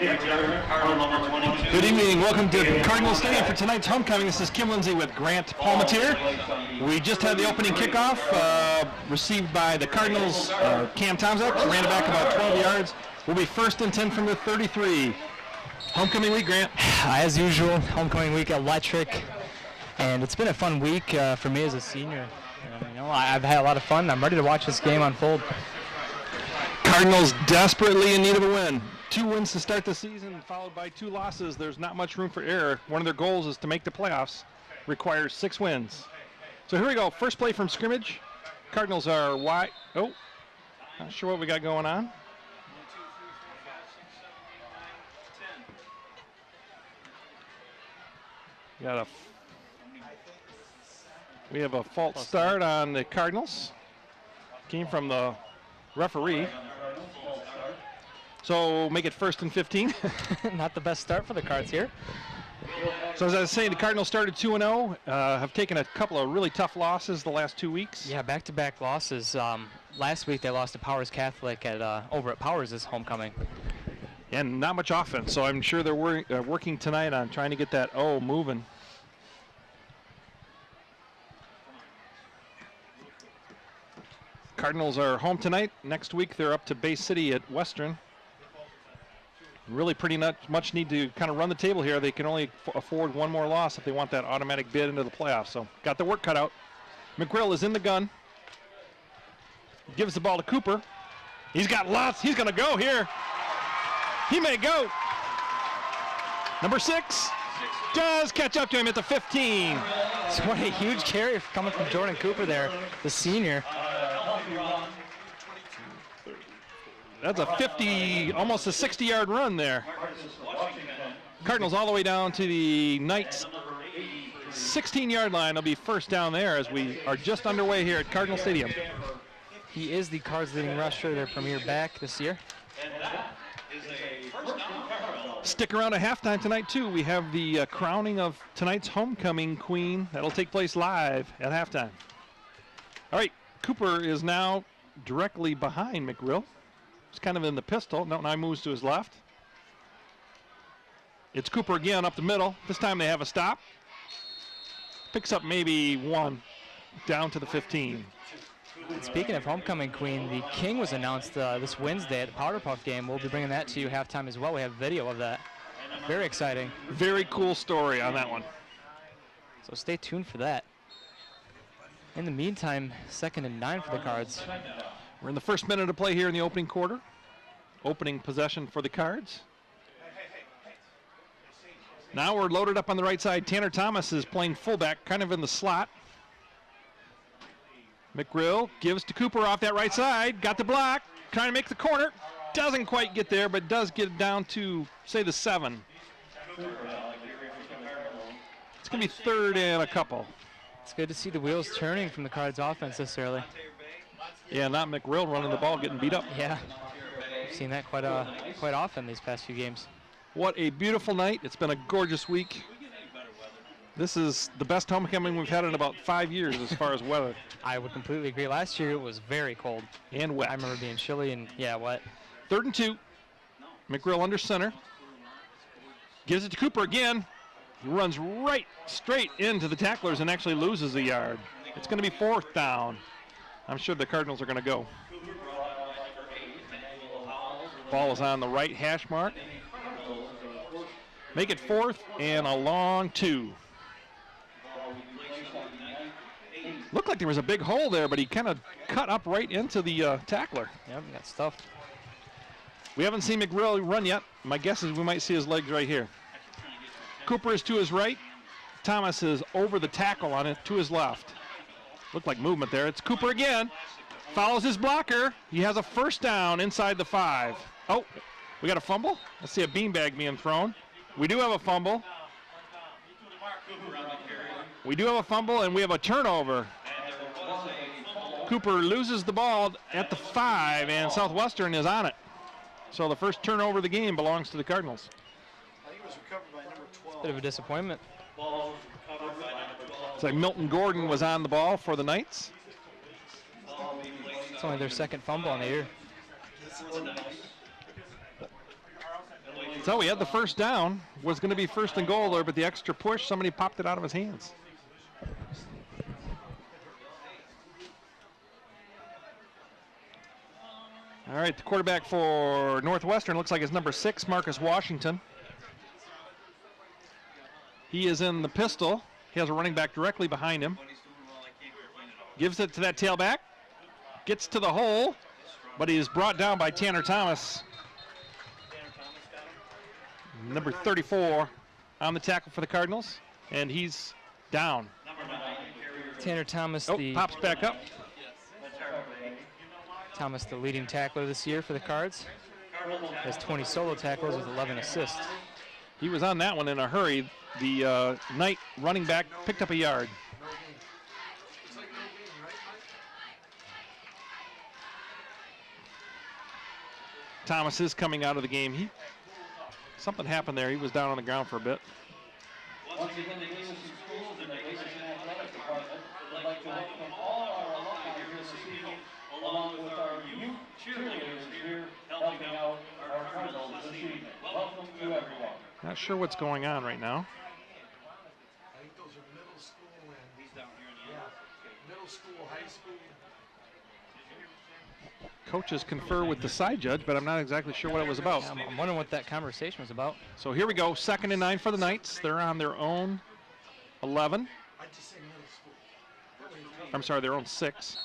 Good evening. Welcome to Cardinal Stadium for tonight's homecoming. This is Kim Lindsay with Grant Palmatier. We just had the opening kickoff received by the Cardinals. Cam Tomczak ran it back about 12 yards. We'll be first and 10 from the 33. Homecoming week, Grant. As usual, homecoming week electric. And it's been a fun week for me as a senior. I've had a lot of fun. I'm ready to watch this game unfold. Cardinals desperately in need of a win. 2 wins to start the season, followed by 2 losses. There's not much room for error. One of their goals is to make the playoffs. Requires 6 wins. So here we go. First play from scrimmage. Cardinals are wide. Oh, not sure what we got going on. We have a false start on the Cardinals. Came from the referee. So make it first and 15. Not the best start for the Cards here. So as I was saying, the Cardinals started 2-0, have taken a couple of really tough losses the last 2 weeks. Yeah, back-to-back losses. Last week they lost to Powers Catholic over at Powers this homecoming. And not much offense, so I'm sure they're working tonight on trying to get that moving. Cardinals are home tonight. Next week they're up to Bay City at Western. Really pretty much need to kind of run the table here. They can only afford 1 more loss if they want that automatic bid into the playoffs. So got the work cut out. McGrill is in the gun. Gives the ball to Cooper. He's got lots. He's going to go here. He may go. Number 6 does catch up to him at the 15. So what a huge carry coming from Jordan Cooper there, the senior. That's a 50, almost a 60-yard run there. Cardinals all the way down to the Knights' 16-yard line. They'll be first down there as we are just underway here at Cardinal Stadium. He is the Cards' leading rusher, their premier back this year. Stick around at halftime tonight, too. We have the crowning of tonight's homecoming queen. That'll take place live at halftime. All right, Cooper is now directly behind McGrill. He's kind of in the pistol. Now moves to his left. It's Cooper again up the middle. This time they have a stop. Picks up maybe 1 down to the 15. And speaking of homecoming queen, the King was announced this Wednesday at the Powder Puff game. We'll be bringing that to you halftime as well. We have video of that. Very exciting. Very cool story on that one. So stay tuned for that. In the meantime, 2nd and 9 for the Cards. We're in the first minute of play here in the opening quarter. Opening possession for the Cards. Now we're loaded up on the right side. Tanner Thomas is playing fullback, kind of in the slot. McGrill gives to Cooper off that right side. Got the block, trying to make the corner. Doesn't quite get there, but does get down to, say, the 7. It's going to be 3rd and a couple. It's good to see the wheels turning from the Cards offense this early. Yeah, not McGrill running the ball, getting beat up. Yeah, we've seen that quite often these past few games. What a beautiful night. It's been a gorgeous week. This is the best homecoming we've had in about 5 years as far as weather. I would completely agree. Last year it was very cold. And wet. I remember being chilly and, yeah, wet. 3rd and 2. McGrill under center. Gives it to Cooper again. He runs right straight into the tacklers and actually loses a yard. It's going to be 4th down. I'm sure the Cardinals are going to go. Ball is on the right hash mark. Make it 4th and a long 2. Looked like there was a big hole there, but he kind of cut up right into the tackler. Yep, got stuffed. We haven't seen McGrill run yet. My guess is we might see his legs right here. Cooper is to his right. Thomas is over the tackle on it to his left. Looked like movement there. It's Cooper again. Follows his blocker. He has a 1st down inside the 5. Oh, we got a fumble? Let's see a beanbag being thrown. We do have a fumble. We do have a fumble, and we have a turnover. Cooper loses the ball at the 5, and Southwestern is on it. So the first turnover of the game belongs to the Cardinals. I think it was recovered by number 12. Bit of a disappointment. It's like Milton Gordon was on the ball for the Knights. It's only their second fumble on the year. So he had the first down, was going to be first and goal there, but the extra push, somebody popped it out of his hands. All right, the quarterback for Northwestern looks like it's number 6, Marcus Washington. He is in the pistol. He has a running back directly behind him. Gives it to that tailback. Gets to the hole, but he is brought down by Tanner Thomas. Number 34 on the tackle for the Cardinals, and he's down. Tanner Thomas, pops back up. Thomas, the leading tackler this year for the Cards, has 20 solo tackles with 11 assists. He was on that one in a hurry. The Knight running back picked up a yard. Thomas is coming out of the game. Something happened there. He was down on the ground for a bit. Once again, the Davison Schools and the Davison Athletic Department would like to welcome all our alumni here this evening, along with our youth cheerleaders here helping out our Cardinals this evening. Welcome to everyone. Not sure what's going on right now. I think those are middle school and he's down here in the middle school, high school. Coaches confer with the side judge, but I'm not exactly sure what it was about. Yeah, I'm wondering what that conversation was about. So here we go, 2nd and 9 for the Knights. They're on their own 11. I'd just say middle school. I'm sorry, their own 6.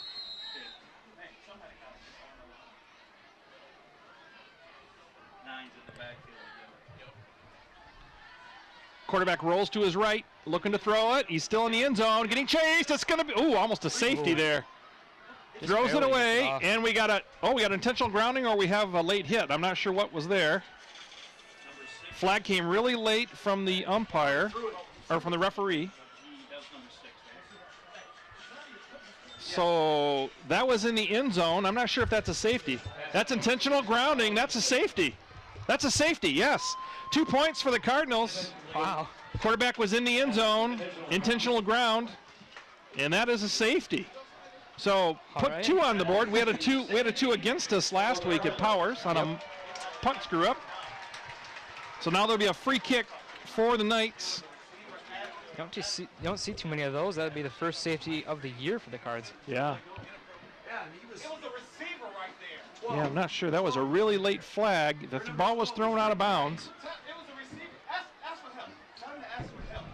Quarterback rolls to his right, looking to throw it. He's still in the end zone, getting chased. It's going to be, almost a safety there. Just Throws it barely away, gets off. and we got intentional grounding, or we have a late hit. I'm not sure what was there. Flag came really late from the umpire, or from the referee. So that was in the end zone. I'm not sure if that's a safety. That's intentional grounding. That's a safety. That's a safety, yes. 2 points for the Cardinals. Wow. Quarterback was in the end zone, intentional ground, and that is a safety. So put right. 2 on the board. We had a two against us last week at Powers on a punt screw up. So now there'll be a free kick for the Knights. You don't see too many of those. That would be the first safety of the year for the Cards. Yeah. Yeah, and he was a receiver right there. Yeah, I'm not sure. That was a really late flag. The ball was thrown out of bounds. It was a receiver. Ask for help. Tell him to ask for help.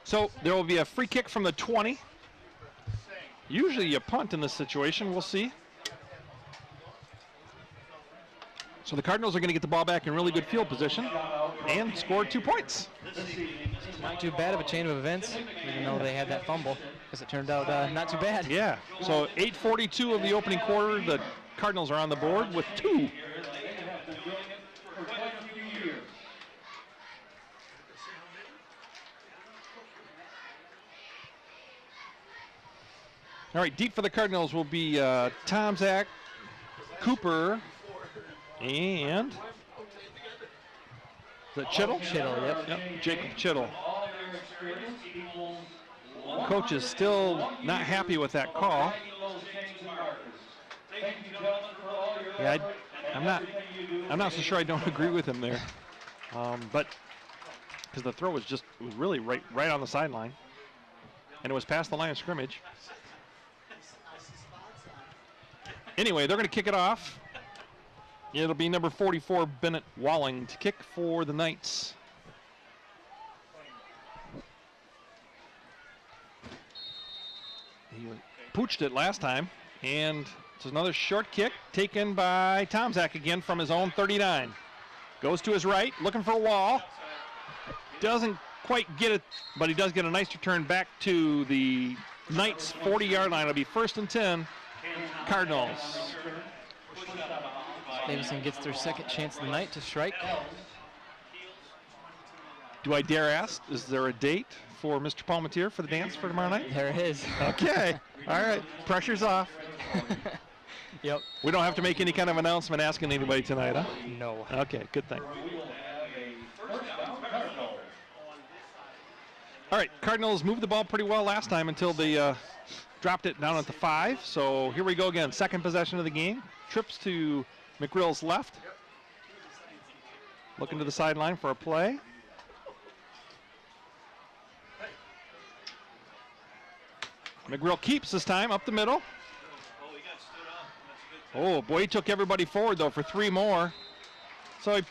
So there will be a free kick from the 20. Usually you punt in this situation. We'll see. So the Cardinals are going to get the ball back in really good field position and score 2 points. Not too bad of a chain of events, even though they had that fumble, because it turned out not too bad. Yeah, so 8:42 of the opening quarter. The Cardinals are on the board with 2. All right, deep for the Cardinals will be Tom, Zach, Cooper, and is that Chittle? Chittle, yep. Jacob Chittle. Coach is still not happy with that call. Yeah, I'm not so sure I don't agree with him there, but because the throw was really right on the sideline, and it was past the line of scrimmage. Anyway, they're going to kick it off. It'll be number 44, Bennett Walling, to kick for the Knights. He pooched it last time, and it's another short kick taken by Tomzak again from his own 39. Goes to his right, looking for a wall. Doesn't quite get it, but he does get a nice return back to the Knights' 40-yard line. It'll be 1st and 10, Cardinals. Davison gets their second chance of the night to strike. Do I dare ask, is there a date for Mr. Palmetier for the dance for tomorrow night? There it is. Okay, all right, pressure's off. Yep. We don't have to make any kind of announcement asking anybody tonight, huh? No. Okay, good thing. All right, Cardinals moved the ball pretty well last time until they dropped it down at the 5. So here we go again, second possession of the game. Trips to McRill's left. Looking to the sideline for a play. McGrill keeps this time up the middle. Oh, boy, he took everybody forward, though, for 3 more. So he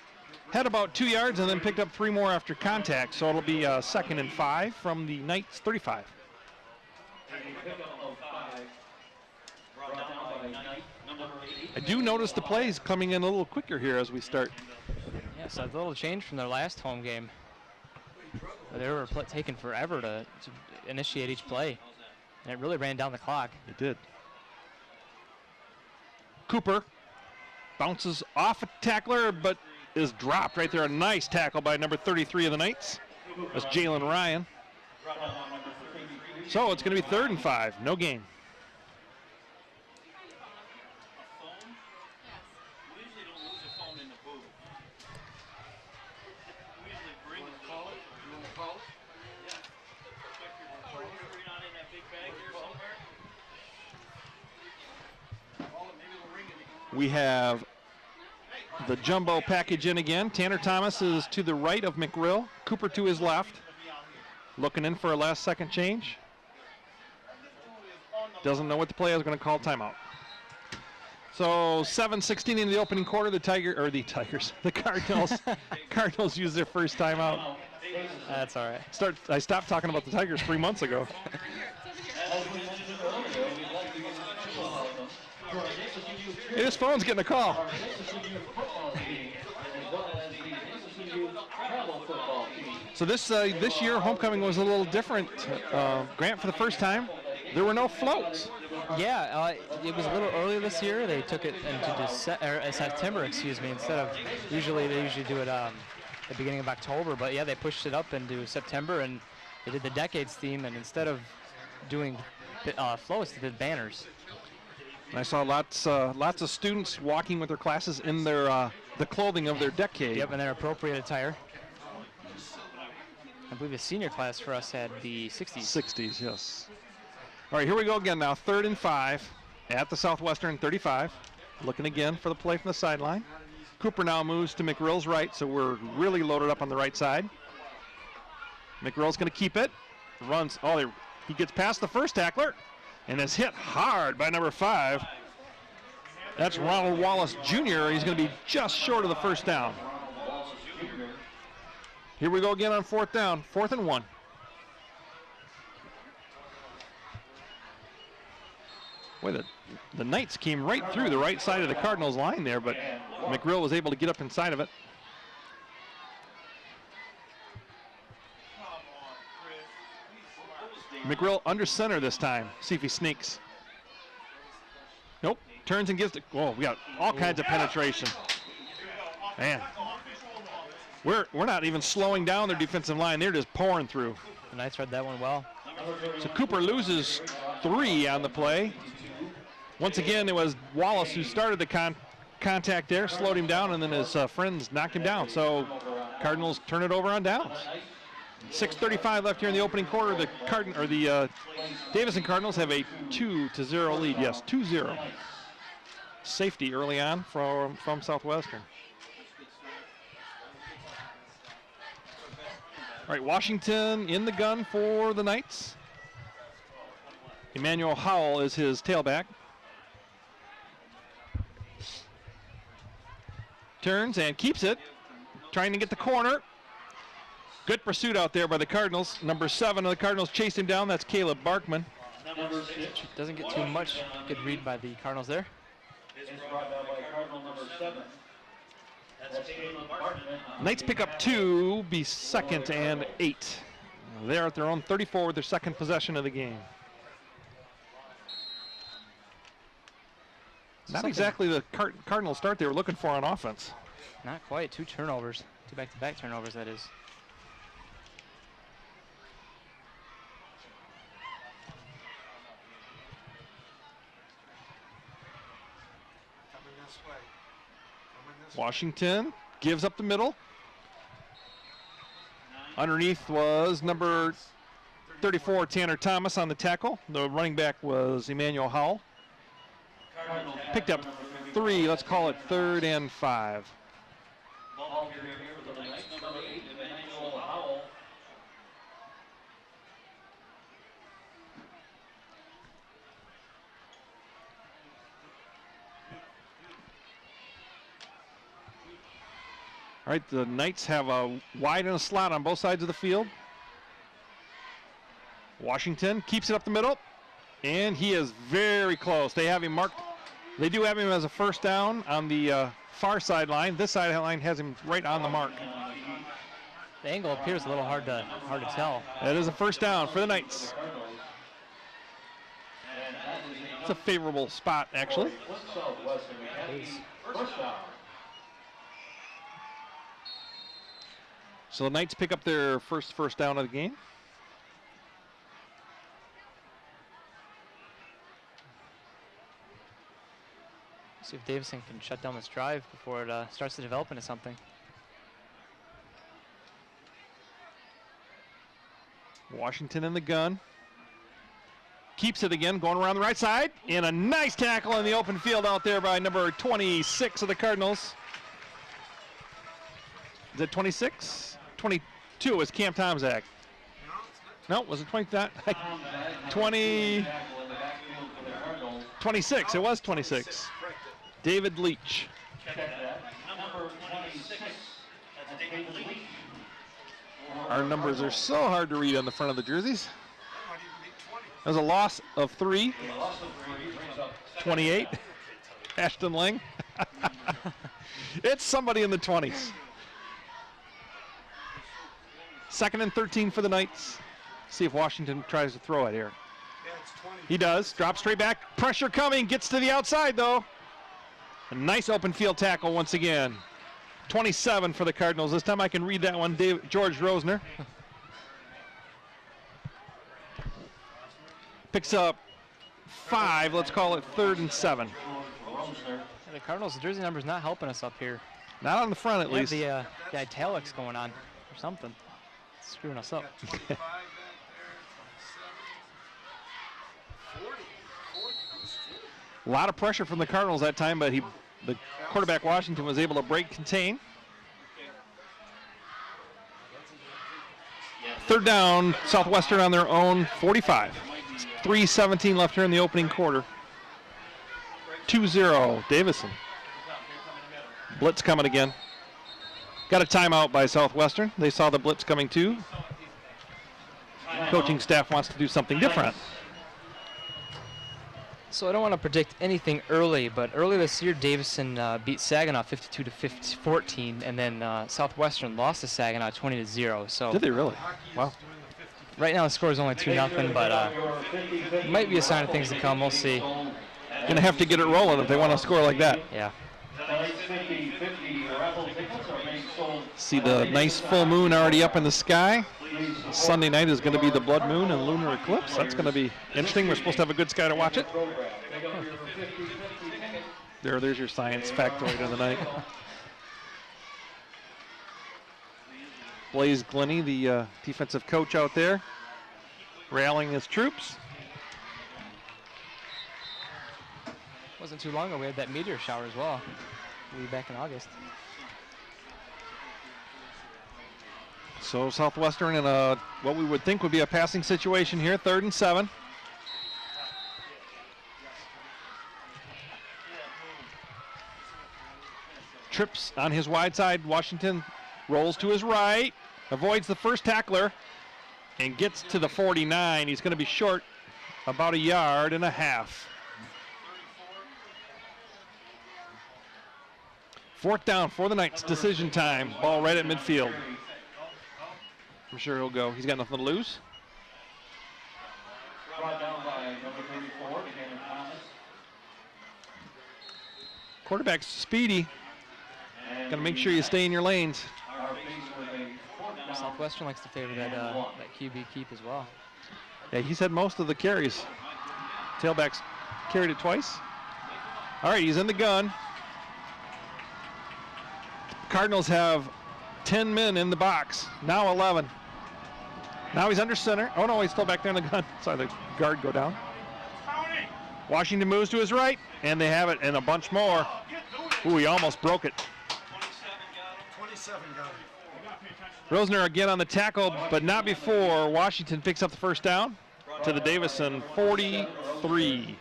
had about 2 yards and then picked up 3 more after contact. So it'll be 2nd and 5 from the Knights 35. I do notice the plays coming in a little quicker here as we start. Yes, a little change from their last home game. They were taking forever to initiate each play. And it really ran down the clock. It did. Cooper bounces off a tackler, but is dropped right there. A nice tackle by number 33 of the Knights. That's Jalen Ryan. So it's going to be 3rd and 5. No gain. We have the jumbo package in again. Tanner Thomas is to the right of McGrill. Cooper to his left. Looking in for a last-second change. Doesn't know what the play is, going to call timeout. So 7:16 in the opening quarter. The Cardinals. Cardinals use their first timeout. That's all right. I stopped talking about the Tigers 3 months ago. Hey, his phone's getting a call. So this year, homecoming was a little different. Grant, for the first time, there were no floats. Yeah, it was a little earlier this year. They took it into September, excuse me, instead of they usually do it at the beginning of October. But yeah, they pushed it up into September, and they did the Decades theme. And instead of doing floats, they did banners. And I saw lots of students walking with their classes in their the clothing of their decade. Yep, and their appropriate attire. I believe the senior class for us had the 60s. 60s, yes. All right, here we go again now. 3rd and 5 at the Southwestern 35. Looking again for the play from the sideline. Cooper now moves to McGrill's right, so we're really loaded up on the right side. McGrill's going to keep it. Runs. Oh, he gets past the first tackler and is hit hard by number 5. That's Ronald Wallace Jr. He's going to be just short of the first down. Here we go again on 4th down. 4th and 1. Boy, the Knights came right through the right side of the Cardinals line there, but McGrill was able to get up inside of it. McGrill under center this time. See if he sneaks. Nope. Turns and gives it. Oh, we got all kinds of penetration. Man. We're not even slowing down their defensive line. They're just pouring through. The Knights read that one well. So Cooper loses 3 on the play. Once again, it was Wallace who started the contact there, slowed him down, and then his friends knocked him down. So Cardinals turn it over on downs. 6:35 left here in the opening quarter. The Davison Cardinals have a 2-0 lead. Yes, 2-0. Safety early on from Southwestern. All right, Washington in the gun for the Knights. Emmanuel Howell is his tailback. Turns and keeps it, trying to get the corner. Good pursuit out there by the Cardinals. Number 7 of the Cardinals chased him down. That's Caleb Barkman. Doesn't get too much. Good read by the Cardinals there. Knights pick up 2, be 2nd and 8. They're at their own 34 with their 2nd possession of the game. Not exactly the Cardinal start they were looking for on offense. Not quite. 2 turnovers. 2 back-to-back turnovers, that is. Washington gives up the middle. Underneath was number 34, Tanner Thomas on the tackle. The running back was Emmanuel Howell. Picked up 3, let's call it 3rd and 5. All right, the Knights have a wide and a slot on both sides of the field. Washington keeps it up the middle, and he is very close. They have him marked. They do have him as a first down on the far sideline. This sideline has him right on the mark. The angle appears a little hard to tell. That is a first down for the Knights. It's a favorable spot, actually. So the Knights pick up their first down of the game. See if Davison can shut down this drive before it starts to develop into something. Washington in the gun. Keeps it again, going around the right side. And a nice tackle in the open field out there by number 26 of the Cardinals. Is it 26? 22 is Cam Tomzak. No, was it 20? 26. It was 26. David Leach. Number 26. That's David Leach. Our numbers are so hard to read on the front of the jerseys. There's a loss of 3. 28. Ashton Lang. It's somebody in the 20s. 2nd and 13 for the Knights. See if Washington tries to throw it here. He does. Drops straight back. Pressure coming. Gets to the outside, though. A nice open field tackle once again. 27 for the Cardinals. This time I can read that one. George Rosner. Picks up 5. Let's call it 3rd and 7. Yeah, the Cardinals' jersey number's not helping us up here. Not on the front, at least. The italics going on or something. It's screwing us up. A lot of pressure from the Cardinals that time, but the quarterback Washington was able to break contain. 3rd down, Southwestern on their own 45. 3:17 left here in the opening quarter. 2-0, Davison. Blitz coming again. Got a timeout by Southwestern. They saw the blitz coming too. Coaching staff wants to do something different. So I don't want to predict anything early, but early this year, Davison beat Saginaw 52-14, and then Southwestern lost to Saginaw 20-0. So Did they really? Wow. right now the score is only 2-0, but it might be a sign of things to come. We'll see. Gonna have to get it rolling if they want to score like that. Yeah. See the nice full moon already up in the sky. Sunday night is going to be the blood moon and lunar eclipse. That's going to be interesting. We're supposed to have a good sky to watch it. There's your science factoid of the night. Blaze Glennie, the defensive coach out there, rallying his troops. Wasn't too long ago we had that meteor shower as well. We'll be back in August. So Southwestern in a what we would think would be a passing situation here, 3rd and 7. Trips on his wide side. Washington rolls to his right, avoids the first tackler, and gets to the 49. He's going to be short about 1.5 yards. 4th down for the Knights. Decision time. Ball right at midfield. I'm sure he'll go. He's got nothing to lose. Brought down by number 34, Cameron Thomas. Quarterback's speedy. Got to make sure you stay in your lanes. Southwestern likes to favor that QB keep as well. Yeah, he's had most of the carries. Tailbacks carried it twice. All right, he's in the gun. Cardinals have 10 men in the box. Now 11. Now he's under center. Oh, no, he's still back there in the gun. Saw the guard go down. Washington moves to his right, and they have it, and a bunch more. Ooh, he almost broke it. 27 got it. Rosner again on the tackle, but not before Washington picks up the first down to the Davison 43.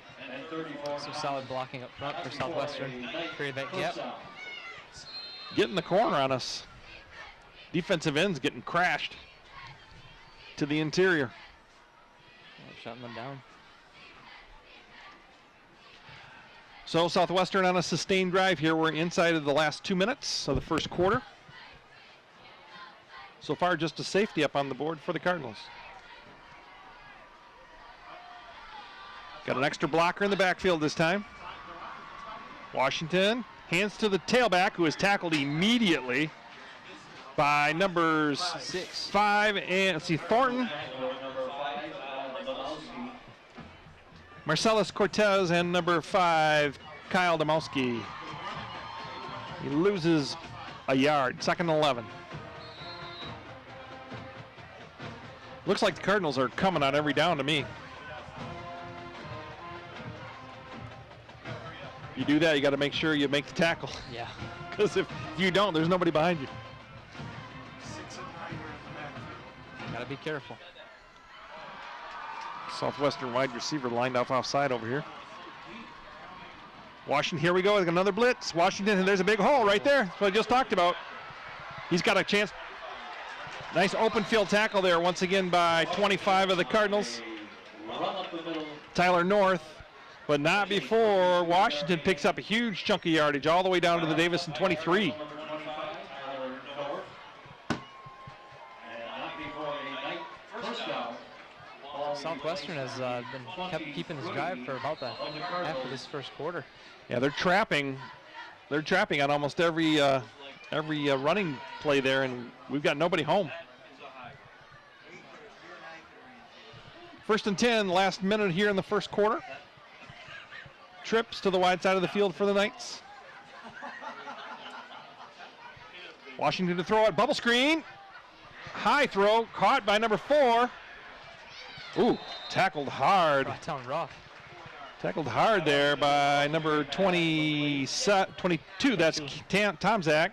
So solid blocking up front for Southwestern. Create that gap. Getting the corner on us. Defensive ends getting crashed to the interior. Shutting them down. So Southwestern on a sustained drive here. We're inside of the last 2 minutes of the first quarter. So far, just a safety up on the board for the Cardinals. Got an extra blocker in the backfield this time. Washington hands to the tailback, who is tackled immediately by numbers 5 and, let's see, Thornton, Marcellus Cortez, and number 5, Kyle Domowski. He loses a yard, 2nd and 11. Looks like the Cardinals are coming on every down to me. You do that, you got to make sure you make the tackle. Yeah. Because if you don't, there's nobody behind you. 6 and 9 are in the backfield. Gotta be careful. Southwestern wide receiver lined up offside over here. Washington, here we go with another blitz. Washington, and there's a big hole right there. That's what I just talked about. He's got a chance. Nice open field tackle there once again by 25 of the Cardinals. Tyler North, but not before Washington picks up a huge chunk of yardage all the way down to the Davison 23. Southwestern has kept keeping this drive for about the half of this first quarter. Yeah, they're trapping. They're trapping on almost every running play there, and we've got nobody home. 1st and 10, last minute here in the first quarter. Trips to the wide side of the field for the Knights. Washington to throw it, bubble screen. High throw, caught by number 4. Ooh, tackled hard. Brought down rough. Tackled hard there by number 22. That's Tomzak.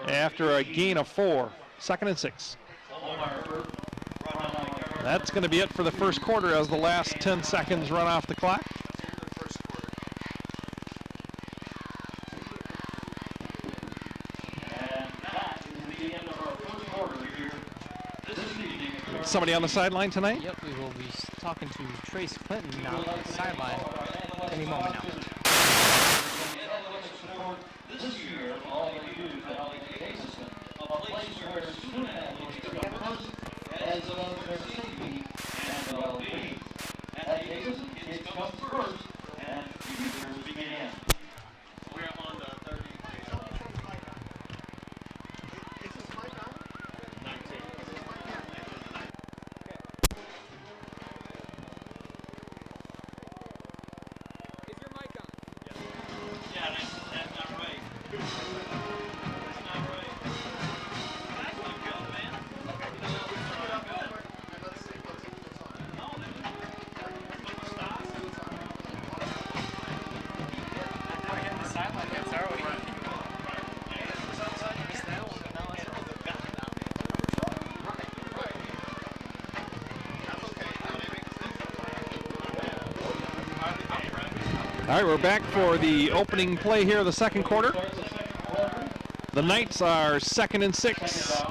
After a gain of 4. 2nd and 6. That's going to be it for the first quarter as the last 10 seconds run off the clock. Somebody on the sideline tonight? Yep, we will be talking to Trace Clinton now on the sideline any moment now. This year, all you do is Davison, a place where student athletes are first as well as their safety and well-being. At Davison, kids come first and futures begin. We're on the 30. Is this mic on? 19. Is your mic on? Yeah, that's not right. That's not right. That's not good, man. Let's see what's on. No, that's stop. All right, we're back for the opening play here of the second quarter. The Knights are 2nd and 6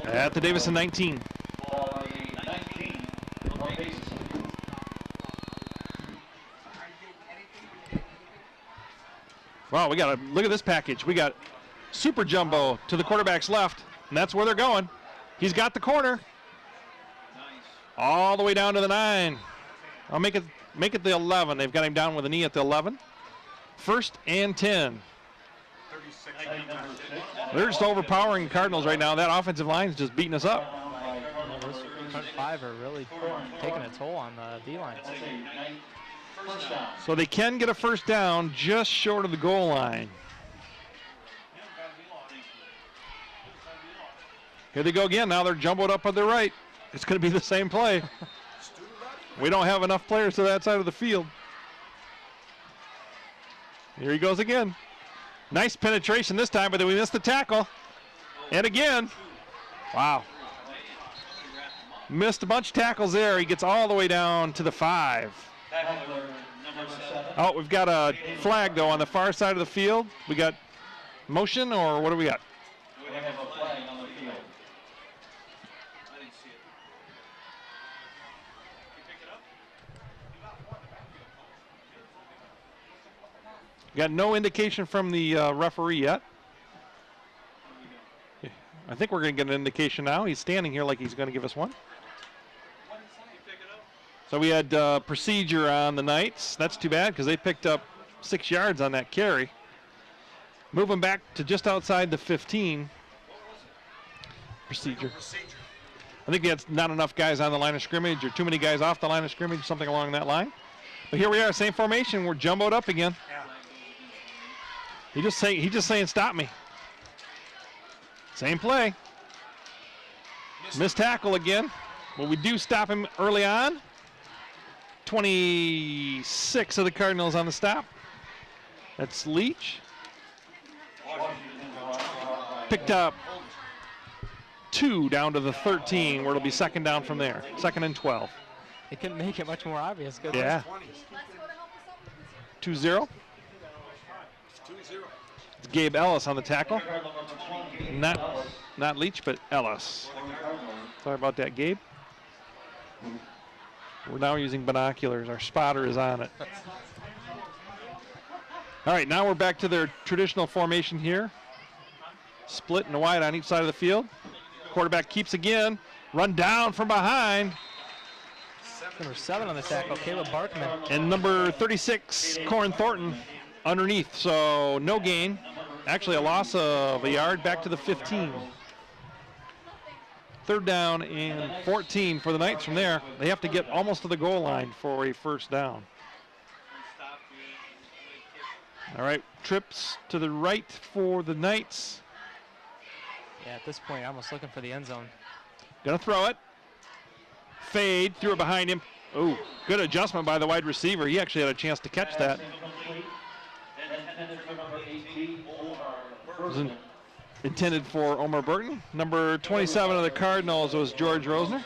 at the Davison 19. Wow, we got to look at this package. We got super jumbo to the quarterback's left, and that's where they're going. He's got the corner all the way down to the 9. I'll make it the 11. They've got him down with a knee at the 11. 1st and 10. They're just overpowering Cardinals right now. That offensive line is just beating us up. Yeah, those front 5 are really taking a toll on the D-line. So they can get a first down just short of the goal line. Here they go again. Now they're jumbled up on their right. It's going to be the same play. We don't have enough players to that side of the field. Here he goes again. Nice penetration this time, but then we missed the tackle. And again. Wow. Missed a bunch of tackles there. He gets all the way down to the 5. Oh, we've got a flag, though, on the far side of the field. We got Motion, or what do we got? We have a flag on the field. Got no indication from the referee yet. I think we're going to get an indication now. He's standing here like he's going to give us one. So we had procedure on the Knights. That's too bad because they picked up 6 yards on that carry. Moving back to just outside the 15. Procedure. I think that's not enough guys on the line of scrimmage or too many guys off the line of scrimmage, something along that line. But here we are, same formation. We're jumboed up again. He's just saying, stop me. Same play. Missed tackle again. Well, we do stop him early on. 26 of the Cardinals on the stop. That's Leach. Picked up 2 down to the 13, where it'll be second down from there. 2nd and 12. They couldn't make it much more obvious. Good. Yeah. 2-0. It's Gabe Ellis on the tackle. Not Leach, but Ellis. Sorry about that, Gabe. We're now using binoculars. Our spotter is on it. All right, now we're back to their traditional formation here. Split and wide on each side of the field. Quarterback keeps again. Run down from behind. Number 7 on the tackle, Caleb Barkman. And number 36, Corin Thornton, underneath. So no gain. Actually a loss of a yard back to the 15. 3rd down and 14 for the Knights from there. They have to get almost to the goal line for a first down. All right, trips to the right for the Knights. Yeah, at this point, almost looking for the end zone. Gonna throw it. Fade, threw it behind him. Oh, good adjustment by the wide receiver. He actually had a chance to catch that. Wasn't intended for Omar Burton. Number 27 of the Cardinals was George Rosner.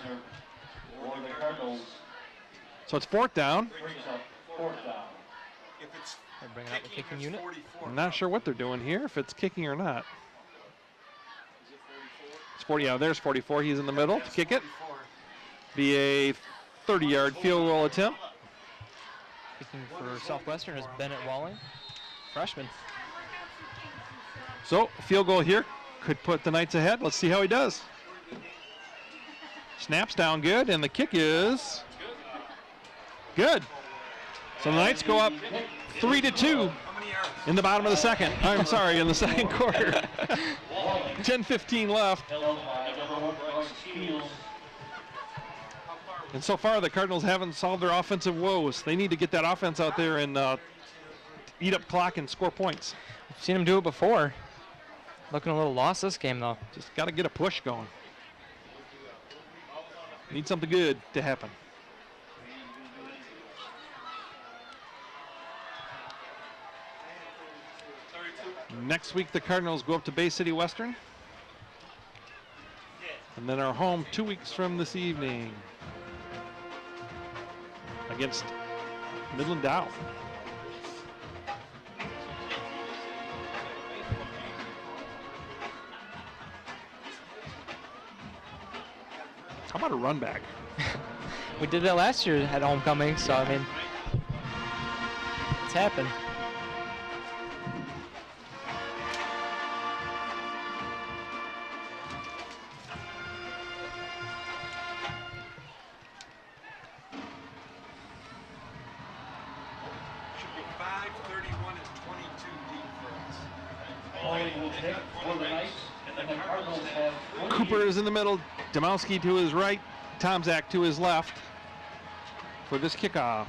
So it's 4th down. They're bringing out the kicking unit. I'm not sure what they're doing here, if it's kicking or not. It's 40, yeah, there's 44. He's in the middle to kick it. Be a 30-yard field goal attempt. Kicking for Southwestern is Bennett Walling, freshman. So, field goal here could put the Knights ahead. Let's see how he does. Snaps down good, and the kick is good. So the Knights go up 3-2 in the bottom of the second. I'm sorry, in the second quarter. 10:15 left. And so far, the Cardinals haven't solved their offensive woes. They need to get that offense out there and eat up clock and score points. I've seen them do it before. Looking a little lost this game, though. Just got to get a push going. Need something good to happen. Next week, the Cardinals go up to Bay City Western. And then are home 2 weeks from this evening against Midland Dow. How about a run back? We did that last year at homecoming, so I mean, it's happened. Should be 5:31 and 22 deep for us. Holding will take for the Knights, and the Cardinals have Cooper is in the middle, Domowski to his right, Tomzak to his left for this kickoff.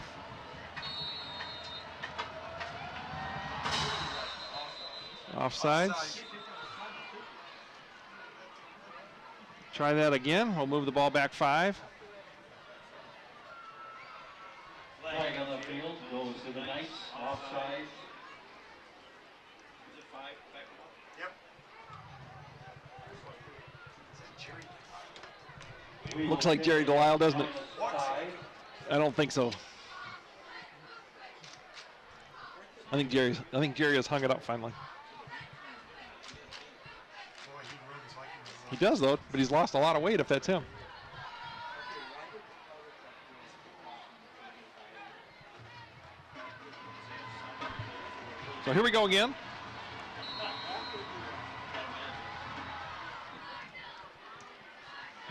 Offsides. Try that again. We'll move the ball back 5. flag on the field goes to the Knights, offside. Looks like Jerry Delisle, doesn't it? I don't think so. I think Jerry has hung it up finally. He does, though, but he's lost a lot of weight if that's him. So here we go again.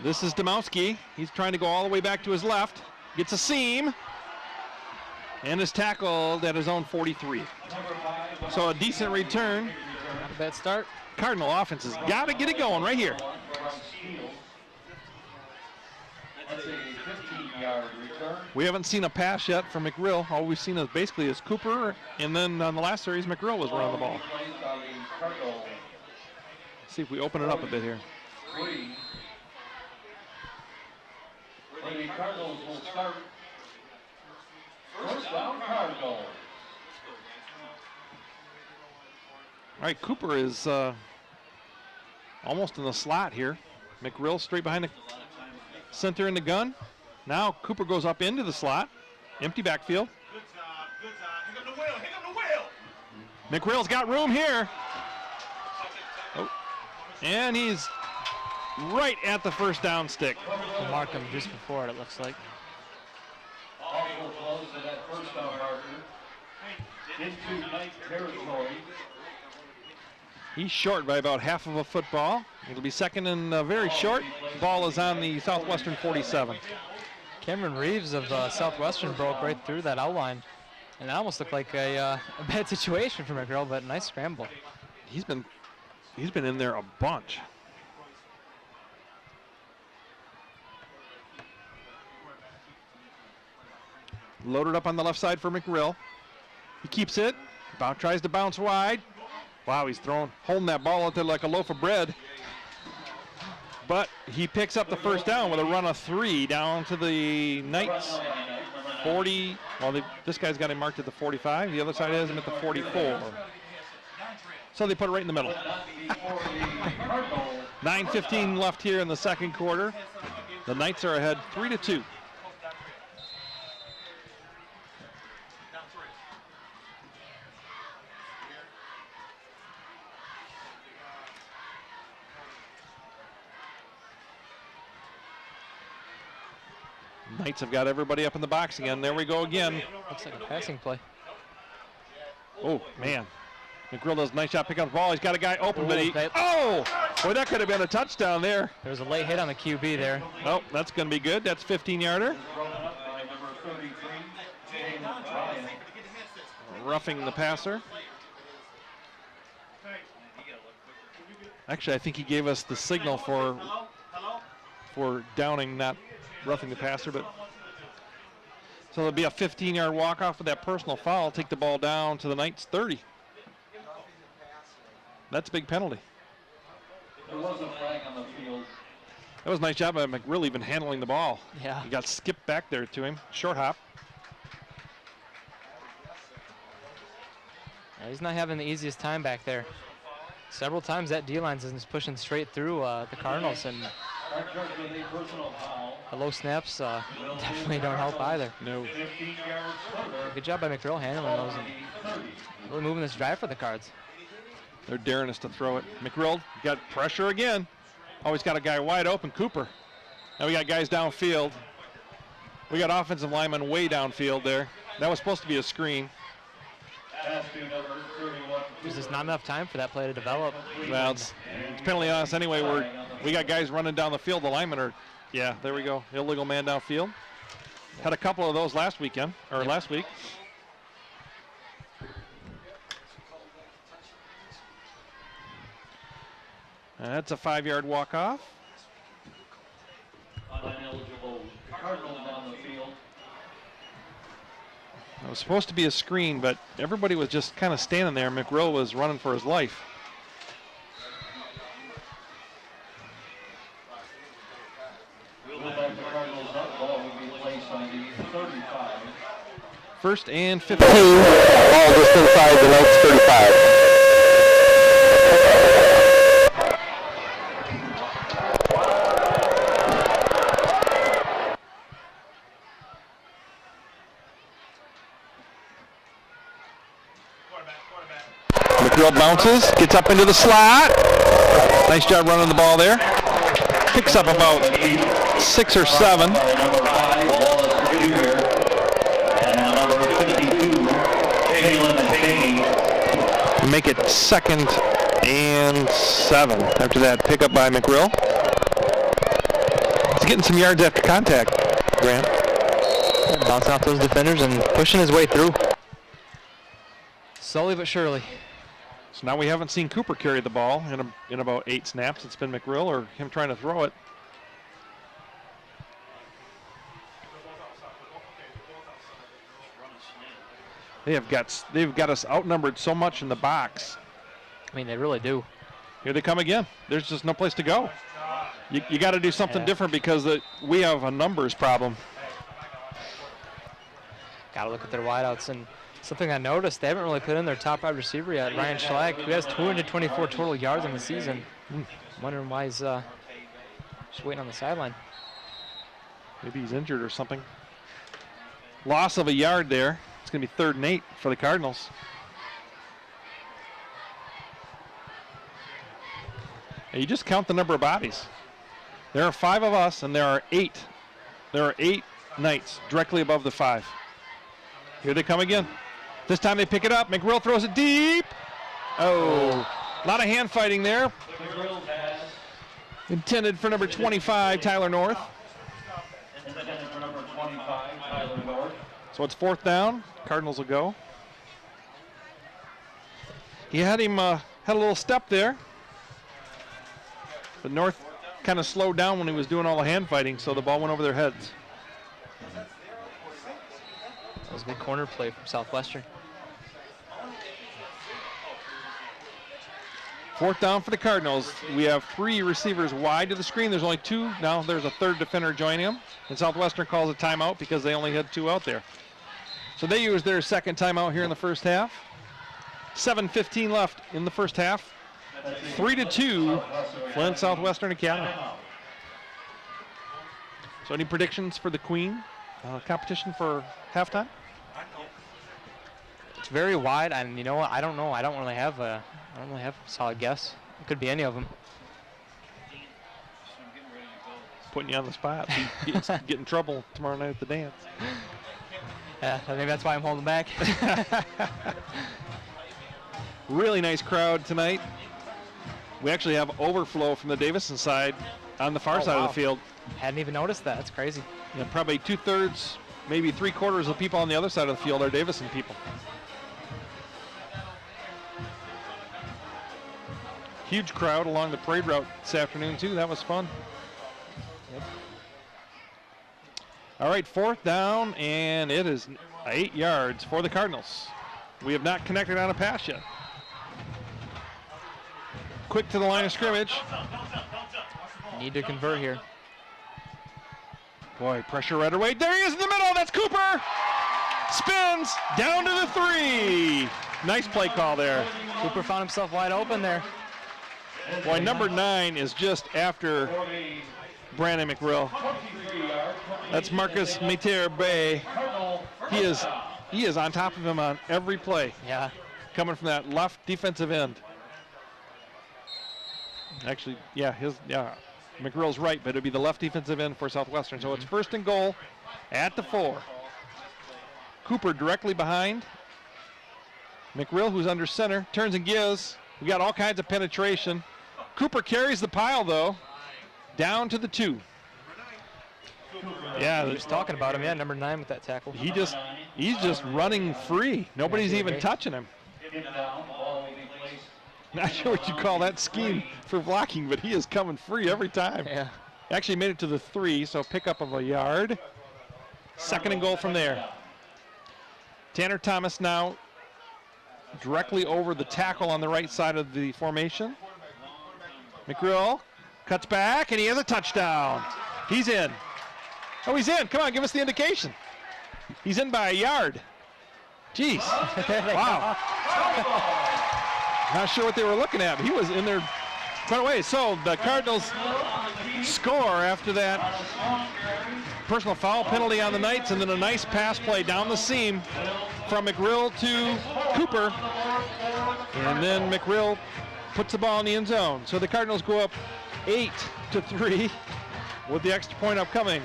This is Demowski. He's trying to go all the way back to his left. Gets a seam. And is tackled at his own 43. So a decent return. Not a bad start. Cardinal offense has got to get it going right here. That's a 15-yard return. We haven't seen a pass yet from McGrill. All we've seen is basically is Cooper, and then on the last series, McGrill was running the ball. Let's see if we open it up a bit here. The Cardinals will start first down Cardinals. All right, Cooper is almost in the slot here. McGrill straight behind the center in the gun. Now Cooper goes up into the slot. Empty backfield. Good job, good job. Hit him the wheel, hit him the wheel. McGrill's got room here. Oh. And he's right at the first down stick. We'll mark him just before it looks like. Also close to that first down marker into night territory. He's short by about half of a football. It'll be second and very short. Ball is on the Southwestern 47. Cameron Reeves of Southwestern broke right through that outline. And it almost looked like a bad situation for McGrill, but nice scramble. He's been in there a bunch. Loaded up on the left side for McGrill. He keeps it. Tries to bounce wide. Wow, he's holding that ball out there like a loaf of bread. But he picks up the first down with a run of 3 down to the Knights 40. Well, this guy's got him marked at the 45. The other side has him at the 44. So they put it right in the middle. 9:15 left here in the second quarter. The Knights are ahead 3-2. Knights have got everybody up in the box again. There we go again. Looks like a passing play. Oh, man. McGrill does a nice job picking up the ball. He's got a guy open, but Boy, that could have been a touchdown there. There was a late hit on the QB there. Oh, that's going to be good. That's 15-yarder. Roughing the passer. Actually, I think he gave us the signal for downing, not roughing the passer, but so there'll be a 15-yard walk-off with that personal foul. Take the ball down to the Knights 30. That's a big penalty. There was a flag on the field. That was a nice job by McGrill even handling the ball. Yeah. He got skipped back there to him. Short hop. Yeah, he's not having the easiest time back there. Several times that D-line's is pushing straight through the Cardinals, and the low snaps definitely don't help either. No. Good job by McGrill handling those and really moving this drive for the Cards. They're daring us to throw it. McGrill got pressure again. Always got a guy wide open, Cooper. Now we got guys downfield. We got offensive linemen way downfield there. That was supposed to be a screen. There's just not enough time for that play to develop. Well, it's penalty on us anyway. We got guys running down the field. The linemen are, yeah, there we go. Illegal man downfield. Had a couple of those last week. That's a 5-yard walk-off. Unineligible Cardinals on the field. It was supposed to be a screen, but everybody was just kind of standing there. McGrill was running for his life. First and 15. Ball just inside the Knights 35. McGrill bounces, gets up into the slot. Nice job running the ball there. picks up about 6 or 7. Make it 2nd and 7 after that pickup by McGrill. He's getting some yards after contact, Grant. Bouncing off those defenders and pushing his way through. Slowly but surely. So now we haven't seen Cooper carry the ball in about 8 snaps. It's been McGrill or him trying to throw it. They've got us outnumbered so much in the box. I mean, they really do. Here they come again. There's just no place to go. You got to do something different because we have a numbers problem. Got to look at their wideouts. And something I noticed, they haven't really put in their top wide receiver yet, Ryan Schlag, who has 224 total yards in the season. Wondering why he's just waiting on the sideline. Maybe he's injured or something. Loss of a yard there. It's going to be 3rd and 8 for the Cardinals. And you just count the number of bodies. There are 5 of us, and there are 8. There are 8 Knights directly above the 5. Here they come again. This time they pick it up. McGrill throws it deep. Oh, a lot of hand fighting there. Intended for number 25, Tyler North. So it's 4th down. Cardinals will go. He had him had a little step there, but North kind of slowed down when he was doing all the hand fighting, so the ball went over their heads. That was a good corner play from Southwestern. 4th down for the Cardinals. We have 3 receivers wide to the screen. There's only 2. Now there's a 3rd defender joining him. And Southwestern calls a timeout because they only had 2 out there. So they used their 2nd timeout here in the first half. 7:15 left in the first half. 3-2, Flint Southwestern Academy. So any predictions for the Queen competition for halftime? It's very wide, and you know what? I don't know. I don't really have a solid guess. It could be any of them. Putting you on the spot. Get in trouble tomorrow night at the dance. Yeah, I think that's why I'm holding back. Really nice crowd tonight. We actually have overflow from the Davison side on the far side of the field. Hadn't even noticed that. That's crazy. Yeah, probably 2/3, maybe 3/4 of people on the other side of the field are Davison people. Huge crowd along the parade route this afternoon too. That was fun. Yep. All right, 4th down, and it is 8 yards for the Cardinals. We have not connected on a pass yet. Quick to the line of scrimmage. Need to convert here. Boy, pressure right away. There he is in the middle. That's Cooper. Spins down to the 3. Nice play call there. Cooper found himself wide open there. Boy, number 9 is just after Brandon McGrill. That's Marcus Meterbe. He is on top of him on every play. Yeah. Coming from that left defensive end. Actually, McGrill's right, but it'll be the left defensive end for Southwestern. So it's 1st and goal at the 4. Cooper directly behind. McGrill, who's under center, turns and gives. We got all kinds of penetration. Cooper carries the pile, though, down to the 2. Yeah, we were just talking about him. Yeah, number 9 with that tackle. He's just running free. Nobody's even touching him. Not sure what you call that scheme for blocking, but he is coming free every time. Yeah. Actually made it to the 3, so pickup of a yard. 2nd and goal from there. Tanner Thomas now directly over the tackle on the right side of the formation. McGrill cuts back, and he has a touchdown. He's in. Oh, he's in. Come on, give us the indication. He's in by a yard. Jeez. Wow. Not sure what they were looking at. He was in there quite a way. So the Cardinals score after that personal foul penalty on the Knights, and then a nice pass play down the seam from McGrill to Cooper. And then McGrill puts the ball in the end zone. So the Cardinals go up 8-3 with the extra point upcoming.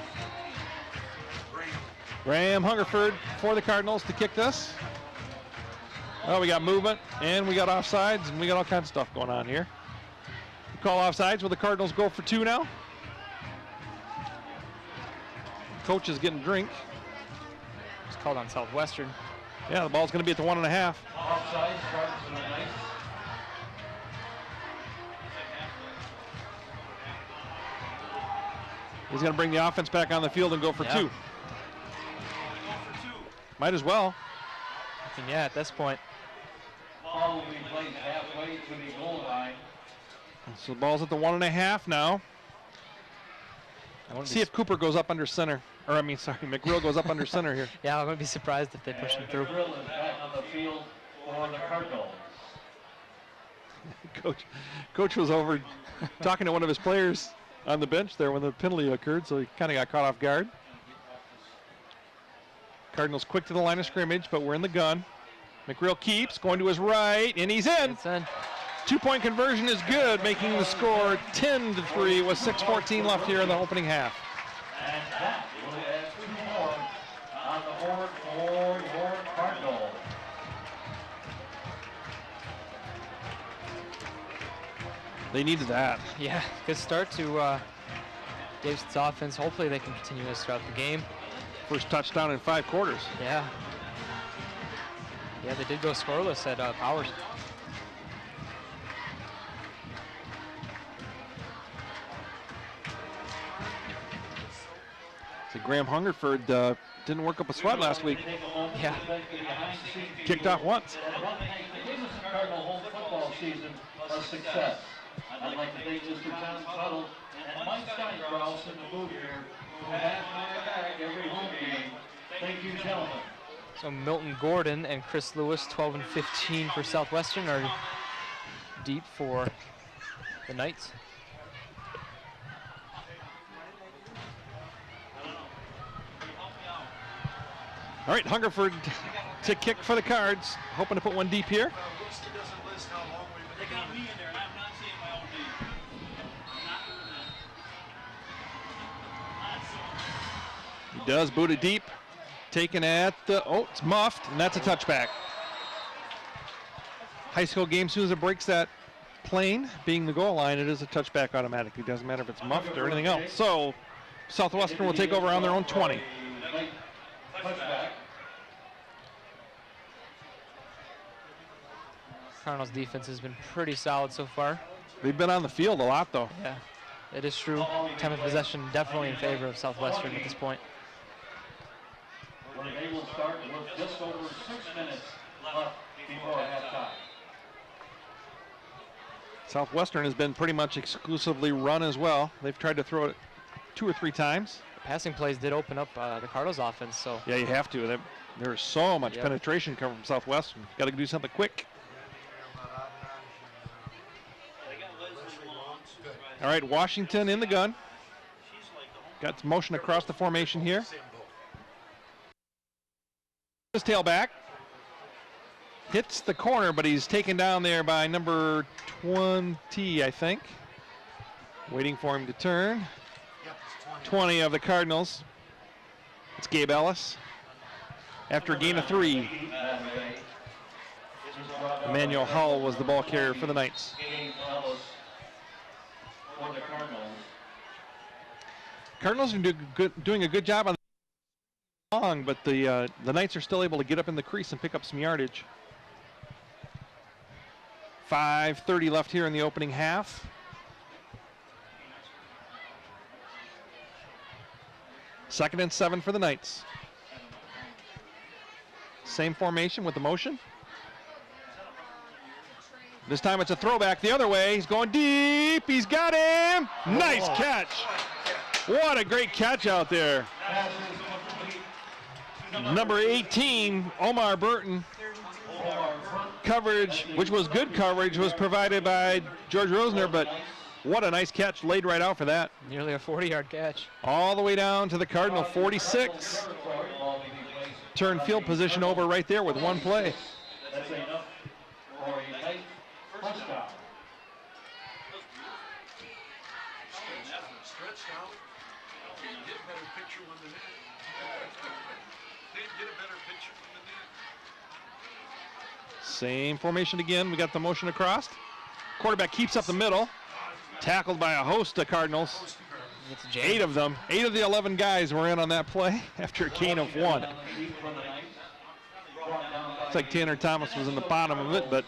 Graham Hungerford for the Cardinals to kick this. Well, we got movement, and we got offsides, and we got all kinds of stuff going on here. We call offsides. Will the Cardinals go for 2 now? Coach is getting a drink. It's called on Southwestern. Yeah, the ball's going to be at the 1.5. Offside starts to the Knights. He's going to bring the offense back on the field and go for 2. Might as well. And yeah, at this point. Ball will be played halfway to the goal line. So the ball's at the 1.5 now. See if Cooper goes up under center. Or I mean, sorry, McGrill goes up under center here. Yeah, I wouldn't be surprised if they push him through. McGrill is back on the field for the Cardinals. Coach was over talking to one of his players on the bench there when the penalty occurred, so he kind of got caught off guard. Cardinals quick to the line of scrimmage, but we're in the gun. McGrill keeps, going to his right, and he's in. It's in. 2-point conversion is good, making the score 10-3 with 6:14 left here in the opening half. And that will add 2 more on the board for your Cardinals. They needed that. Yeah, good start to Davison's offense. Hopefully they can continue this throughout the game. First touchdown in 5 quarters. Yeah. Yeah, they did go scoreless at Powers. So Graham Hungerford didn't work up a sweat last week. Yeah. Kicked off once. The Davison Cardinal home football season a success. I'd like to thank Mr. John Tuttle and Mike Steinkraus in the booth here who have my back every home game. Thank you, gentlemen. So Milton Gordon and Chris Lewis, 12 and 15 for Southwestern, are deep for the Knights. All right, Hungerford to kick for the Cards, hoping to put one deep here. They got me in there, and I'm not saying my own name. I'm not doing that. He does boot it deep, taken at the, oh, it's muffed, and that's a touchback. High school game, as soon as it breaks that plane, being the goal line, it is a touchback automatically. It doesn't matter if it's muffed or anything else. So Southwestern will take over on their own 20. Cardinals' defense has been pretty solid so far. They've been on the field a lot, though. Yeah, it is true. Time of possession definitely in favor of Southwestern at this point. Well, they will start with just over 6 minutes left before halftime. Southwestern has been pretty much exclusively run as well. They've tried to throw it 2 or 3 times. The passing plays did open up the Cardinals' offense, so. Yeah, you have to. There's so much penetration coming from Southwestern. Got to do something quick. All right, Washington in the gun. Got motion across the formation here. His tailback hits the corner, but he's taken down there by number 20, I think. Waiting for him to turn. 20 of the Cardinals. It's Gabe Ellis. After a gain of 3. Emmanuel Hull was the ball carrier for the Knights. Cardinals are doing a good job on the long, but the Knights are still able to get up in the crease and pick up some yardage. 5:30 left here in the opening half. Second and 7 for the Knights. Same formation with the motion. This time it's a throwback the other way. He's going deep. He's got him. Nice catch. What a great catch out there. Number 18, Omar Burton. Coverage, which was good coverage, was provided by George Rosner, but what a nice catch laid right out for that. Nearly a 40-yard catch. All the way down to the Cardinal 46. Turn field position over right there with one play. That's enough for a nice first down. scout. Can't get a better picture when the net. Can't get a better picture when the net. Same formation again. We got the motion across. Quarterback keeps up the middle. Tackled by a host of Cardinals. It's a jam. 8 of them. 8 of the 11 guys were in on that play after a gain of 1. Looks like Tanner Thomas was in the bottom of it, but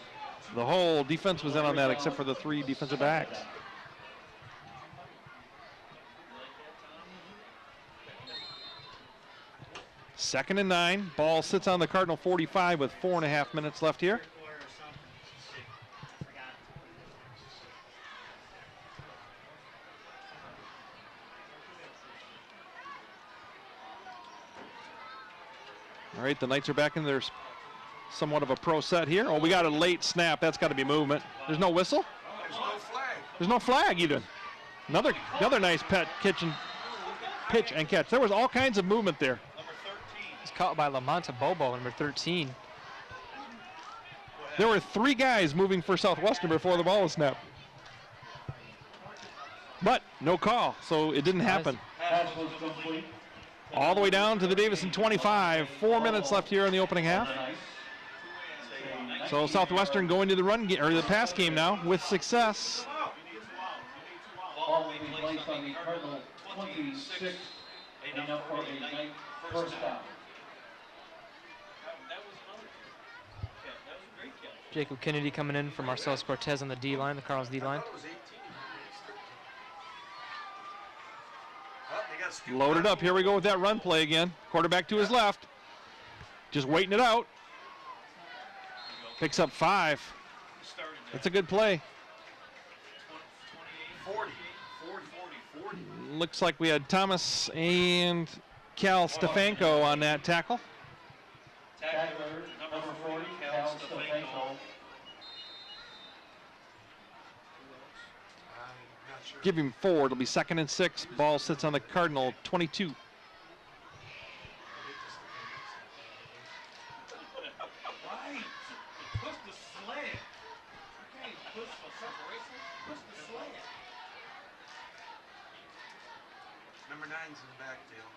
the whole defense was in on that except for the 3 defensive backs. Second and 9. Ball sits on the Cardinal 45 with 4.5 minutes left here. All right, the Knights are back in their somewhat of a pro set here. Oh, we got a late snap. That's got to be movement. There's no whistle? There's no flag. There's no flag either. Another nice pitch and catch. There was all kinds of movement there. It's caught by Lamonta Bobo, number 13. There were 3 guys moving for Southwestern before the ball was snapped. But no call, so it didn't happen. Pass was complete. All the way down to the Davison 25. 4 minutes left here in the opening half. So Southwestern going to the the pass game now with success. Ball will be placed on the Cardinal 26, enough for a ninth first down. Jacob Kennedy coming in for Marcellus Cortez on the D-line, the Cardinals D-line. Loaded up. Here we go with that run play again. Quarterback to his left. Just waiting it out. Picks up 5. That's a good play. 40. Looks like we had Thomas and Cal Stefanko on that tackle. Tackler, number 40, Cal Stefanko. Give him 4. It'll be 2nd and 6. Ball sits on the Cardinal 22. Right. Push the slant. Okay, push for separation. Push the slant. Number 9's in the backfield.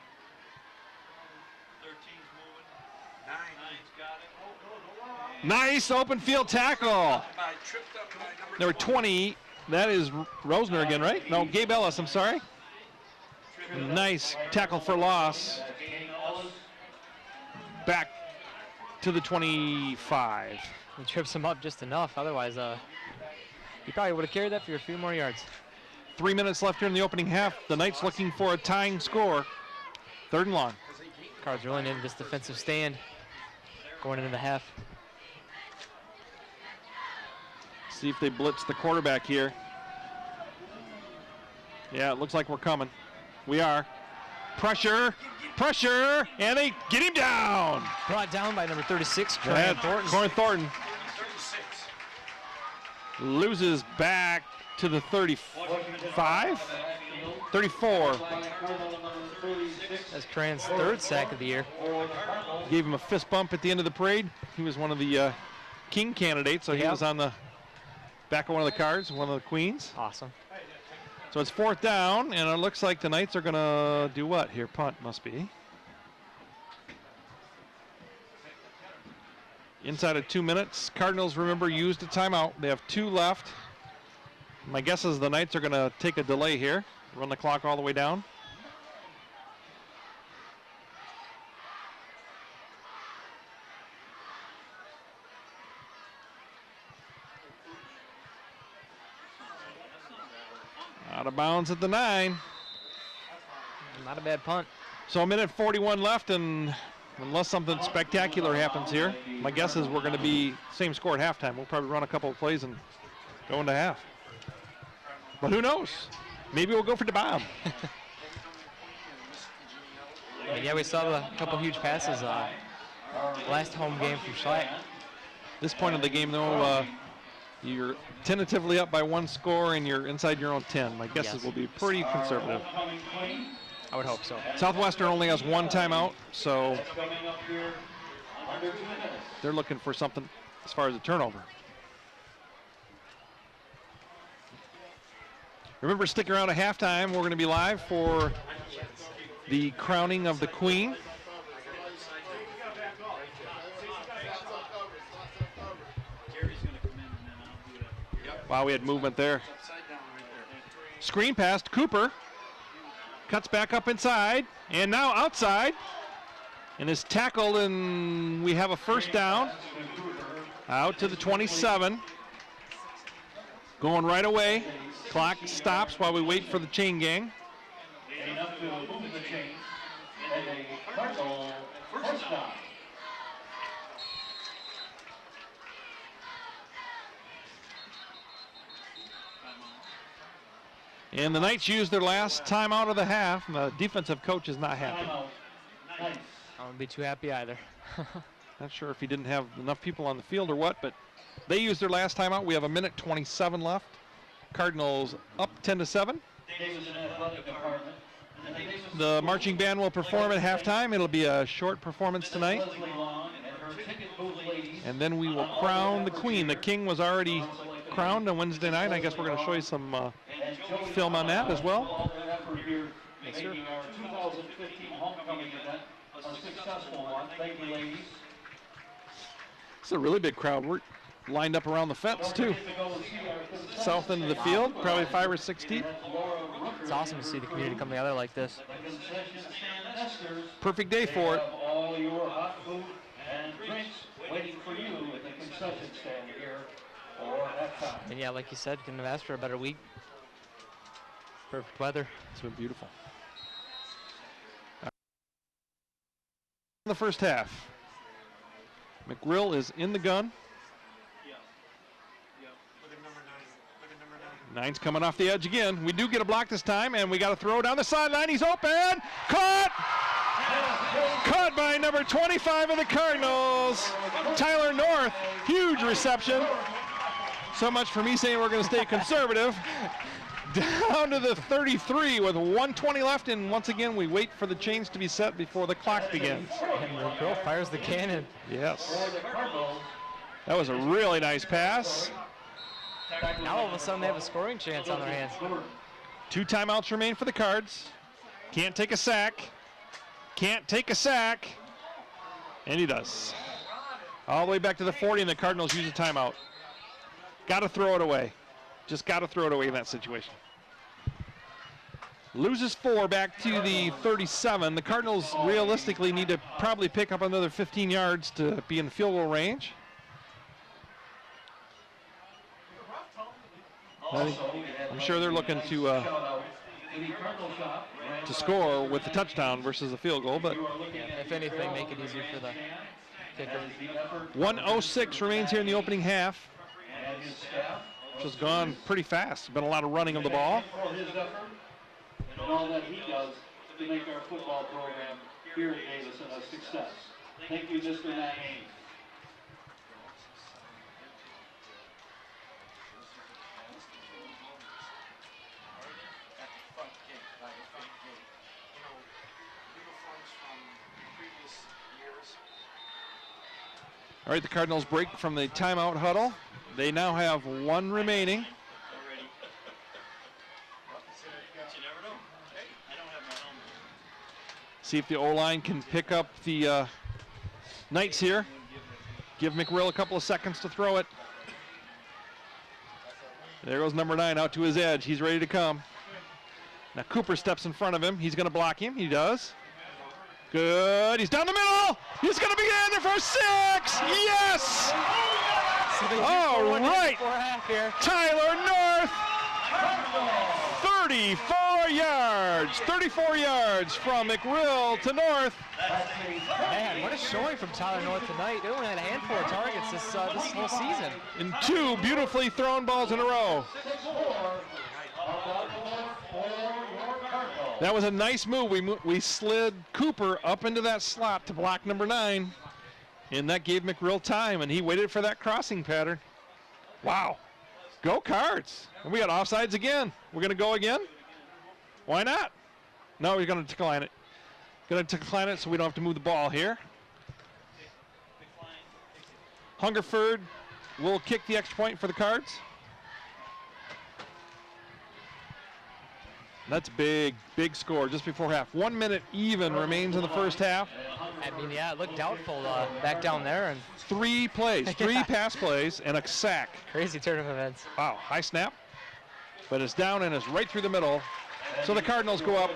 13's moving. 9's got it. Nice open field tackle. Tripped up by Number 20. That is Rosner again, right? No, Gabe Ellis, I'm sorry. Nice tackle for loss. Back to the 25. He trips him up just enough. Otherwise, he probably would have carried that for a few more yards. 3 minutes left here in the opening half. The Knights looking for a tying score. 3rd and long. Cards rolling into this defensive stand going into the half. See if they blitz the quarterback here. Yeah, it looks like we're coming. We are. Pressure, and they get him down. Brought down by number 36, Corey Thornton. Thornton. Loses back to the 35, 34. That's Cran's 3rd sack of the year. Gave him a fist bump at the end of the parade. He was one of the king candidates, so he was on the back of one of the cards, one of the queens. Awesome. So it's 4th down, and it looks like the Knights are going to do what here? Punt must be. Inside of 2 minutes. Cardinals, remember, used a timeout. They have 2 left. My guess is the Knights are going to take a delay here, run the clock all the way down. Out of bounds at the 9. Not a bad punt. So a minute 41 left, and unless something spectacular happens here, my guess is we're going to be same score at halftime. We'll probably run a couple of plays and go into half. But who knows? Maybe we'll go for the bomb. Yeah, we saw a couple huge passes last home game from Schlatt. This point of the game, though, you're tentatively up by 1 score, and you're inside your own 10. My guess is we'll be pretty conservative. I would hope so. Southwestern only has 1 timeout, so they're looking for something as far as a turnover. Remember, stick around at halftime. We're going to be live for the crowning of the Queen. Wow, we had movement there. Screen pass to Cooper. Cuts back up inside, and now outside. And is tackled, and we have a first down. Out to the 27. Going right away. Clock stops while we wait for the chain gang. Enough to move the chain. And a Cardinal first down. And the Knights used their last timeout of the half, and the defensive coach is not happy. Nice. I wouldn't be too happy either. Not sure if he didn't have enough people on the field or what, but they used their last timeout. We have 1:27 left. Cardinals up 10-7. Davison Athletic Department. The marching band will perform at halftime. It'll be a short performance tonight. Leslie Long and her ticket booth ladies. And then we will crown the Queen. The King was already crowned on Wednesday night. I guess we're going to show you some film on that as well. Making our 2015 homecoming event a successful one. Thank you, ladies. It's a really big crowd. We're lined up around the fence too. South end of the field, probably 5 or 6 deep. It's awesome to see the community come together like this. Perfect day for it. All your hot food and drinks waiting for you at the concession stand here for that time. And yeah, like you said, couldn't have asked for a better week. Perfect weather. It's been beautiful. In the first half, McGrill is in the gun. Nine's coming off the edge again. We do get a block this time, and we got to throw down the sideline. He's open. Caught! Caught by number 25 of the Cardinals, Tyler North. Huge reception. So much for me saying we're going to stay conservative. Down to the 33 with 1:20 left, and once again we wait for the chains to be set before the clock begins. And McGrill fires the cannon. Yes. That was a really nice pass. Now all of a sudden they have a scoring chance on their hands. 2 timeouts remain for the Cards. Can't take a sack. Can't take a sack. And he does. All the way back to the 40, and the Cardinals use a timeout. Got to throw it away. Just got to throw it away in that situation. Loses 4 back to the 37. The Cardinals realistically need to probably pick up another 15 yards to be in field goal range. I'm sure they're looking to score with the touchdown versus a field goal, but if anything, make it easier for the kicker. 1:06 remains here in the opening half, which has gone pretty fast. Been a lot of running of the ball. And all that he does to make our football program here at Davison a success. Thank you, Mr. Matt Haynes. All right, the Cardinals break from the timeout huddle. They now have 1 remaining. See if the O-line can pick up the Knights here. Give McGrill a couple of seconds to throw it. There goes number 9 out to his edge. He's ready to come. Now Cooper steps in front of him. He's going to block him. He does. Good. He's down the middle. He's going to be in there for 6. Yes. All right. Tyler North. 34 yards. 34 yards from McGrill to North. Man, what a showing from Tyler North tonight. They only had a handful of targets this whole season. And 2 beautifully thrown balls in a row. That was a nice move. We slid Cooper up into that slot to block number 9, and that gave McGrill time, and he waited for that crossing pattern. Wow. Go Cards. And we got offsides again. We're going to go again? Why not? No, we're going to decline it. Going to decline it so we don't have to move the ball here. Hungerford will kick the extra point for the Cards. That's big, big score just before half. 1 minute even remains in the first half. I mean, yeah, it looked doubtful back down there. And 3 plays, 3 pass plays, and a sack. crazy turn of events. Wow, high snap. But it's down and it's right through the middle. So the Cardinals go up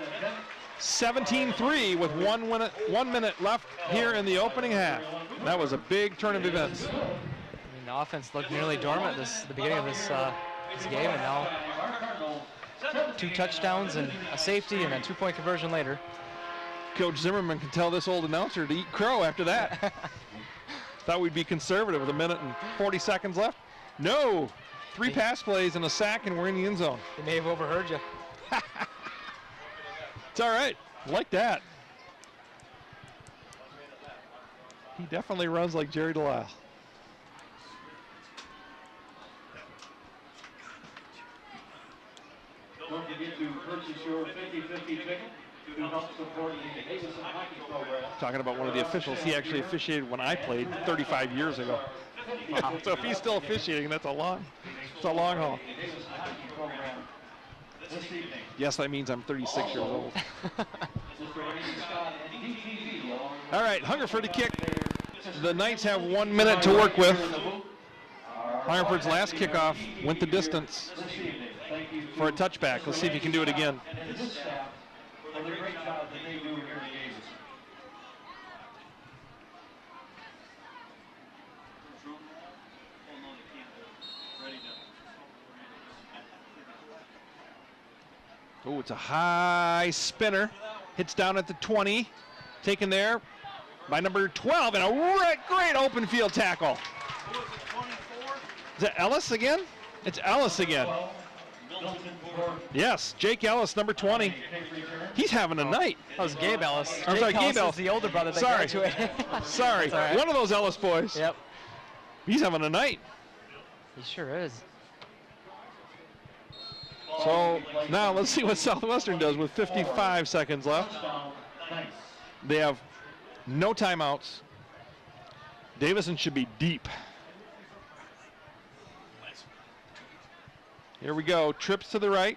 17-3 with 1 minute left here in the opening half. That was a big turn of events. I mean, the offense looked nearly dormant the beginning of this game, and now 2 touchdowns and a safety and a 2-point conversion later. Coach Zimmerman can tell this old announcer to eat crow after that. Thought we'd be conservative with 1 minute and 40 seconds left. No, 3 pass plays and a sack, and we're in the end zone. They may have overheard you. It's all right. Like that. He definitely runs like Jerry Delisle. Don't forget to purchase your 50/50 ticket to help support the Davison hockey program. Talking about one of the officials, he actually officiated when I played 35 years ago. Wow. So if he's still officiating, that's a long haul. Yes, that means I'm 36 years old. All right, Hungerford to kick. The Knights have 1 minute to work with. Hungerford's last kickoff went the distance for a touchback. Let's see if he can do it again. Oh, it's a high spinner. Hits down at the 20. Taken there by number 12 and a great open field tackle. Is that Ellis again? It's Ellis again. Yes, Jake Ellis, number 20. He's having a night. That was Gabe Ellis. I'm sorry, Gabe Ellis. Is the older brother that Sorry. graduated. Sorry, right. One of those Ellis boys. Yep. He's having a night. He sure is. So now let's see what Southwestern does with 55 seconds left. They have no timeouts. Davison should be deep. Here we go. Trips to the right.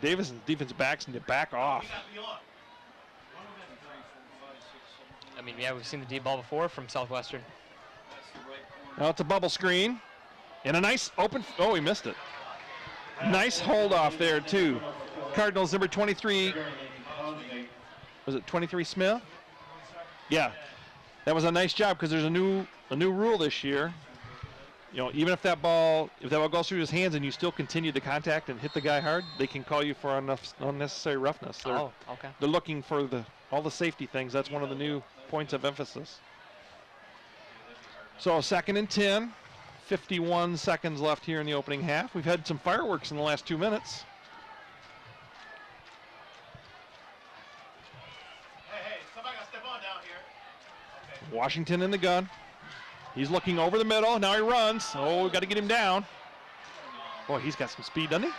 Davison's defensive backs need to back off. I mean, yeah, we've seen the deep ball before from Southwestern. Now it's a bubble screen. And a nice open. Oh, he missed it. Nice hold off there, too. Cardinals number 23. Was it 23 Smith? Yeah. That was a nice job because there's a new rule this year. You know, even if that ball goes through his hands and you still continue to contact and hit the guy hard, they can call you for unnecessary roughness. Oh, okay. They're looking for all the safety things. That's one of the new points of emphasis. So 2nd and 10, 51 seconds left here in the opening half. We've had some fireworks in the last 2 minutes. Hey, somebody got to step on down here. Okay. Washington in the gun. He's looking over the middle. Now he runs. Oh, we've got to get him down. Boy, he's got some speed, doesn't he?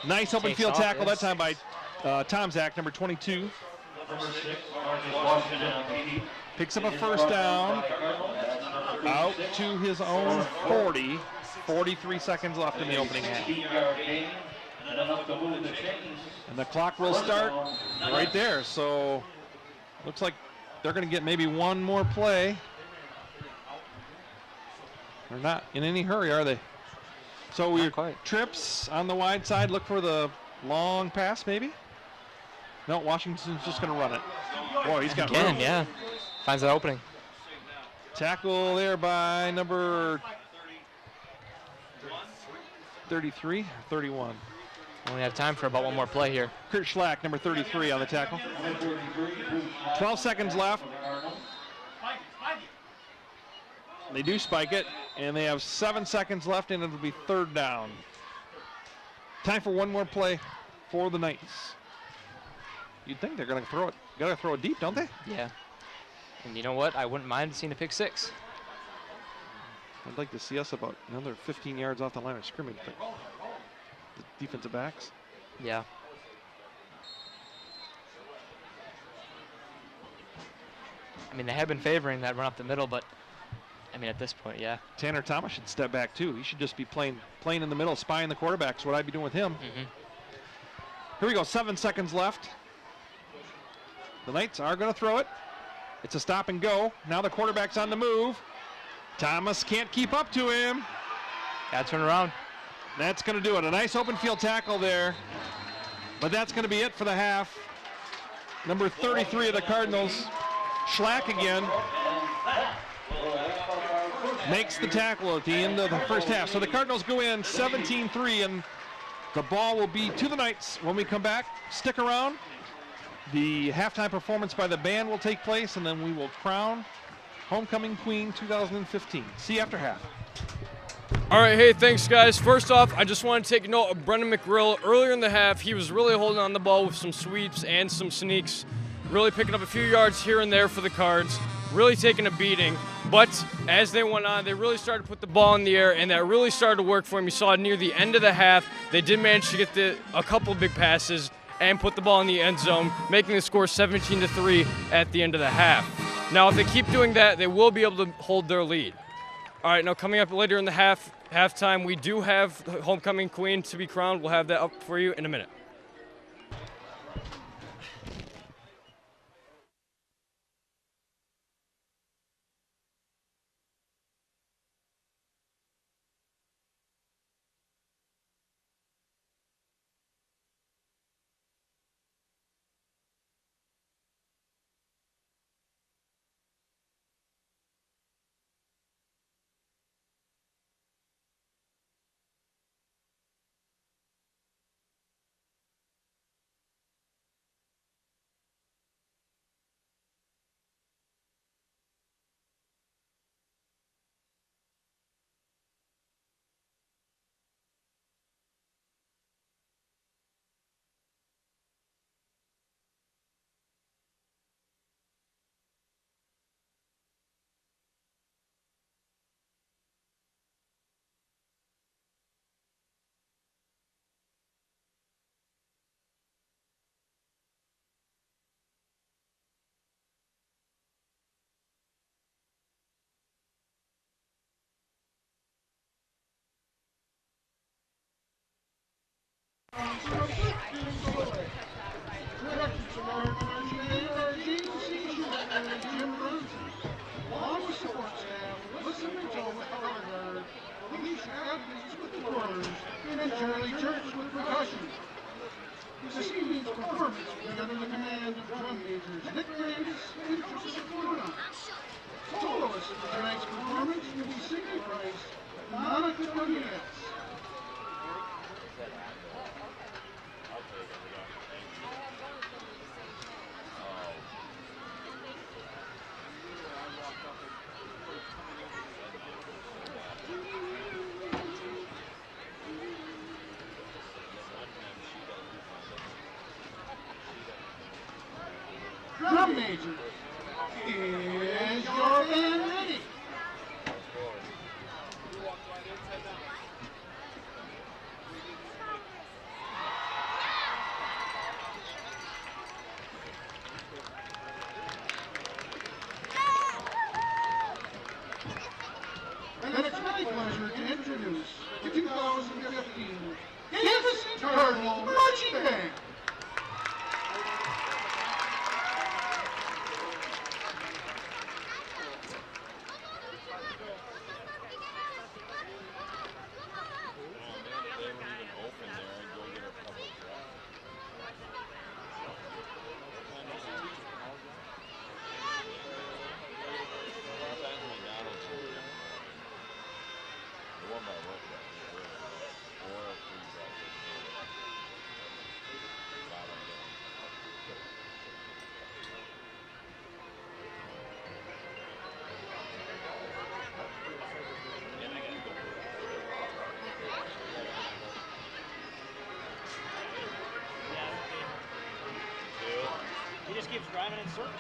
Nice open field tackle that time by Tom Zach, number 22. Picks up a first down. Out to his own 40. 43 seconds left in the opening half. And the clock will start right there. So looks like they're going to get maybe one more play. They're not in any hurry, are they? So we trips on the wide side. Look for the long pass, maybe. No, Washington's just going to run it. Boy, he's got room. Yeah. Finds that opening. Tackle there by number 33 or 31. Only have time for about one more play here. Kurt Schlack, number 33 on the tackle. 12 seconds left. They do spike it, and they have 7 seconds left, and it'll be 3rd down. Time for one more play for the Knights. You'd think they're going to throw it. Got to throw it deep, don't they? Yeah. And you know what? I wouldn't mind seeing a pick 6. I'd like to see us about another 15 yards off the line of scrimmage, but the defensive backs. Yeah. I mean, they have been favoring that run up the middle, but I mean, at this point, yeah. Tanner Thomas should step back too. He should just be playing in the middle, spying the quarterback. That's what I'd be doing with him. Here we go, 7 seconds left. The Knights are going to throw it. It's a stop and go. Now the quarterback's on the move. Thomas can't keep up to him. Got to turn around. That's going to do it. A nice open field tackle there. But that's going to be it for the half. Number 33 of the Cardinals, Schlack again, makes the tackle at the end of the first half. So the Cardinals go in 17-3, and the ball will be to the Knights when we come back. Stick around. The halftime performance by the band will take place, and then we will crown Homecoming Queen 2015. See you after half. All right, hey, thanks, guys. First off, I just want to take note of Brendan McGrill. Earlier in the half, he was really holding on the ball with some sweeps and some sneaks, really picking up a few yards here and there for the Cards, really taking a beating. But as they went on, they really started to put the ball in the air, and that really started to work for him. You saw near the end of the half, they did manage to get a couple big passes and put the ball in the end zone, making the score 17-3 at the end of the half. Now, if they keep doing that, they will be able to hold their lead. All right, now coming up later in the halftime, we do have Homecoming Queen to be crowned. We'll have that up for you in a minute. This evening's performance will be under the command of drum majors Nick Davis and Joseph Luna. Soloists for tonight's performance will be Sidney Price and Monica W.S. Drum major, is your band ready? And it's my pleasure to introduce the 2015 Davison Cardinal Marching Band. He just keeps driving in circles.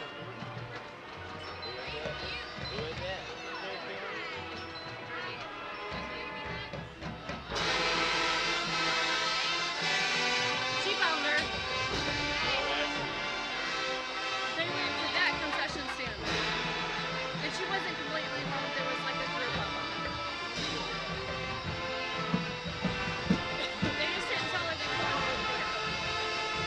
She found her. They went to that concession stand. And she wasn't completely alone. There was like a group of them. They just didn't tell her they were going to the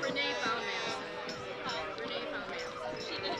Renee found Madison. Renee found Madison. She did.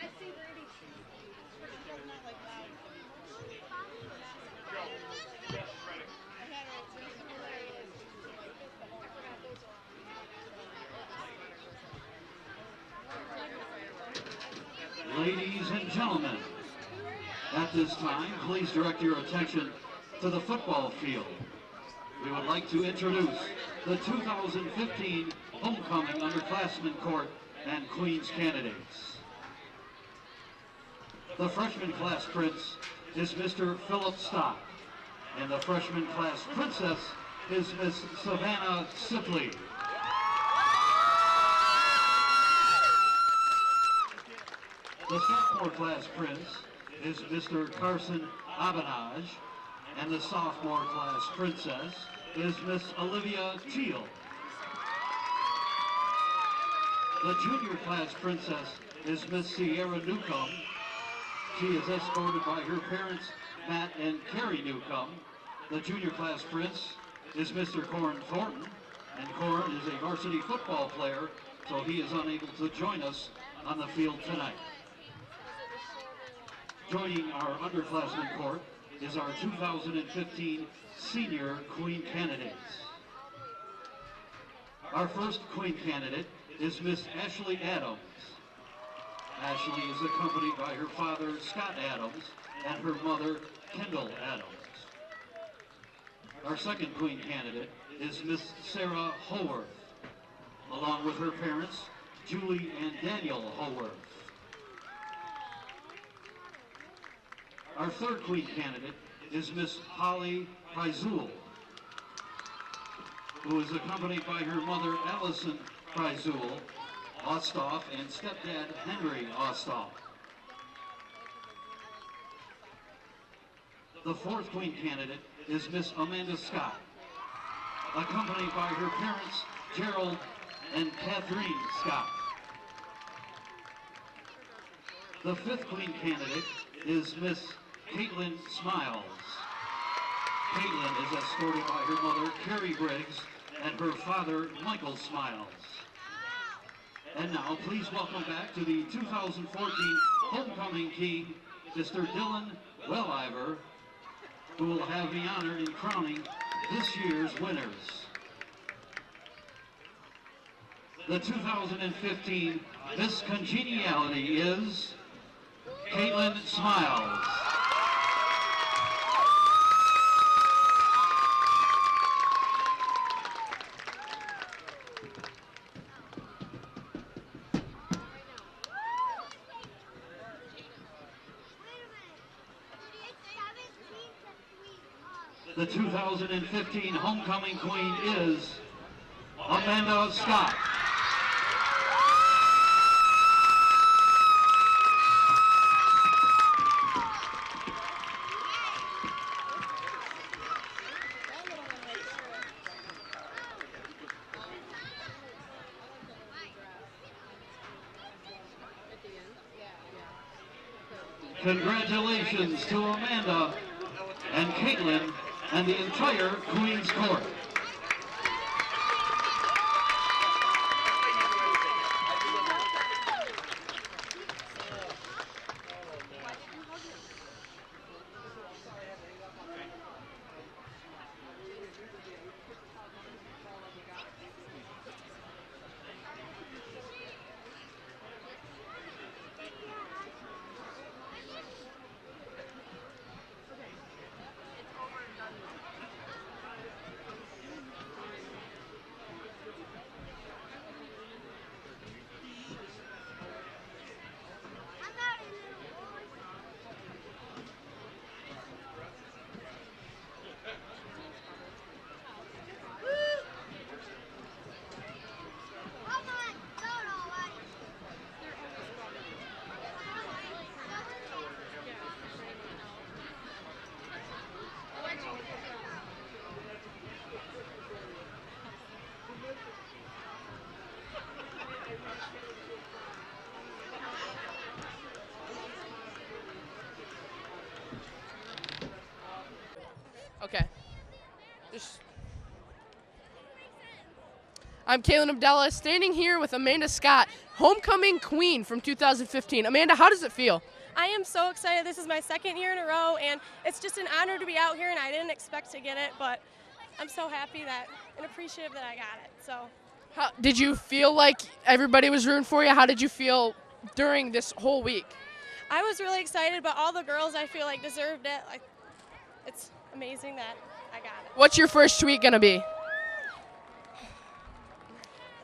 I see Rudy. Freaking not like loud. Ladies and gentlemen, at this time, please direct your attention to the football field. We would like to introduce the 2015 Homecoming Underclassmen Court and Queens candidates. The freshman class prince is Mr. Philip Stock, and the freshman class princess is Miss Savannah Sipley. The sophomore class prince is Mr. Carson Abenaj, and the sophomore class princess is Miss Olivia Teal. The junior class princess is Miss Sierra Newcomb. She is escorted by her parents, Matt and Carrie Newcomb. The junior class prince is Mr. Corin Thornton, and Corin is a varsity football player, so he is unable to join us on the field tonight. Joining our underclassmen court is our 2015 senior queen candidates. Our first queen candidate is Miss Ashley Adams. Ashley is accompanied by her father, Scott Adams, and her mother, Kendall Adams. Our second queen candidate is Miss Sarah Howarth, along with her parents, Julie and Daniel Howarth. Our third queen candidate is Miss Holly Prizul, who is accompanied by her mother, Allison Prizul Ostoff, and stepdad, Henry Ostoff. The fourth queen candidate is Miss Amanda Scott, accompanied by her parents, Gerald and Kathleen Scott. The fifth queen candidate is Miss Caitlin Smiles. Caitlin is escorted by her mother, Carrie Briggs, and her father, Michael Smiles. And now, please welcome back to the 2014 Homecoming King, Mr. Dylan Welliver, who will have the honor in crowning this year's winners. The 2015 Miss Congeniality is Caitlin Smiles. The 2015 Homecoming Queen is Amanda Scott. Congratulations to Amanda and Caitlin and the entire Queen's Court. Okay. Just I'm Kaylin Abdallah, standing here with Amanda Scott, homecoming queen from 2015. Amanda, how does it feel? I am so excited. This is my second year in a row, and it's just an honor to be out here, and I didn't expect to get it, but I'm so happy and appreciative that I got it. So, Did you feel like everybody was rooting for you? How did you feel during this whole week? I was really excited, but all the girls I feel like deserved it. Like, it's amazing that I got it. What's your first tweet going to be?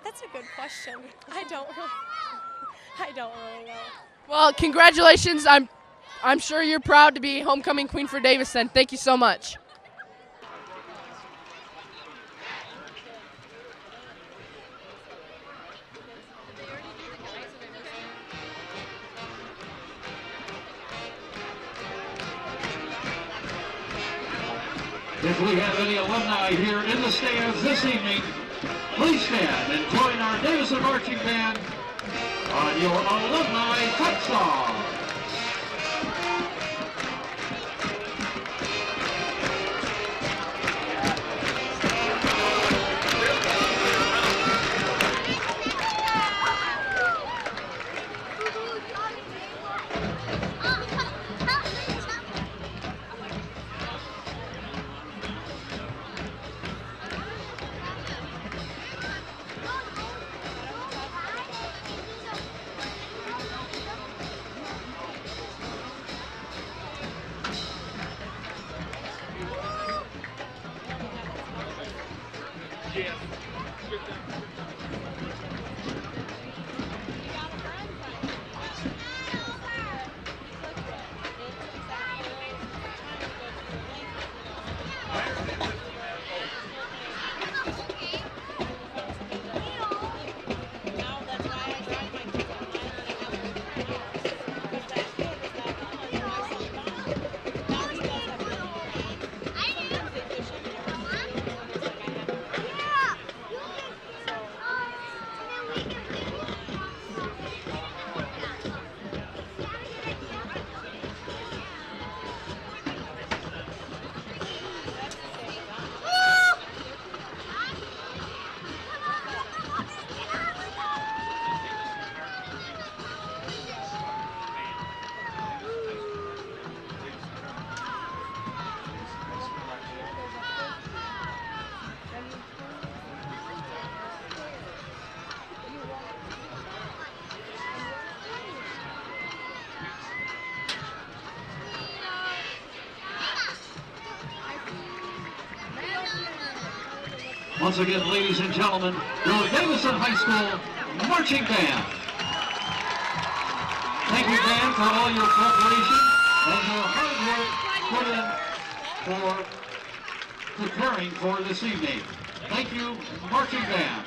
That's a good question. I don't really know. Well, congratulations. I'm sure you're proud to be homecoming queen for Davison. Thank you so much. If we have any alumni here in the stands this evening, please stand and join our Davison Marching Band on your alumni fight song. Once again, ladies and gentlemen, your Davison High School Marching Band. Thank you, band, for all your cooperation and your hard work put in for preparing for this evening. Thank you, Marching Band.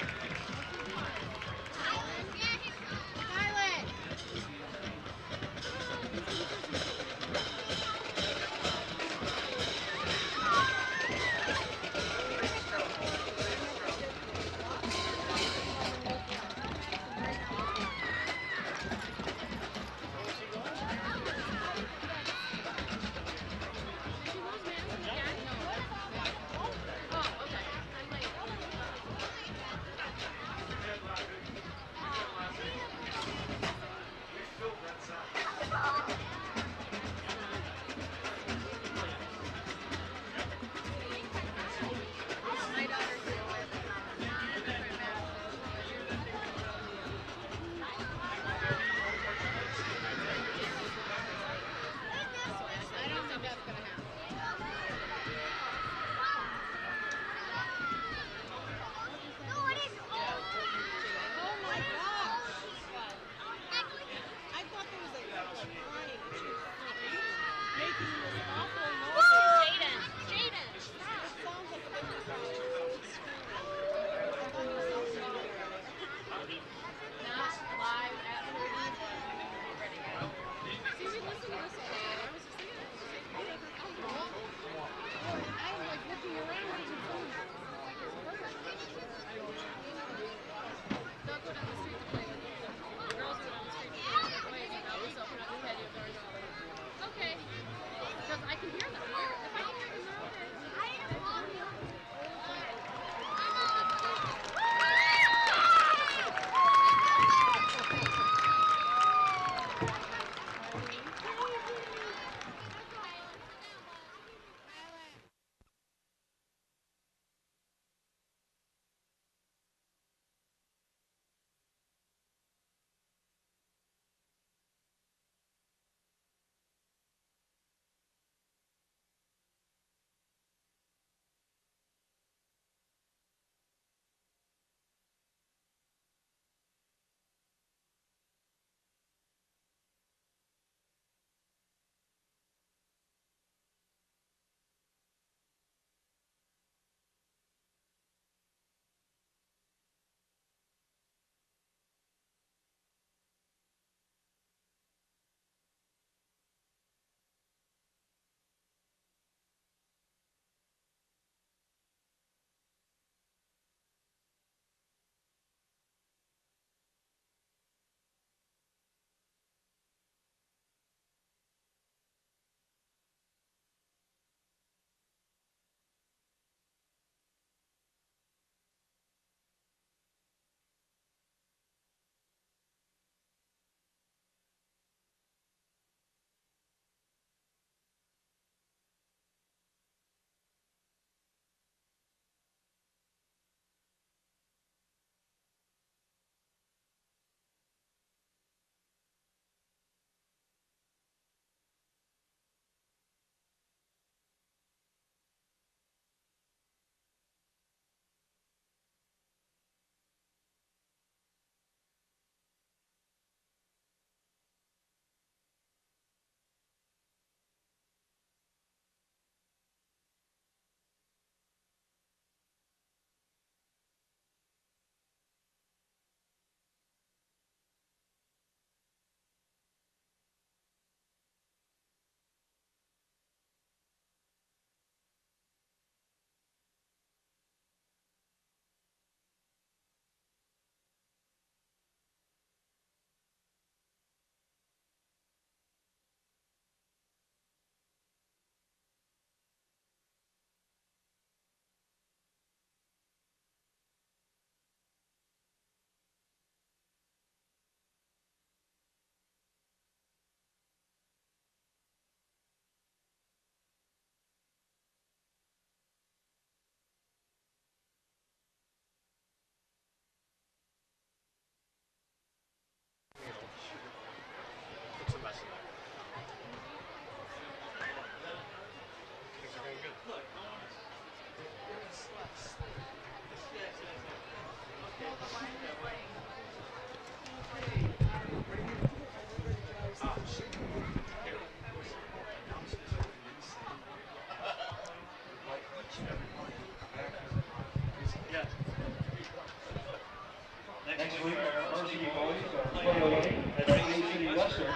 Next week, our varsity boys are play away at Bay City Western.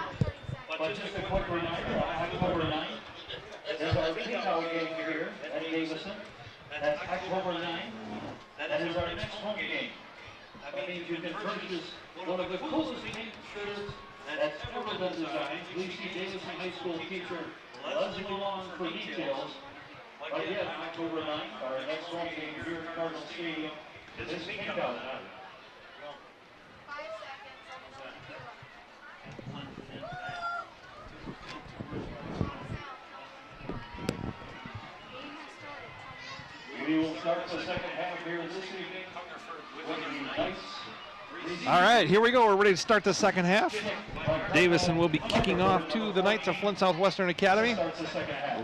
But just a quick reminder, on October 9th, there's our kickout game here at Davison. That's October 9th. That is our next home game. That means you can purchase one of the coolest pink shirts that's ever been designed. Please see Davison High School teacher Leslie Long for details. Again, October 9th, our next home game here at Cardinal Stadium is kickout night. We will start the second half here this evening with the Knights. All right, here we go. We're ready to start the second half. Davison will be kicking off to the Knights of Flint Southwestern Academy,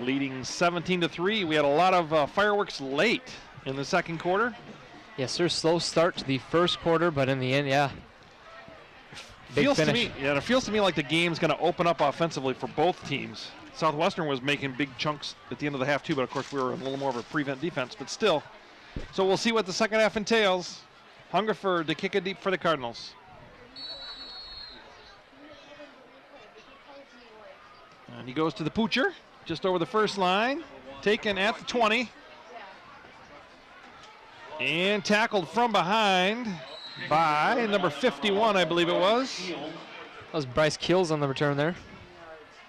leading 17-3. We had a lot of fireworks late in the second quarter. Yes, sir. Slow start to the first quarter, but in the end, yeah. Feels to me, yeah, it feels to me like the game's going to open up offensively for both teams. Southwestern was making big chunks at the end of the half too, but of course we were in a little more of a prevent defense, but still. So we'll see what the second half entails. Hungerford to kick it deep for the Cardinals. And he goes to the Poocher, just over the first line, taken at the 20. And tackled from behind by number 51, I believe it was. That was Bryce Keels on the return there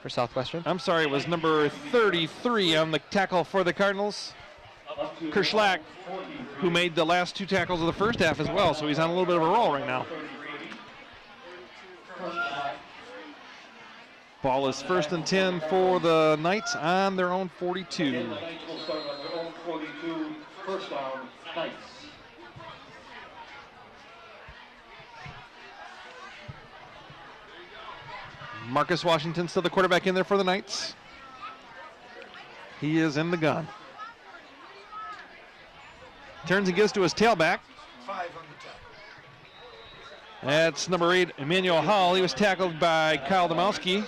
for Southwestern. I'm sorry, it was number 33 on the tackle for the Cardinals. Kerschlack, who made the last two tackles of the first half as well, so he's on a little bit of a roll right now. Ball is 1st and 10 for the Knights on their own 42. The Knights will start on their own 42, first down, Knights. Marcus Washington still the quarterback in there for the Knights. He is in the gun. Turns and gives to his tailback. 5 on the top. That's number 8, Emmanuel Hall. He was tackled by Kyle Domowski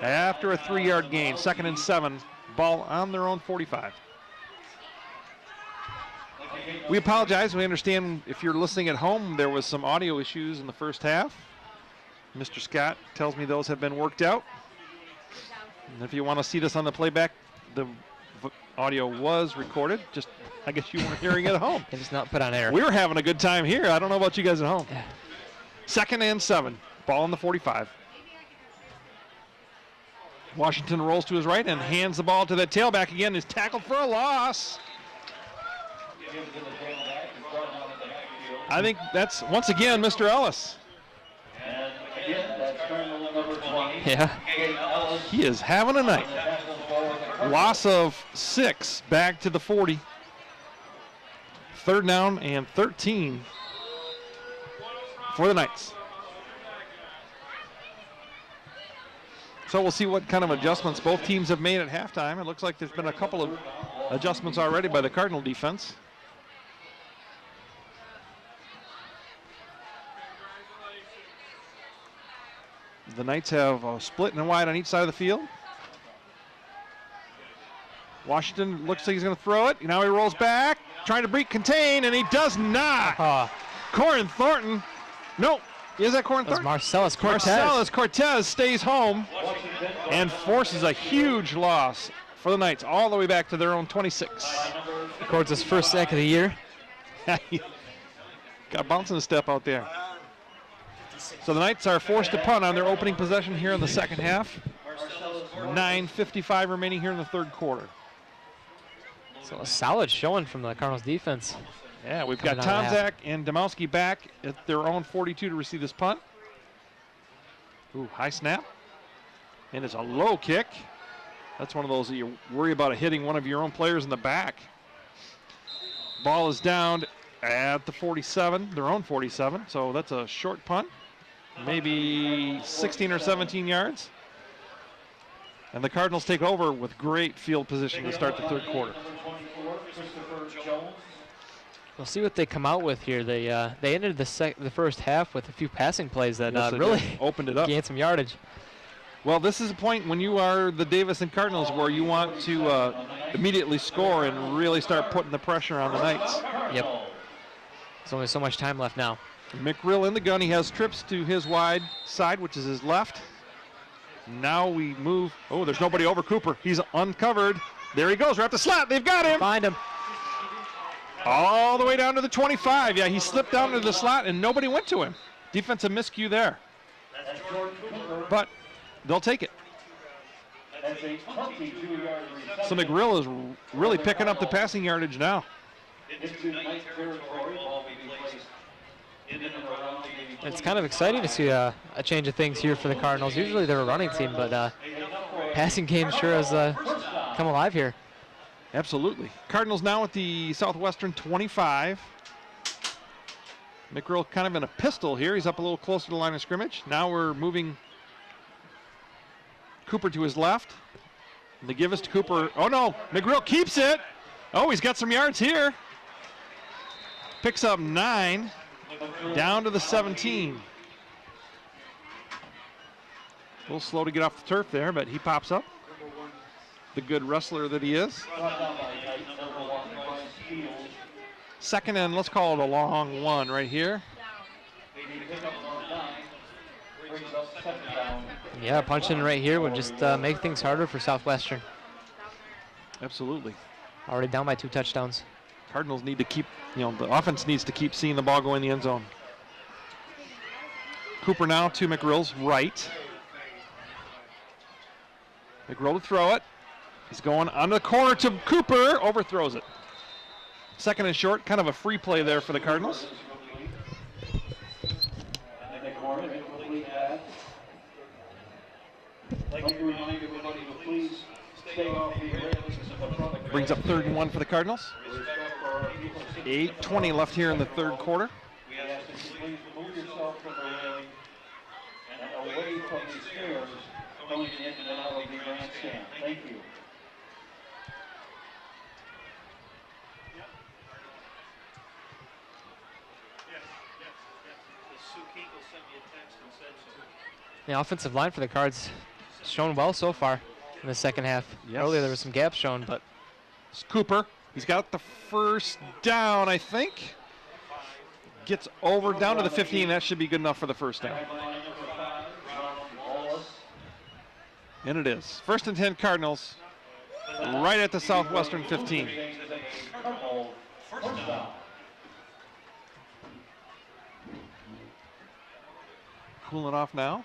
after a 3-yard gain. 2nd and 7. Ball on their own 45. We apologize. We understand if you're listening at home, there was some audio issues in the first half. Mr. Scott tells me those have been worked out. And if you want to see this on the playback, the audio was recorded. Just, I guess you weren't hearing it at home. It is not put on air. We were having a good time here. I don't know about you guys at home. Yeah. 2nd and 7. Ball on the 45. Washington rolls to his right and hands the ball to that tailback again. Is tackled for a loss. I think that's, once again, Mr. Ellis. And again, that's Cardinal number 20. Yeah. He is having a night. Loss of 6 back to the 40. 3rd down and 13 for the Knights. So we'll see what kind of adjustments both teams have made at halftime. It looks like there's been a couple of adjustments already by the Cardinal defense. The Knights have a split and wide on each side of the field. Washington looks like he's going to throw it. Now he rolls back, trying to break contain, and he does not. Corin Thornton. No, is that Corin Thornton? Marcellus Cortez. Marcellus Cortez stays home and forces a huge loss for the Knights all the way back to their own 26. Records his first sack of the year. Got bouncing a step out there. So the Knights are forced to punt on their opening possession here in the second half. 9:55 remaining here in the third quarter. So a solid showing from the Cardinals defense. Yeah, we've got Tomzak and Domowski back at their own 42 to receive this punt. Ooh, high snap. And it's a low kick. That's one of those that you worry about hitting one of your own players in the back. Ball is down at the 47, their own 47. So that's a short punt. Maybe 16 or 17 yards. And the Cardinals take over with great field position to start the third quarter. We'll see what they come out with here. They ended the first half with a few passing plays that really opened it up, gained some yardage. Well, this is a point when you are the Davison Cardinals where you want to immediately score and really start putting the pressure on the Knights. Yep. There's only so much time left now. McRill in the gun. He has trips to his wide side, which is his left. Now we move. Oh, there's nobody over Cooper. He's uncovered. There he goes, right at the slot. They've got him. Find him. All the way down to the 25. Yeah, he slipped down to the slot and nobody went to him. Defensive miscue there. But they'll take it. So McRill is really picking up the passing yardage now. It's kind of exciting to see a change of things here for the Cardinals. Usually they're a running team, but passing game sure has come alive here. Absolutely. Cardinals now at the Southwestern 25. McRill kind of in a pistol here. He's up a little closer to the line of scrimmage. Now we're moving Cooper to his left. They give us to Cooper. Oh no, McRill keeps it. Oh, he's got some yards here. Picks up 9. Down to the 17. A little slow to get off the turf there, but he pops up. The good wrestler that he is. Second and let's call it a long one right here. Yeah, punching right here would just make things harder for Southwestern. Absolutely. Already down by 2 touchdowns. Cardinals need to keep, the offense needs to keep seeing the ball go in the end zone. Cooper now to McRill's right. McRill to throw it. He's going on the corner to Cooper, overthrows it. Second and short, kind of a free play there for the Cardinals. Brings up 3rd and 1 for the Cardinals. 8:20 left here in the third quarter. We ask that you please move yourself from the railing and away from the stairs going in and out of the grandstand. Thank you. The offensive line for the Cards shown well so far in the second half. Yes. Earlier there was some gaps shown, but it's Cooper. He's got the first down, I think. Gets over down to the 15. That should be good enough for the first down. And it is. 1st and 10 Cardinals, right at the Southwestern 15. Cooling off now.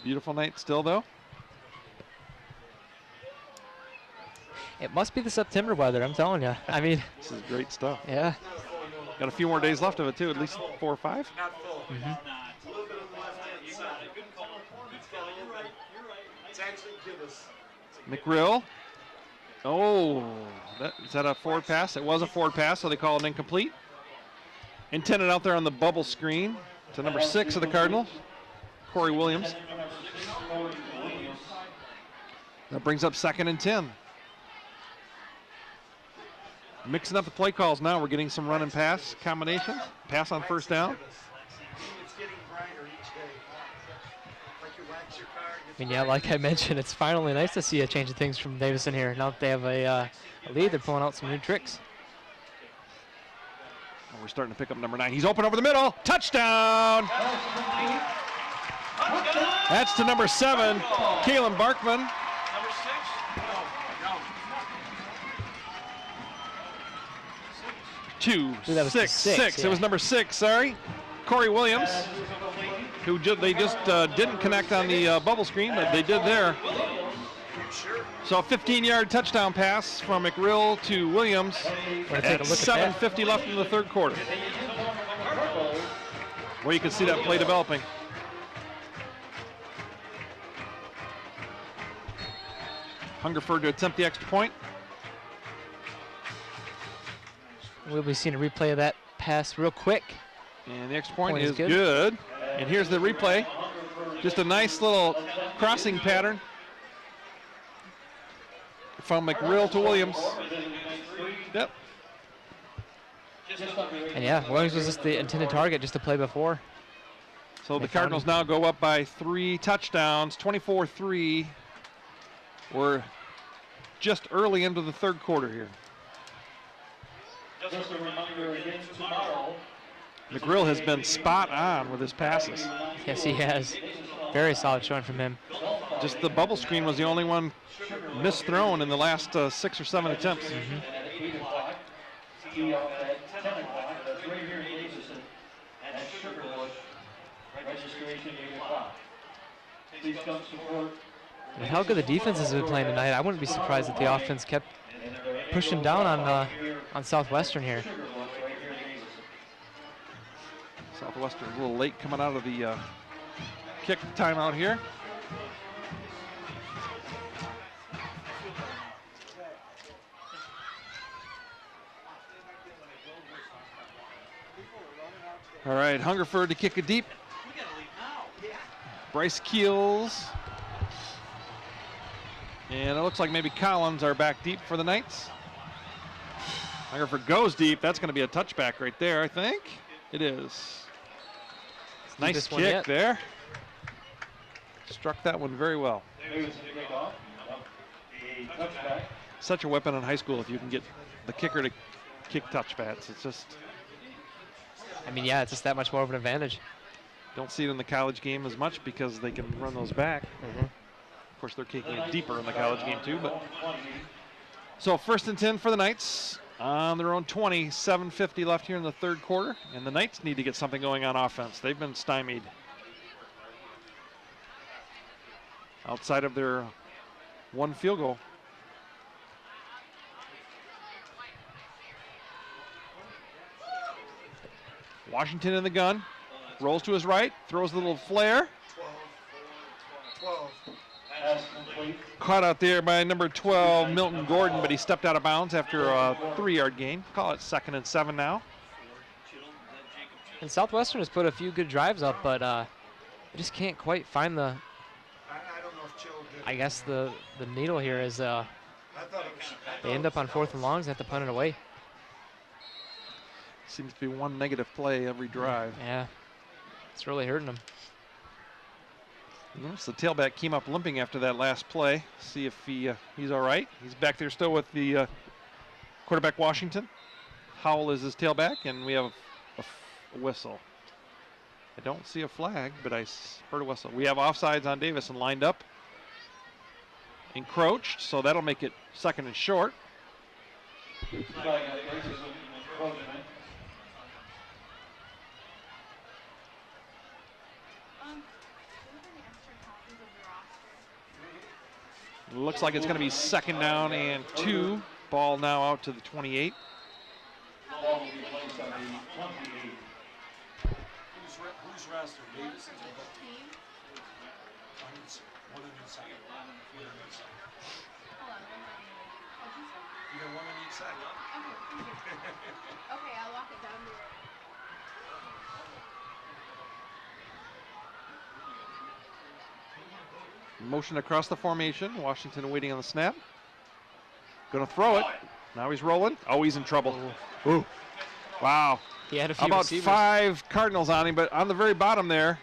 Beautiful night still, though. it must be the September weather, I'm telling you. I mean, this is great stuff. Yeah. Got a few more days left of it, too, at least 4 or 5. Mm-hmm. McRill. Oh, is that a forward pass? It was a forward pass, so they call it incomplete. Intended out there on the bubble screen to number 6 of the Cardinals, Corey Williams. That brings up 2nd and 10. Mixing up the play calls now. We're getting some run and pass combinations. Pass on first down. I mean, yeah, like I mentioned, it's finally nice to see a change of things from Davison here. Now that they have a lead, they're pulling out some new tricks. And we're starting to pick up number 9. He's open over the middle. Touchdown! That's to number 7, Kalen Barkman. Number 6? No. 6. It was number 6, sorry. Corey Williams, who they just didn't connect on the bubble screen, but they did there. So a 15-yard touchdown pass from McRill to Williams at 7:50 left in the third quarter. Where you can see that play developing. Hungerford to attempt the extra point. We'll be seeing a replay of that pass real quick. And the extra point is good. And here's the replay. Just a nice little crossing pattern from McRill to Williams. Yep. And yeah, Williams was just the intended target just to play before. So the Cardinals now go up by 3 touchdowns, 24-3. We're just early into the third quarter here. Just a reminder again, tomorrow. McGrill has been spot on with his passes. Yes, he has. Very solid showing from him. Just the bubble screen was the only one misthrown in the last 6 or 7 attempts. Mm-hmm. At 8 o'clock, tee off at 10 o'clock. That's right here in Davison at Sugarbush. Registration 8 o'clock. Please come support. And how good the defense has been playing tonight. I wouldn't be surprised if the offense kept pushing down on Southwestern here. Southwestern a little late coming out of the kick timeout here. All right, Hungerford to kick it deep. Bryce Keels. And it looks like maybe Collins are back deep for the Knights. Hungerford goes deep. That's going to be a touchback right there, I think. It is. Nice kick there. Struck that one very well. Such a weapon in high school if you can get the kicker to kick touchbacks. It's just... I mean, yeah, it's just that much more of an advantage. Don't see it in the college game as much because they can run those back. Mm-hmm. Of course, they're kicking it deeper in the college game too. But so 1st and 10 for the Knights on their own 20. 7:50 left here in the third quarter, and the Knights need to get something going on offense. They've been stymied outside of their one field goal. Washington in the gun, rolls to his right, throws a little flare. 12. Caught out there by number 12, Milton Gordon, but he stepped out of bounds after a 3-yard gain. Call it 2nd and 7 now. And Southwestern has put a few good drives up, but they just can't quite find the, I guess the needle here is they end up on 4th and longs and have to punt it away. Seems to be one negative play every drive. Yeah, it's really hurting them. Notice the tailback came up limping after that last play. See if he's all right. He's back there still with the quarterback Washington. Howell is his tailback, and we have a whistle. I don't see a flag, but I heard a whistle. We have offsides on Davison lined up. Encroached, so that'll make it 2nd and short. Looks like it's going to be 2nd down and 2. Ball now out to the 28. Who's roster? Davison's or both? One on each side. You got one on each side. Okay, I'll walk it down there. Motion across the formation. Washington waiting on the snap. Going to throw it. Now he's rolling. Oh, he's in trouble. Ooh. Wow. He had a few about receivers. 5 Cardinals on him, but on the very bottom there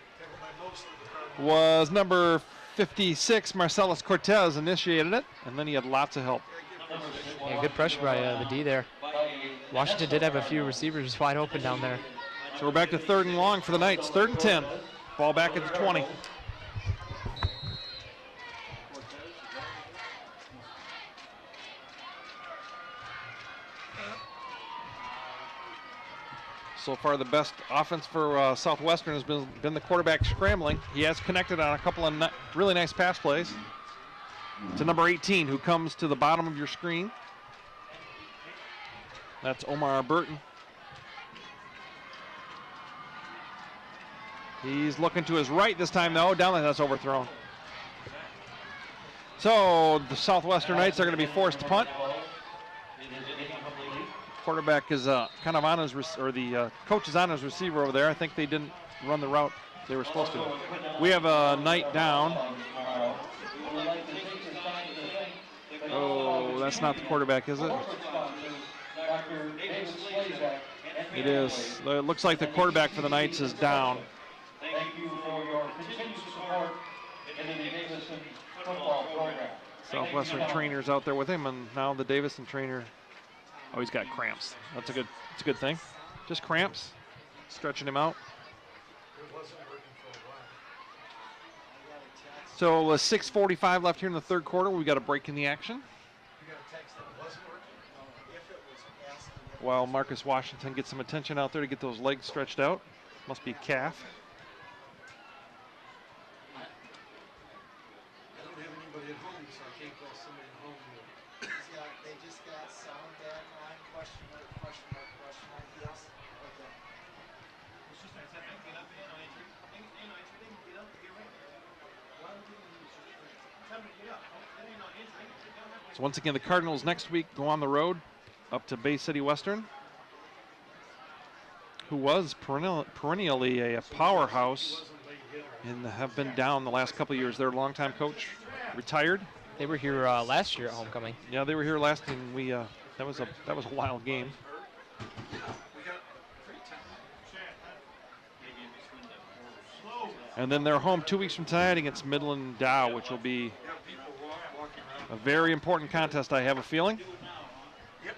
was number 56, Marcellus Cortez, initiated it, and then he had lots of help. Yeah, good pressure by the D there. Washington did have a few receivers wide open down there. So we're back to 3rd and long for the Knights. 3rd and 10. Ball back at the 20. So far, the best offense for Southwestern has been the quarterback scrambling. He has connected on a couple of really nice pass plays to number 18, who comes to the bottom of your screen. That's Omar Burton. He's looking to his right this time, though. Down there, that's overthrown. So the Southwestern Knights are going to be forced to punt. Quarterback is kind of on his, the coach is on his receiver over there. I think they didn't run the route they were supposed to. We have a Knight down. Oh, that's not the quarterback, is it? It is. It looks like the quarterback for the Knights is down. Thank you for your continued support in the Davison football program. Southwestern trainer's out there with him, and now the Davison trainer Oh, he's got cramps. That's a good thing. Just cramps, stretching him out. So 6:45 left here in the third quarter. We got a break in the action. While Marcus Washington gets some attention out there to get those legs stretched out. Must be a calf. I don't have anybody at home, so I can't call somebody at home. They just got sound back on, question mark, question mark, question mark, yes. Okay. It's just get up, get up, get up, get right. Why would you tell me to get up? That ain't no injury. So once again, the Cardinals next week go on the road up to Bay City Western, who was perennially a powerhouse and have been down the last couple of years. Their longtime coach retired. They were here last year at homecoming. Yeah, they were here last, and we that was a wild game. And then they're home 2 weeks from tonight against Midland Dow, which will be a very important contest, I have a feeling. Yep.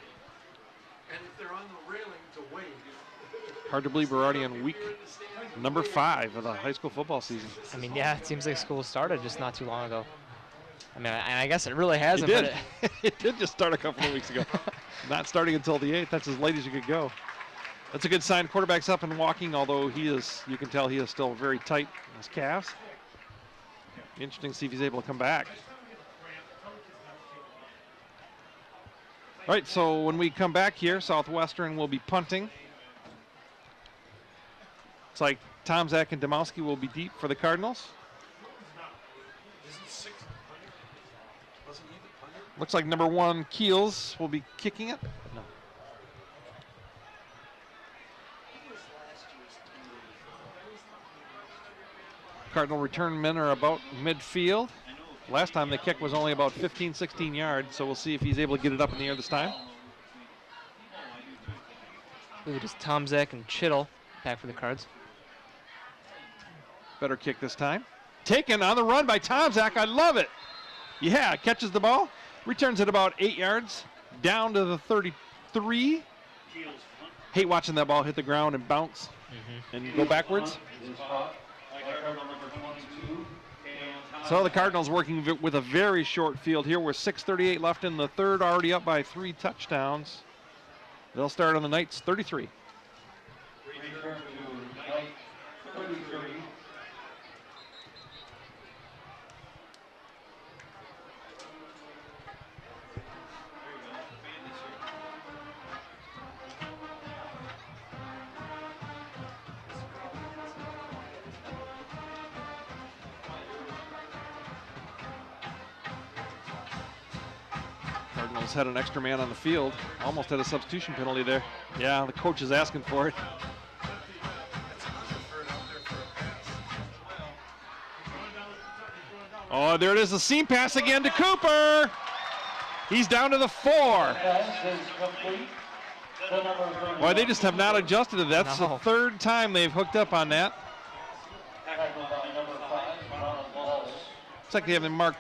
And if they're on the railing to wave. Hard to believe we're already in week number 5 of the high school football season. I mean, yeah, it seems like school started just not too long ago. I mean, I guess it really hasn't. It did. It did just start a couple of weeks ago. Not starting until the 8th. That's as late as you could go. That's a good sign. Quarterback's up and walking, although you can tell he is still very tight in his calves. Interesting to see if he's able to come back. All right, so when we come back here, Southwestern will be punting. It's like Tomzak and Domowski will be deep for the Cardinals. Looks like number 1, Keels, will be kicking it. No. Cardinal return men are about midfield. Last time the kick was only about 15, 16 yards, so we'll see if he's able to get it up in the air this time. It was Tomzak and Chittle back for the Cards. Better kick this time. Taken on the run by Tomzak. I love it. Yeah, catches the ball. Returns it about 8 yards. Down to the 33. Hate watching that ball hit the ground and bounce and go backwards. So the Cardinals working with a very short field here. We're 6:38 left in the third, already up by 3 touchdowns. They'll start on the Knights 33. Return to Knight 33. Cardinals had an extra man on the field. Almost had a substitution penalty there. Yeah, the coach is asking for it. Oh, there it is, the seam pass again to Cooper. He's down to the 4. Boy, they just have not adjusted to that. That's the 3rd time they've hooked up on that. Looks like they have him marked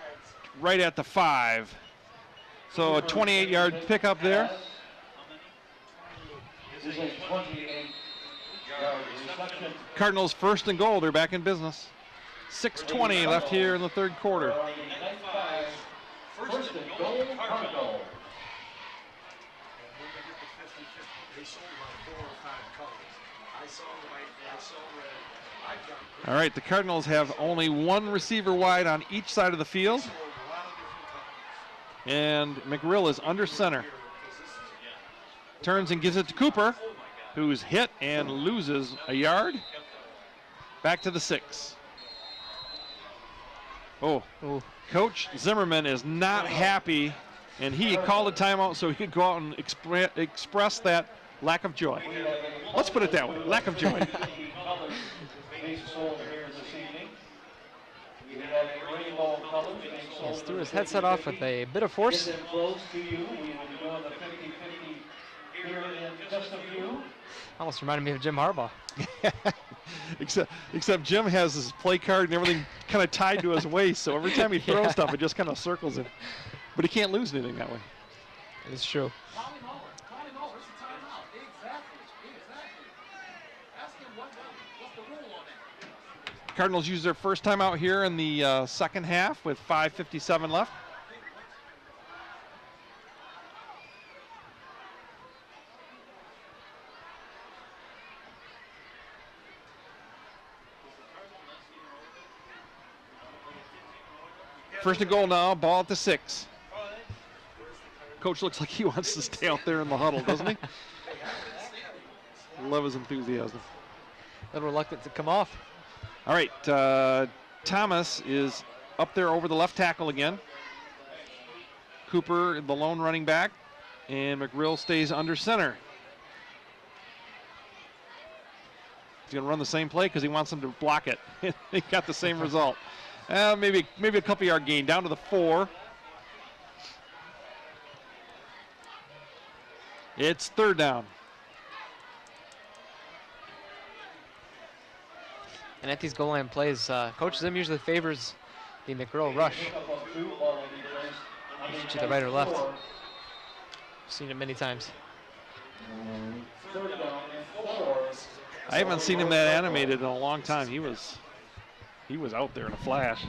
right at the 5. So a 28-yard pickup there. Cardinals 1st and goal. They're back in business. 6:20 left here in the third quarter. All right, the Cardinals have only 1 receiver wide on each side of the field. And McGrill is under center. Turns and gives it to Cooper, who's hit and loses a yard. Back to the 6. Oh, Coach Zimmerman is not happy, and he called a timeout so he could go out and express that lack of joy. Let's put it that way, lack of joy. Yes, threw his headset off with a bit of force. Almost reminded me of Jim Harbaugh. Except Jim has his play card and everything kind of tied to his waist, so every time he throws stuff, it just kind of circles him. But he can't lose anything that way. It's true. Cardinals use their first timeout here in the second half with 5:57 left. First and goal now, ball at the 6. Coach looks like he wants to stay out there in the huddle, doesn't he? Love his enthusiasm. A little reluctant to come off. All right, Thomas is up there over the left tackle again. Cooper, the lone running back, and McGrill stays under center. He's going to run the same play because he wants them to block it. He got the same result. Maybe a couple yard gain, down to the 4. It's third down. And at these goal line plays, Coach Zim usually favors the McGrill rush. To the right or left. Seen it many times. I haven't seen him that animated in a long time. He was out there in a flash.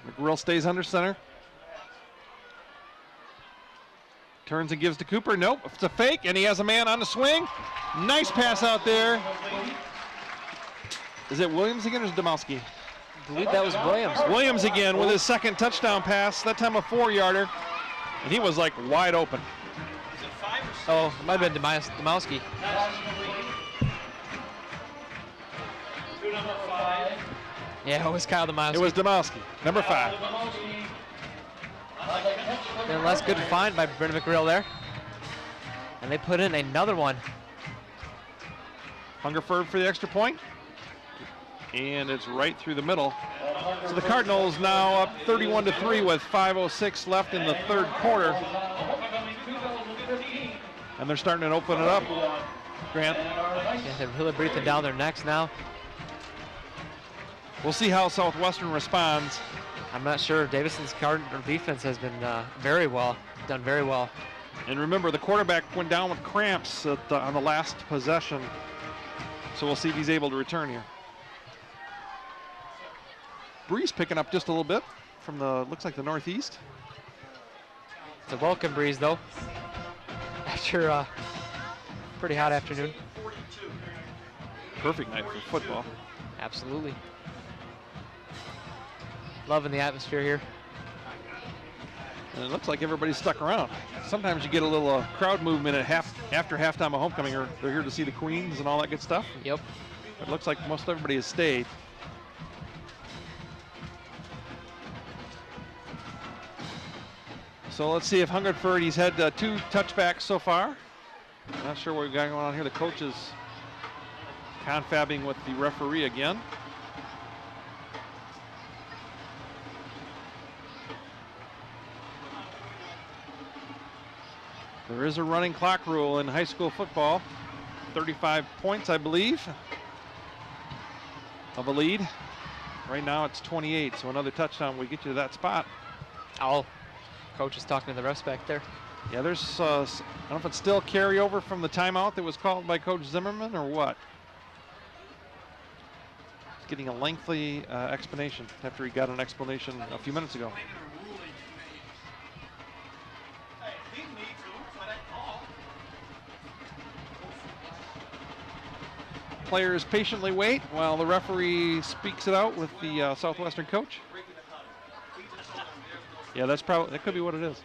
McGrill stays under center. Turns and gives to Cooper. Nope, it's a fake, and he has a man on the swing. Nice pass out there. Is it Williams again or is it Domowski? I believe that was Williams. Williams again with his second touchdown pass, that time a 4-yarder. And he was like wide open. Oh, it might have been Domowski. Yeah, it was Kyle Domowski. It was Domowski, number 5. And less good find by Brendan McGrill there. And they put in another one. Hungerford for the extra point. And it's right through the middle. So the Cardinals now up 31-3 with 5:06 left in the third quarter. And they're starting to open it up, Grant. Yeah, they're really breathing down their necks now. We'll see how Southwestern responds. I'm not sure. Davison's Cardinal defense has been done very well. And remember, the quarterback went down with cramps on the last possession. So we'll see if he's able to return here. Breeze picking up just a little bit from looks like the northeast. It's a welcome breeze though. After a pretty hot afternoon. Perfect night for football. Absolutely. Loving the atmosphere here. And it looks like everybody's stuck around. Sometimes you get a little crowd movement at after halftime of homecoming. They're here to see the Queens and all that good stuff. Yep. It looks like most everybody has stayed. So let's see if Hungerford, he's had 2 touchbacks so far. Not sure what we've got going on here. The coach is confabbing with the referee again. There is a running clock rule in high school football. 35 points, I believe, of a lead. Right now it's 28, so another touchdown will get you to that spot. Oh, coach is talking to the refs back there. Yeah, there's, I don't know if it's still carryover from the timeout that was called by Coach Zimmerman or what. He's getting a lengthy explanation after he got an explanation a few minutes ago. Players patiently wait while the referee speaks it out with the Southwestern coach. Yeah, that could be what it is.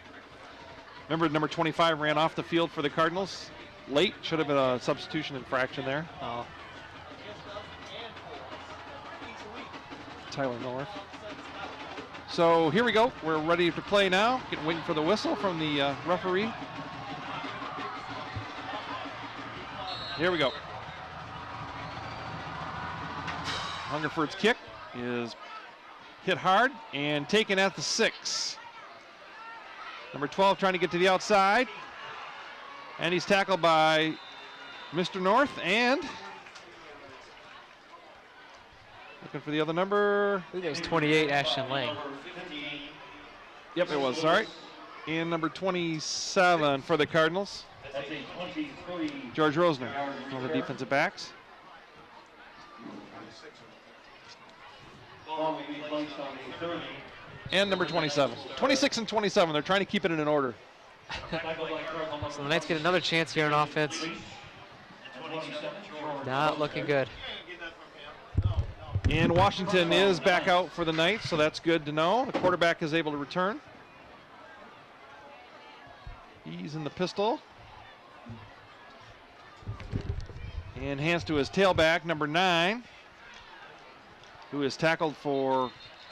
Remember, number 25 ran off the field for the Cardinals late. Should have been a substitution infraction there. Oh. Tyler North. So here we go. We're ready to play now. Waiting for the whistle from the referee. Here we go. Hungerford's kick is hit hard and taken at the 6. Number 12 trying to get to the outside. And he's tackled by Mr. North and looking for the other number. I think it was 28, Ashton Lang. Yep, it was. All right. And number 27 for the Cardinals, That's a 23. George Rosner, one of the defensive backs. Ball will be placed on the 30. And number 27. 26 and 27, they're trying to keep it in an order. So the Knights get another chance here on offense. Not looking good. And Washington is back out for the night, so that's good to know. The quarterback is able to return. He's in the pistol. And hands to his tailback, number 9, who is tackled for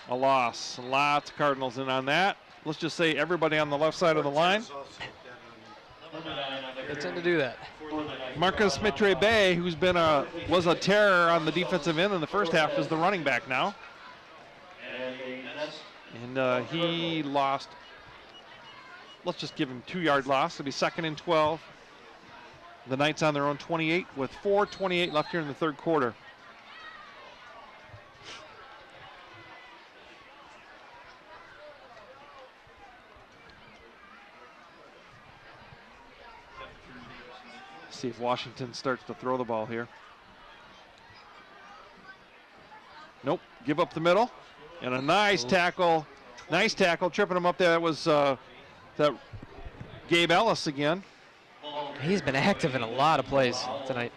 a loss. Lots of Cardinals in on that. Let's just say everybody on the left side of the line. They tend to do that. Marcus Mitre-Bay, who's been was a terror on the defensive end in the first half, is the running back now. And he lost, let's just give him 2-yard loss. It'll be 2nd and 12. The Knights on their own 28 with 4:28 left here in the third quarter. See if Washington starts to throw the ball here. Nope, give up the middle. And a nice tackle, tripping him up there. That was that Gabe Ellis again. He's been active in a lot of plays tonight.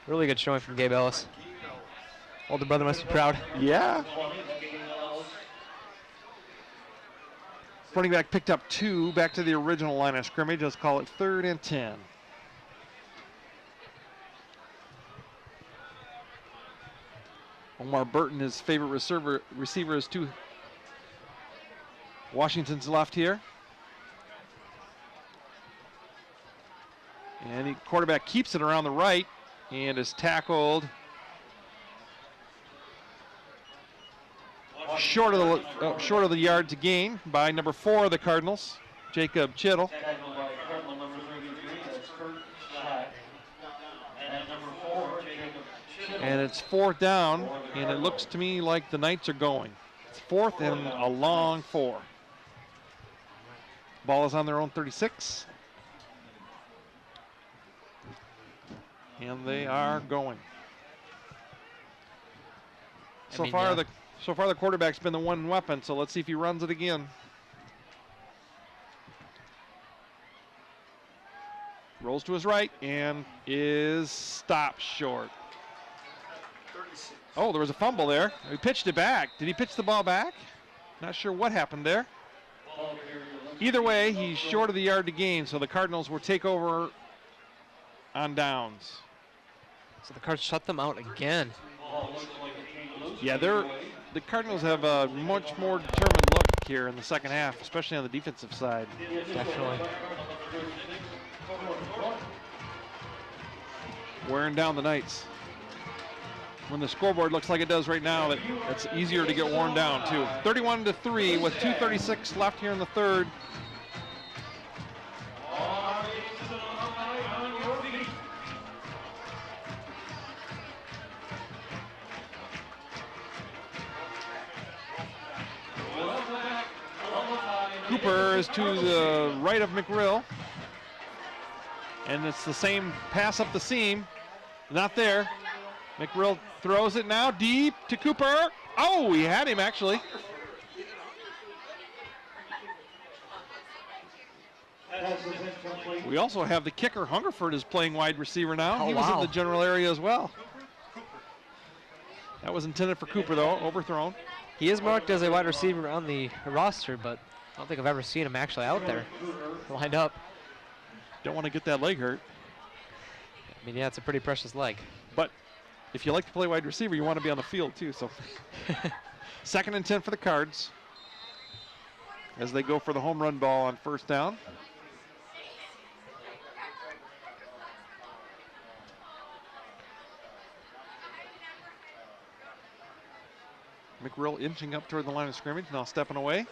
Really good showing from Gabe Ellis. Older brother must be proud. Yeah. Running back picked up 2, back to the original line of scrimmage. Let's call it 3rd and 10. Omar Burton, his favorite receiver is to Washington's left here. And the quarterback keeps it around the right and is tackled short of the yard to gain by number 4 of the Cardinals, Jacob Chittle. And it's 4th down, and it looks to me like the Knights are going. It's 4th and a long 4. Ball is on their own 36. And they are going. So far the quarterback's been the one weapon, so let's see if he runs it again. Rolls to his right and is stopped short. Oh, there was a fumble there. He pitched it back. Did he pitch the ball back? Not sure what happened there. Either way, he's short of the yard to gain, so the Cardinals will take over on downs. So the Cards shut them out again. Yeah, the Cardinals have a much more determined look here in the second half, especially on the defensive side. Definitely. Wearing down the Knights. When the scoreboard looks like it does right now, it's easier to get worn down too. 31-3 with 2:36 left here in the third. Cooper is to the right of McRill. And it's the same pass up the seam. Not there. McRill throws it now deep to Cooper. Oh, he had him actually. We also have the kicker. Hungerford is playing wide receiver now. Oh, he was wow. in the general area as well. That was intended for Cooper though, overthrown. He is marked as a wide receiver on the roster, but I don't think I've ever seen him actually out there lined up. Don't want to get that leg hurt. I mean, yeah, it's a pretty precious leg. But if you like to play wide receiver, you want to be on the field too. So 2nd and 10 for the Cards as they go for the home run ball on 1st down. McRill inching up toward the line of scrimmage, now stepping away. Looks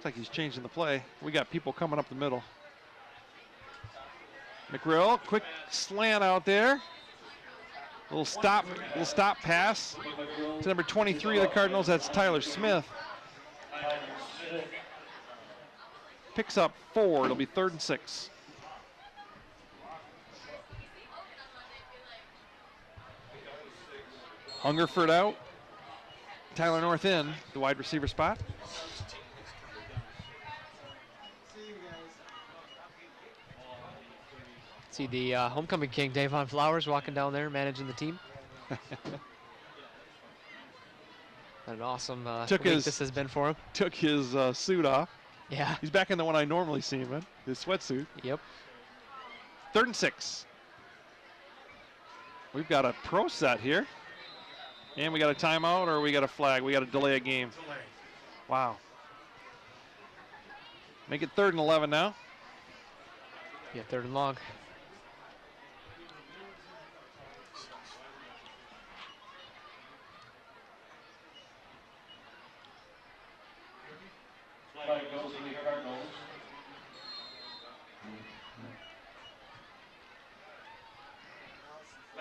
like he's changing the play. We got people coming up the middle. McRill, quick slant out there. Little stop pass to number 23 of the Cardinals. That's Tyler Smith. picks up 4. It'll be 3rd and 6. Hungerford out. Tyler North in, the wide receiver spot. See the homecoming king, Davon Flowers, walking down there, managing the team. An awesome week this has been for him. Took his suit off. Yeah. He's back in the one I normally see him in, his sweatsuit. Yep. 3rd and 6. We've got a pro set here. And we got a timeout, or we got a flag? We got to delay a game. Wow. Make it 3rd and 11 now. Yeah, 3rd and long. Flag goes to the Cardinals.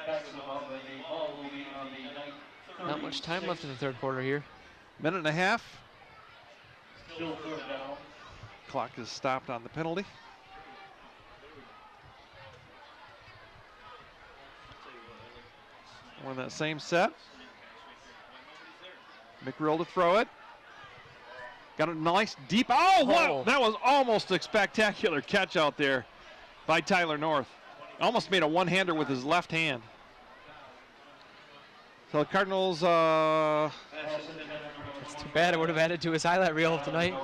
Backs them up, and the ball will be on the 9:30. Not much time left in the 3rd quarter here. Minute and a half. Still 3rd down. Clock is stopped on the penalty. We're in that same set. McRill to throw it. Got a nice deep, oh, wow, that was almost a spectacular catch out there by Tyler North. Almost made a one-hander with his left hand. So the Cardinals, It's too bad. It would have added to his highlight reel tonight.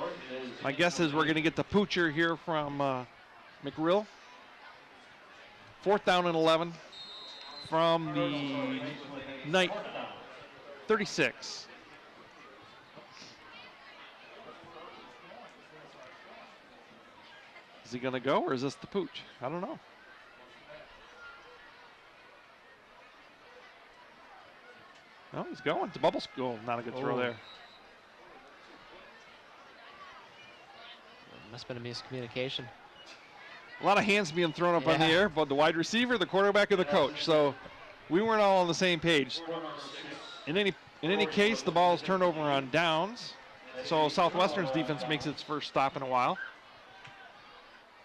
my guess is we're gonna get the poocher here from McRill. 4th down and 11 from the Knight 36. Is he gonna go, or is this the pooch? I don't know. No, he's going. It's a bubble school. Not a good throw there. Must have been a miscommunication. A lot of hands being thrown up on the air, but the wide receiver, the quarterback, and the coach. So we weren't all on the same page. In any case, the ball is turned over on downs. So Southwestern's defense makes its first stop in a while.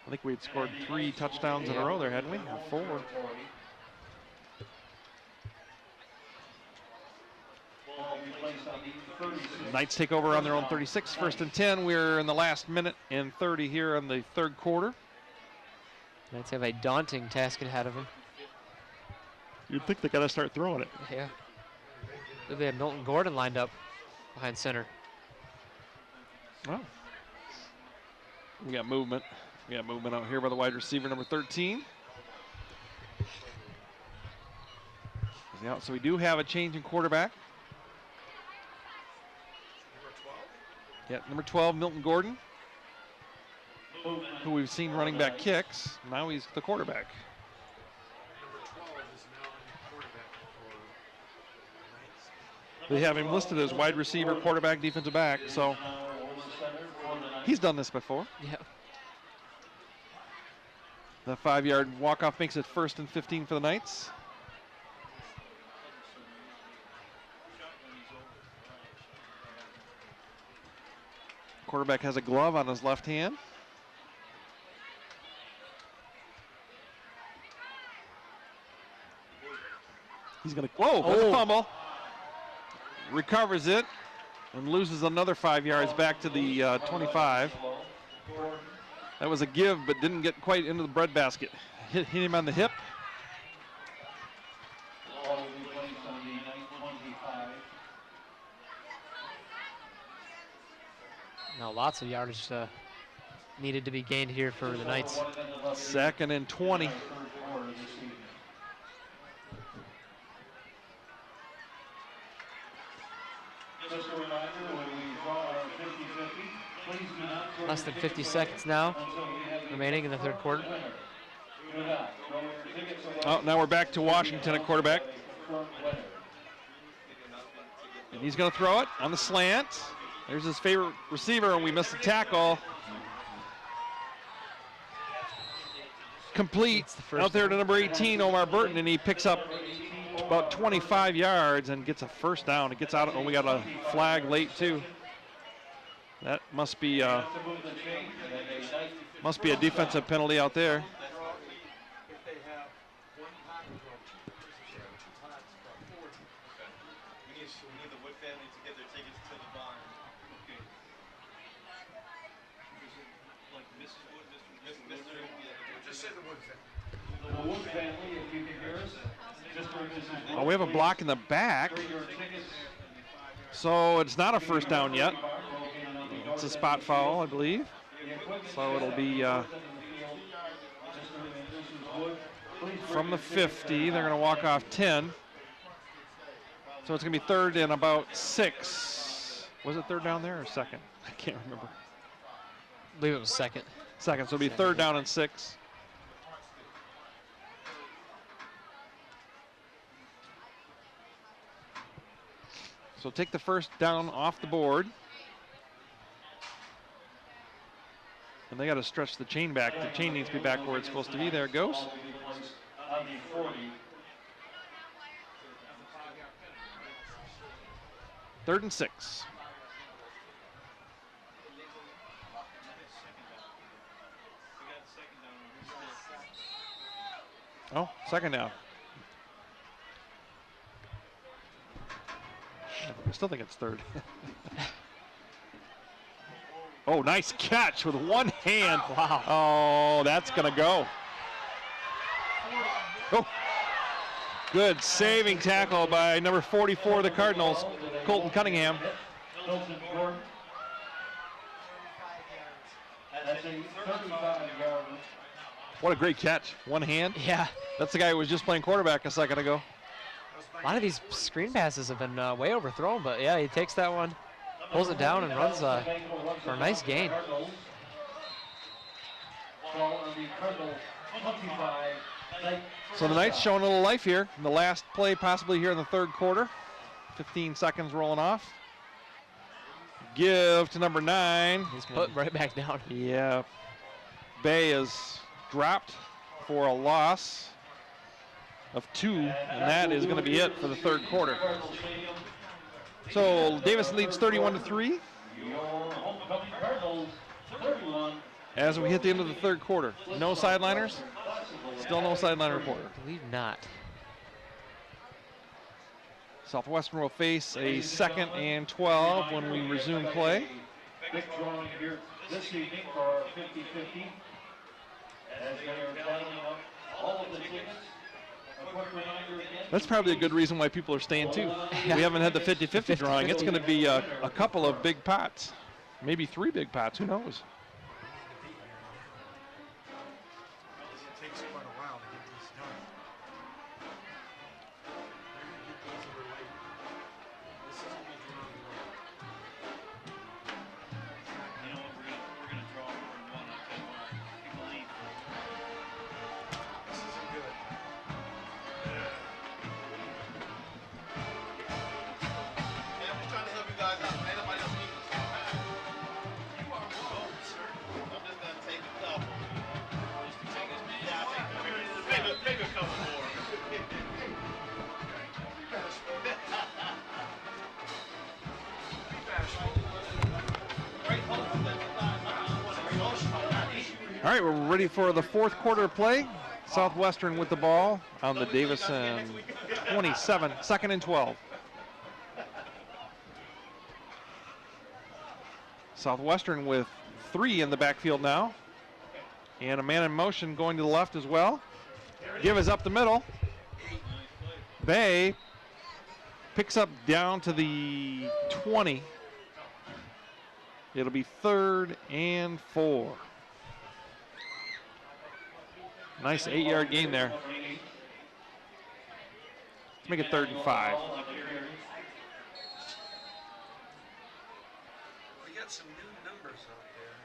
I think we'd scored 3 touchdowns in a row there, hadn't we? Or 4. Knights take over on their own 36, 1st and 10. We're in the last minute and 30 here in the 3rd quarter. Knights have a daunting task ahead of them. You'd think they got to start throwing it. Yeah. They have Milton Gordon lined up behind center. Oh. We got movement. We got movement out here by the wide receiver, number 13. So we do have a change in quarterback. Yeah, number 12, Milton Gordon, who we've seen running back kicks. Now he's the quarterback. They have him listed as wide receiver, quarterback, defensive back. So he's done this before. Yeah. The 5-yard walk-off makes it 1st and 15 for the Knights. Quarterback has a glove on his left hand. He's going to, whoa, that's a fumble. Recovers it and loses another 5 yards back to the 25. That was a give, but didn't get quite into the breadbasket. Hit him on the hip. Now lots of yardage needed to be gained here for the Knights. 2nd and 20. Just a reminder, when we draw our 50-50, please do not throw Less than 50 seconds now remaining in the 3rd quarter. Do not throw your tickets away. Oh, now we're back to Washington at quarterback. And he's going to throw it on the slant. There's his favorite receiver, and we missed the tackle. Complete out there to number 18, Omar Burton, and he picks up about 25 yards and gets a 1st down. It gets out, and we got a flag late too. That must be a defensive penalty out there. If they have one pocket draw, two players should have two pockets draw, four. We need the Wood family to get their tickets to the barn. Okay. Like Mrs. Wood, Mr. Yeah. Just say the Wood family. The Wood family, if you can hear us. Mr. and Mrs. Oh, we have a block in the back. So it's not a first down yet. It's a spot foul, I believe. So it'll be from the 50. They're going to walk off 10. So it's going to be third and about 6. Was it third down there or second? I can't remember. I believe it was second. Second, so it'll be third down and 6. So take the first down off the board. And they got to stretch the chain back. The chain needs to be back where it's supposed to be. There it goes. Third and 6. Oh, second down. I still think it's third. Oh, nice catch with one hand. Wow. Oh, that's going to go. Oh, good saving tackle by number 44 of the Cardinals, Colton Cunningham. What a great catch. One hand. Yeah. That's the guy who was just playing quarterback a second ago. A lot of these screen passes have been way overthrown, but yeah, he takes that one, pulls it down, and runs for a nice gain. So the Knights showing a little life here in the last play, possibly here in the third quarter. 15 seconds rolling off. Give to number 9. He's put right back down. Yeah. Bay is dropped for a loss of 2, and that is going to be it for the third quarter. So Davison leads 31-3 as we hit the end of the third quarter. No sideliners. Still no sideline reporter. I believe not. Southwestern will face a 2nd and 12 when we resume play. Big drawing here this evening for our 50-50. As they are tallying up all of the tickets. A quick reminder again. That's probably a good reason why people are staying too. We haven't had the 50-50 drawing. It's going to be a couple of big pots. Maybe 3 big pots, who knows? It takes quite a while to get these done. They're going to get these a little late. This is going to be drawn late. You know what, we're gonna draw more than one. I'll tell you why. People leave. This isn't good. Hey, I'm just trying to help you guys out. Ain't nobody else needs this. You are welcome, sir. I'm just gonna take a couple. Just to take us, man? Yeah, I'll take a couple more. All right, we're ready for the fourth quarter play. Southwestern with the ball on the Davison 27, 2nd and 12. Southwestern with 3 in the backfield now. And a man in motion going to the left as well. Give is up the middle. Bay picks up down to the 20. It'll be 3rd and 4. Nice 8-yard gain there. Let's make it 3rd and 5. We got some new numbers out there.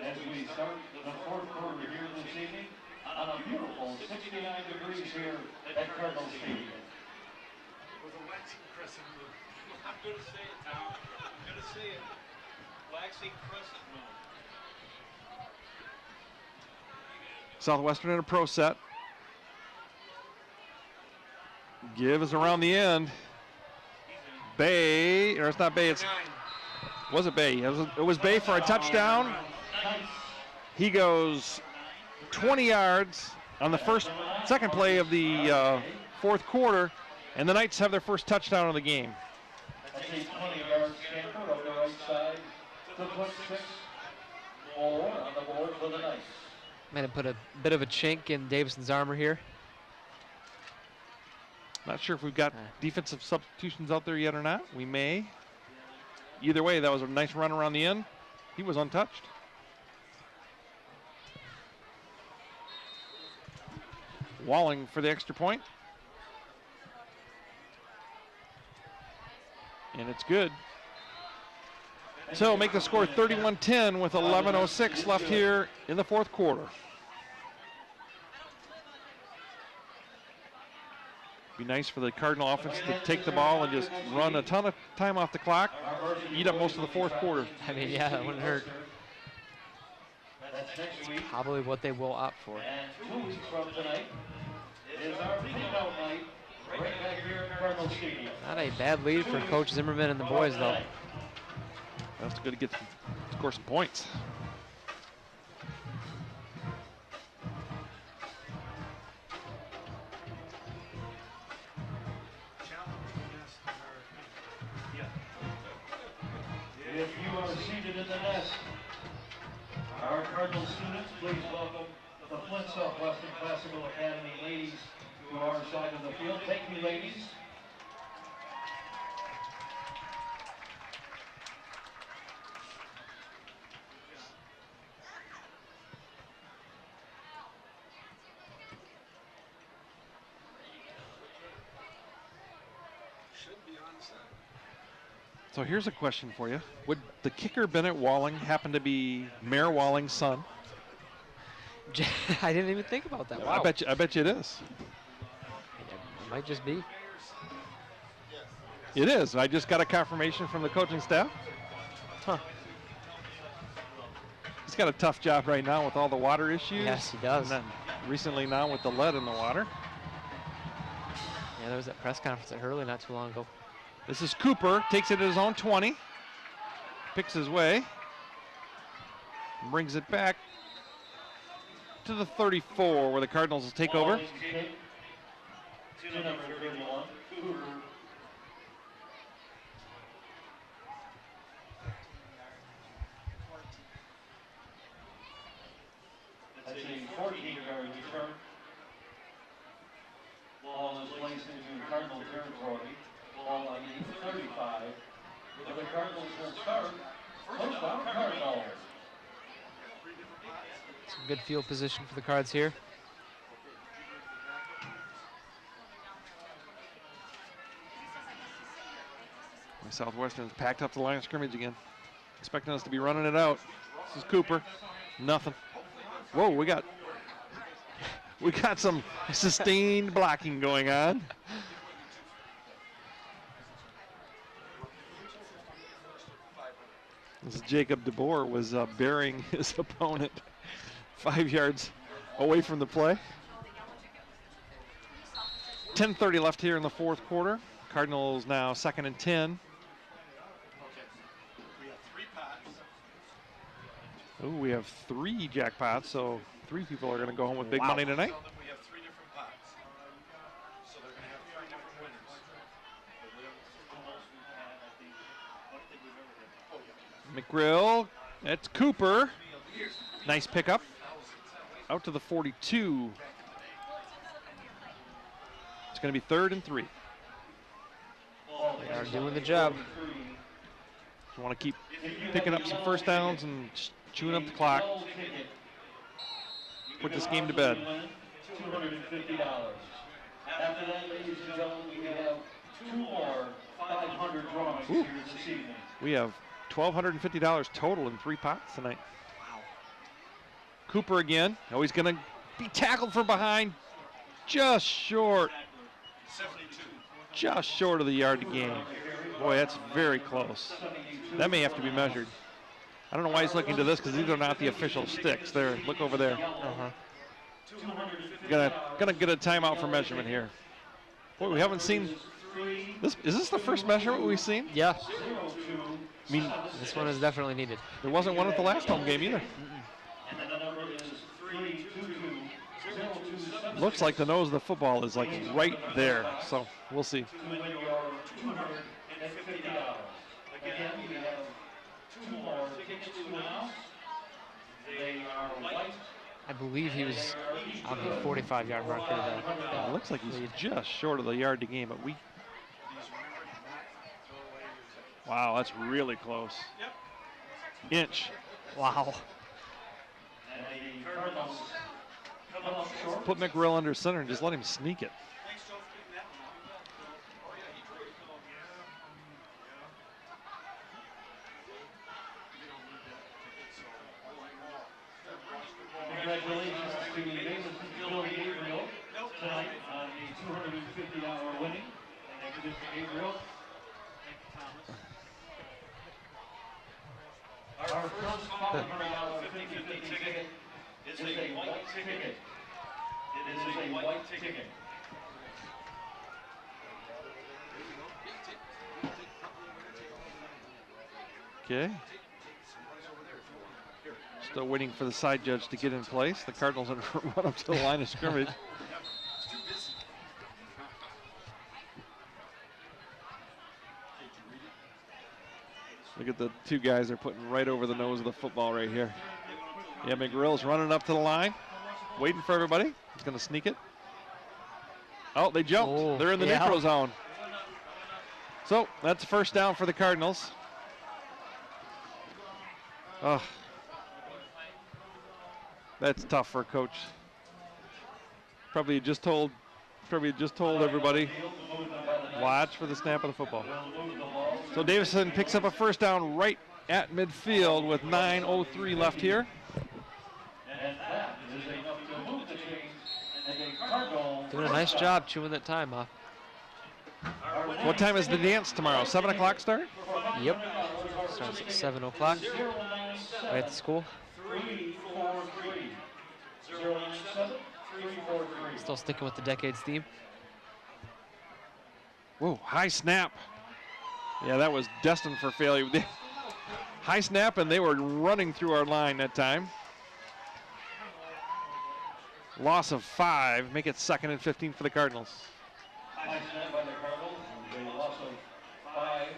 As we start the fourth quarter here this evening on a beautiful 69 degrees here at Cardinal Stadium. With a waxing crescent moon. I'm gonna say it, Tom. I'm gonna say it. Waxing crescent moon. Southwestern in a pro set. Give is around the end. Bay, or it's not Bay, it's Was it Bay? It was Bay for a touchdown. He goes 20 yards on the second play of the fourth quarter, and the Knights have their first touchdown of the game. That's a 20-yard scamper on the right side to put 6 more on the board for the Knights. Might have put a bit of a chink in Davison's armor here. Not sure if we've got defensive substitutions out there yet or not. We may. Either way, that was a nice run around the end. He was untouched. Walling for the extra point. And it's good. So make the score 31-10 with 11:06 left here in the fourth quarter. Be nice for the Cardinal offense to take the ball and just run a ton of time off the clock, eat up most of the fourth quarter. I mean, yeah, that wouldn't hurt. That's probably what they will opt for. And 2 weeks from tonight is our clean-out night right back here at Cardinal Stadium. Not a bad lead for Coach Zimmerman and the boys, though. That's good to score some points. If you are seated in the nest, our Cardinal students, please welcome the Flint Southwestern Classical Academy ladies to our side of the field. Thank you, ladies. So here's a question for you. Would the kicker Bennett Walling happen to be Mayor Walling's son? I didn't even think about that. Wow. I bet you it is. It might just be. It is. I just got a confirmation from the coaching staff. Huh. He's got a tough job right now with all the water issues. Yes, he does. And then recently now with the lead in the water. Yeah, there was that press conference at Hurley not too long ago. This is Cooper, takes it at his own 20, picks his way, brings it back to the 34 where the Cardinals will take over. To number 31, Cooper. That's a 14-yard return. Ball is placed into Cardinal territory. Ball on the 35. But the Cardinals will start. First down, Cardinals. Some good field position for the Cards here. Southwestern's packed up the line of scrimmage again. Expecting us to be running it out. This is Cooper. Nothing. Whoa, we got some sustained blocking going on. As Jacob DeBoer was burying his opponent 5 yards away from the play. 10:30 left here in the fourth quarter. Cardinals now 2nd and 10. Oh, we have 3 jackpots, so 3 people are going to go home with big money tonight. We have 3 different pots. So they're going to have 3 different McGrill, winners. that's Cooper. Nice pickup. Out to the 42. It's going to be 3rd and 3. They are doing the job. You want to keep picking up some first downs and chewing up the clock. Put this game to bed. $250. After that, ladies and gentlemen, we have 2 more 500 drawings here this evening. We have $1,250 total in 3 pots tonight. Wow. Cooper again. Oh, he's going to be tackled from behind. Just short. 72. Just short of the yard to gain. Boy, that's very close. That may have to be measured. I don't know why he's looking to this because these are not the official sticks. There, look over there. Gonna get a timeout for measurement here. Boy, we haven't seen Is this the first measurement we've seen? Yeah. I mean, This one is definitely needed. there wasn't one at the last home game either. And the number is 322-0277. Looks like the nose of the football is like right there, so we'll see. To win your $250. Again, we have 2 more tickets to announce. They are white. I believe he was on the 45-yard marker. It looks like he's just short of the yard to gain, but wow, that's really close. Inch. Wow. And the Cardinals come up short. Put McGrill under center and just let him sneak it. Congratulations to Davison Gabriel tonight on the $250 winning. Thank you, Mr. Gabriel. Our first $500 ticket is a white ticket. It is a white ticket. Okay. Still waiting for the side judge to get in place. The Cardinals run up to the line of scrimmage. Look at the 2 guys they're putting right over the nose of the football right here. Yeah, McGrill's running up to the line, waiting for everybody. He's going to sneak it. Oh, they jumped. Oh, they're in the neutral zone. So that's a first down for the Cardinals. Oh, that's tough for a coach. Probably just told everybody, watch for the snap of the football. So Davison picks up a first down right at midfield with 9:03 left here. Doing a nice job chewing that time off. What time is the dance tomorrow? 7 o'clock start? Yep. Starts at 7 o'clock. Right at the school. 343. 097 343. Still sticking with the decades theme. Whoa, high snap. Yeah, that was destined for failure. High snap, and they were running through our line that time. Loss of 5, make it 2nd and 15 for the Cardinals. High snap by the Cardinals, a loss of 5.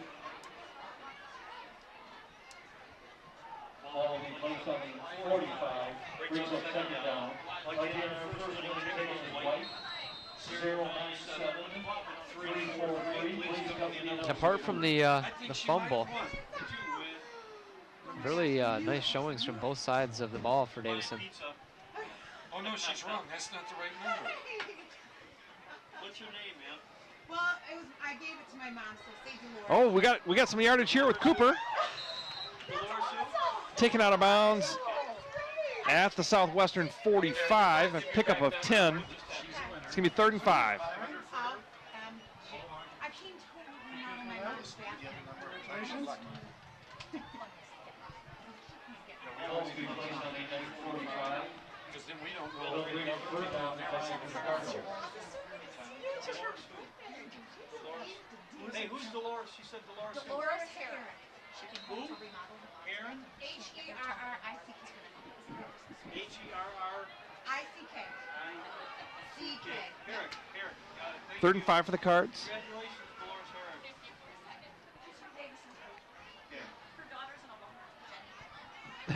Ball will be placed on the 45, brings up 2nd down. Again, our first one taken is white, 097 343. And apart from the fumble, really nice showings from both sides of the ball for Davison. Oh no, she's wrong. That's not the right number. What's your name, man? Well, I gave it to my mom, so say Dolores. Oh, we got some yardage here with Cooper. Taken out of bounds at the Southwestern 45, a pickup of 10. It's going to be 3rd and 5. I came to remember my mom's back. Because then we don't know. Hey, who's Dolores? She said Dolores. Dolores Herrick. Who? Aaron? H-E-R-R-I-C-K. H-E-R-R-I-C-K. C-K. Herrick. Got it. 3rd and 5 for the Cards. Congratulations, Dolores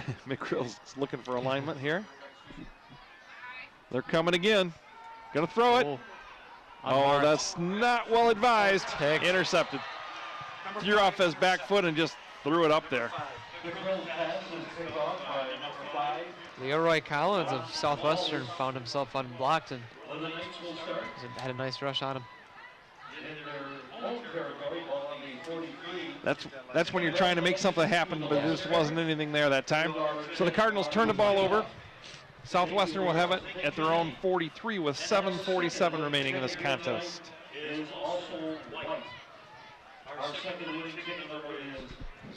Herrick. McGrill's looking for alignment here. They're coming again. Gonna throw it. Oh, that's not well advised. Intercepted. Threw off his back foot and just threw it up there. Leroy Collins of Southwestern found himself unblocked and had a nice rush on him. That's when you're trying to make something happen, but there just wasn't anything there that time. So the Cardinals turn the ball over. Southwestern will have it at their own 43 with 7:47 remaining in this contest. Is also white. Our second winning ticket number is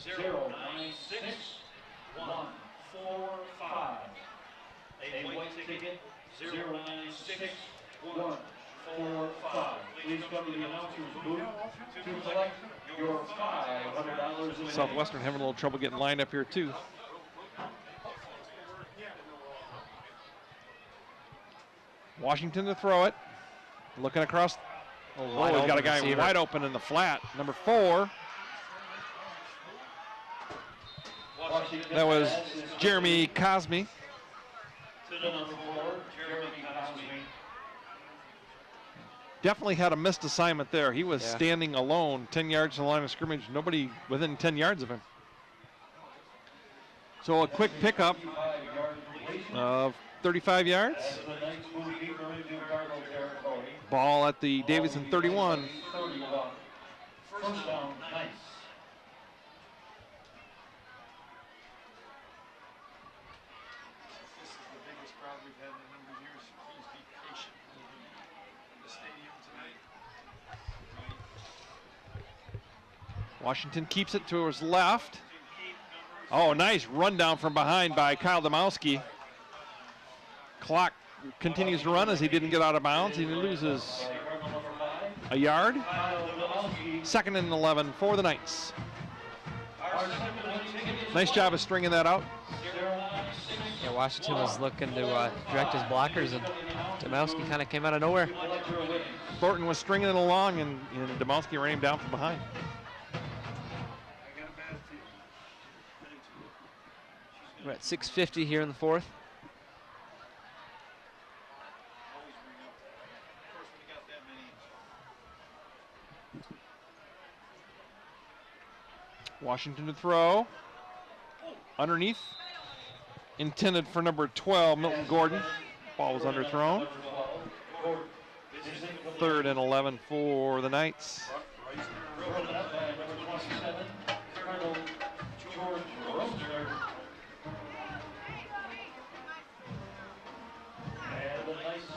096-145. A white ticket, 096-145. 5. Please come to the announcer's booth to collect your $500. Southwestern having a little trouble getting lined up here too. Washington to throw it. Looking across. Oh, he's got a guy receiver. wide open in the flat. Number 4. That was Jeremy Cosme. To the number 4, Jeremy Cosme. Definitely had a missed assignment there. He was Yeah. standing alone 10 yards to the line of scrimmage. Nobody within 10 yards of him. So a quick pickup of 35 yards. As the Knights move deeper into Cardinal territory. Ball at the Davison 31. 31. First down, Knights. This is the biggest crowd we've had in a number of years. Please be patient in the stadium tonight. Washington keeps it to his left. Oh, nice rundown from behind by Kyle Domowski. Clock continues to run as he didn't get out of bounds. He loses a yard. 2nd and 11 for the Knights. Nice job of stringing that out. Yeah, Washington was looking to direct his blockers, and Domowski kind of came out of nowhere. Thornton was stringing it along, and Domowski ran him down from behind. We're at 6:50 here in the 4th. Washington to throw. Underneath. Intended for number 12, Milton Gordon. Ball was underthrown. 3rd and 11 for the Knights. And the Knights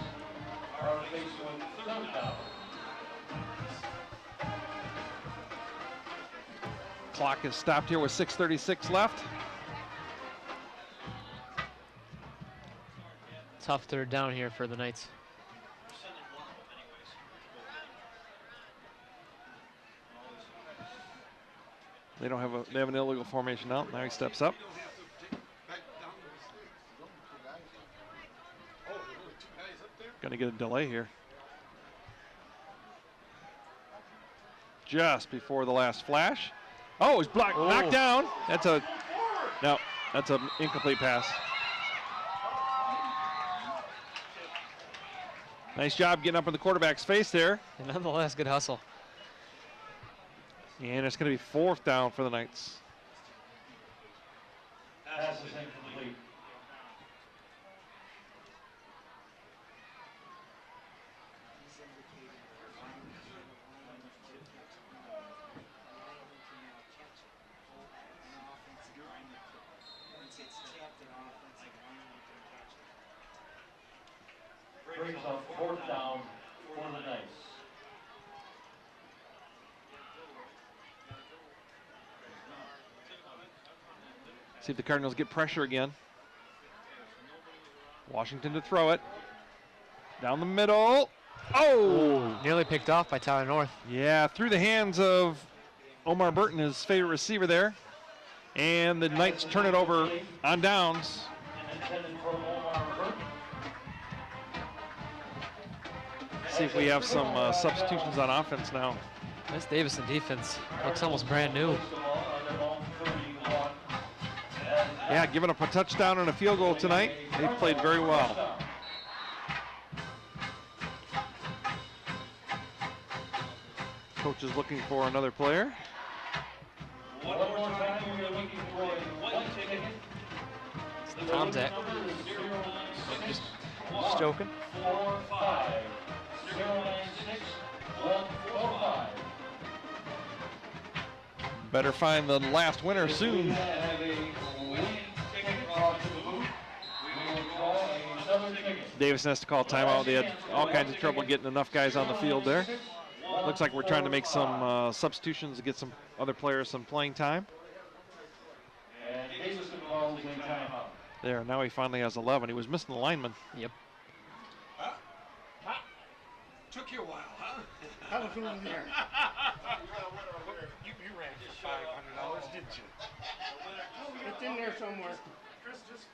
are faced with 3rd down. Clock is stopped here with 6:36 left. Tough 3rd down here for the Knights. They have an illegal formation out. Now he steps up. Gonna get a delay here. Just before the last flash. Oh, he's blocked, knocked down. That's an incomplete pass. Nice job getting up in the quarterback's face there. And nonetheless, good hustle. And it's going to be 4th down for the Knights. Pass is incomplete. Brings up 4th down for the Knights. See if the Cardinals get pressure again. Washington to throw it. Down the middle. Oh! Nearly picked off by Tyler North. Yeah, through the hands of Omar Burton, his favorite receiver there. And the Knights turn it over on downs. See if we have some substitutions on offense now. This Davison defense looks almost brand new. Yeah, giving up a touchdown and a field goal tonight. They've played very well. Coach is looking for another player. One more time, we are looking for a white ticket. Tom's at. Just joking. 45 096 145. Better find the last winner soon. We have a winning ticket brought to the booth. We will draw another ticket. Davison has to call timeout. They had all kinds of trouble getting enough guys on the field there. Looks like we're trying to make some substitutions to get some other players some playing time. And Davison calls a timeout. There, now he finally has 11. He was missing the lineman. Yep. Took you a while, huh? How was over there? You ran for $500, didn't you? It's in there somewhere. Chris, just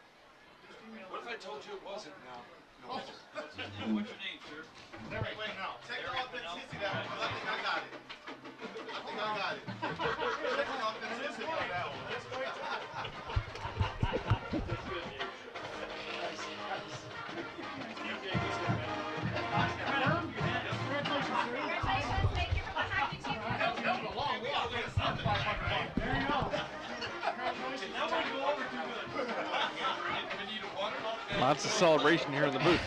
what if I told you it wasn't now? No. What's your name, sir? Wait, no. Check the authenticity that one, 'cause I think I got it. I think I got it. Check the authenticity on that one. That was a long walk. There you go. Lots of celebration here in the booth.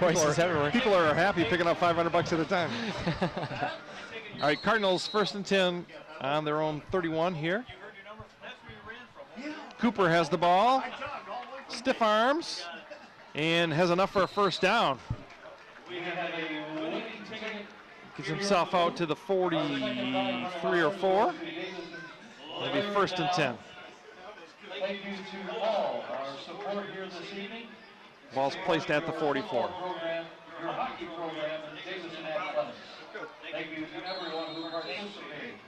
Voices everywhere. People are happy picking up $500 at a time. All right, Cardinals 1st and 10 on their own 31 here. Cooper has the ball, stiff arms, and has enough for a first down. Gets himself out to the 43 or 4. It'll be 1st and 10. Thank you to all our support here this evening. Ball's placed at the 44. Your hockey program in Davison Athletics. Thank you to everyone who participated.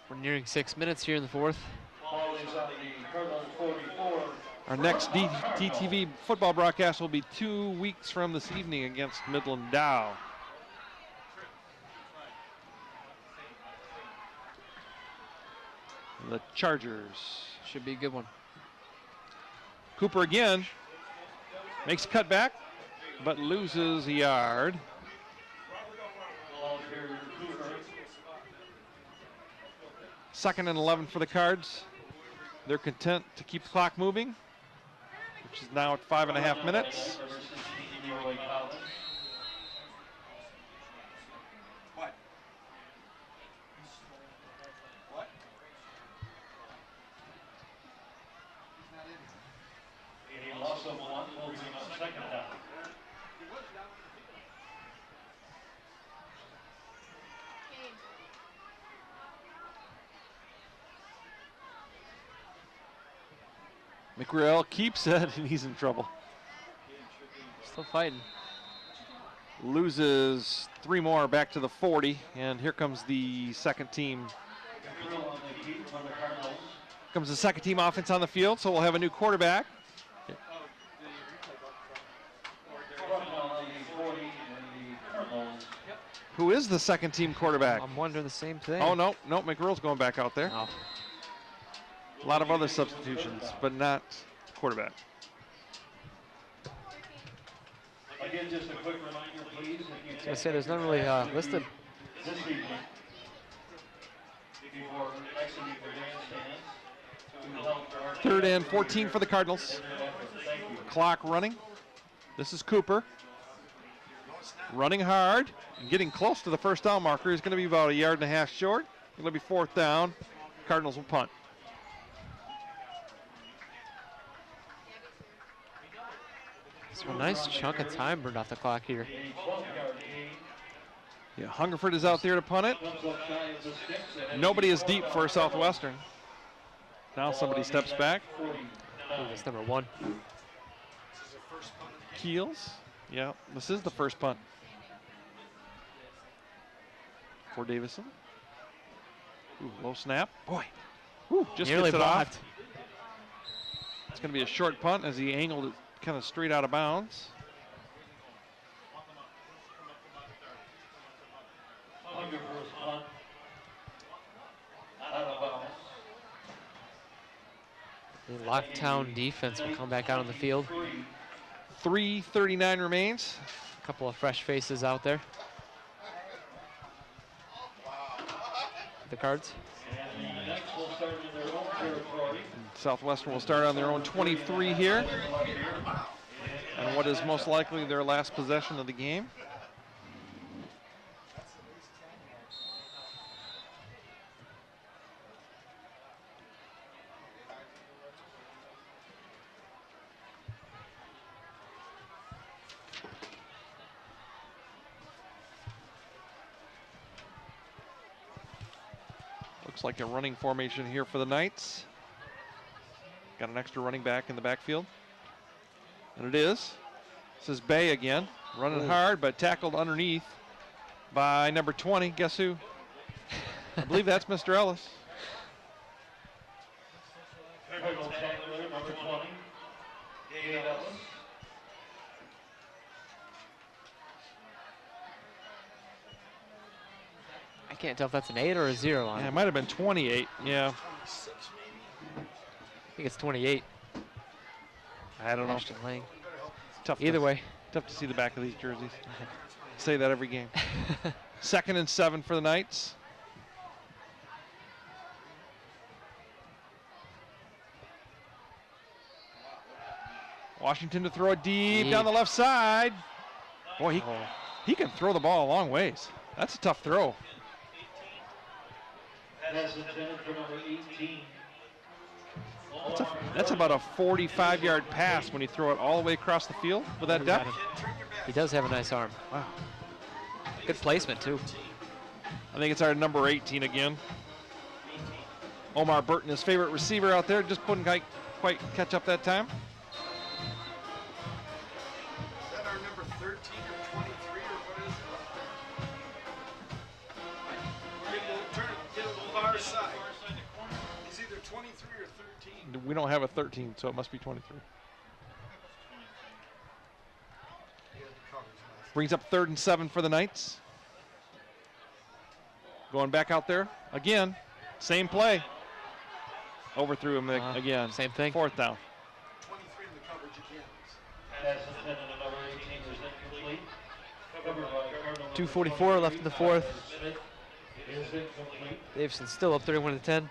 We're nearing 6 minutes here in the fourth. Ball is on the Cardinals 44. Our next DTV football broadcast will be 2 weeks from this evening against Midland Dow. The Chargers. Should be a good one. Cooper again makes a cutback, but loses a yard. Second and 11 for the Cards. They're content to keep the clock moving, which is now at 5.5 minutes. McRail keeps it, and he's in trouble. Still fighting. Loses 3 more back to the 40, and here comes the second team. Comes the second team offense on the field, so we'll have a new quarterback. Who is the second team quarterback? I'm wondering the same thing. Oh, no, McRail's going back out there. Oh. A lot of other substitutions, but not quarterback. Again, just a quick reminder, please. I was gonna say there's none really listed. This evening, before exiting the grandstands, to help our 3rd and 14 for the Cardinals. Clock running. This is Cooper. Running hard and getting close to the first down marker. He's going to be about 1.5 yards short. It's going to be 4th down. Cardinals will punt. So a nice chunk of time burned off the clock here. Yeah, Hungerford is out there to punt it. Nobody is deep for Southwestern. Now somebody steps back. That's number 1. Keels. Yeah, this is the first punt for Davison. Ooh, low snap. Boy. Ooh, just nearly gets it off. blocked. It's going to be a short punt as he angled it kind of straight out of bounds. The lockdown defense will come back out on the field. 3:39 remains. A couple of fresh faces out there. The Cards. Southwestern will start on their own 23 here. And what is most likely their last possession of the game. Looks like a running formation here for the Knights. Got an extra running back in the backfield. And it is. This is Bay again, running hard, but tackled underneath by number 20. Guess who? I believe that's Mr. Ellis. Technical tackler, number 20, Dave Ellis. I can't tell if that's an 8 or a 0 on Yeah, it. it might have been 28. Yeah. I think it's 28. I don't know. Ashton Lang. Tough. Either way. Tough to see the back of these jerseys. Say that every game. 2nd and 7 for the Knights. Washington to throw it deep down the left side. Boy, he can throw the ball a long ways. That's a tough throw. Pass intended for number 18. That's about a 45-yard pass when you throw it all the way across the field with that depth. He does have a nice arm. Wow. Good placement, too. I think it's our number 18 again. Omar Burton, his favorite receiver out there, just couldn't quite catch up that time. Is that our number 13 or 23 or what is it? Turn it to the far side. He's either 23 or 13. We don't have a 13, so it must be 23. Brings up 3rd and 7 for the Knights. Going back out there again. Same play. Overthrew him again. Same thing. 4th down. 23 in the coverage again. Pass intended to number 18 is incomplete. Covered by Cardinal 2:44 left in the 4th. Smith is incomplete. Davison's still up 31-10.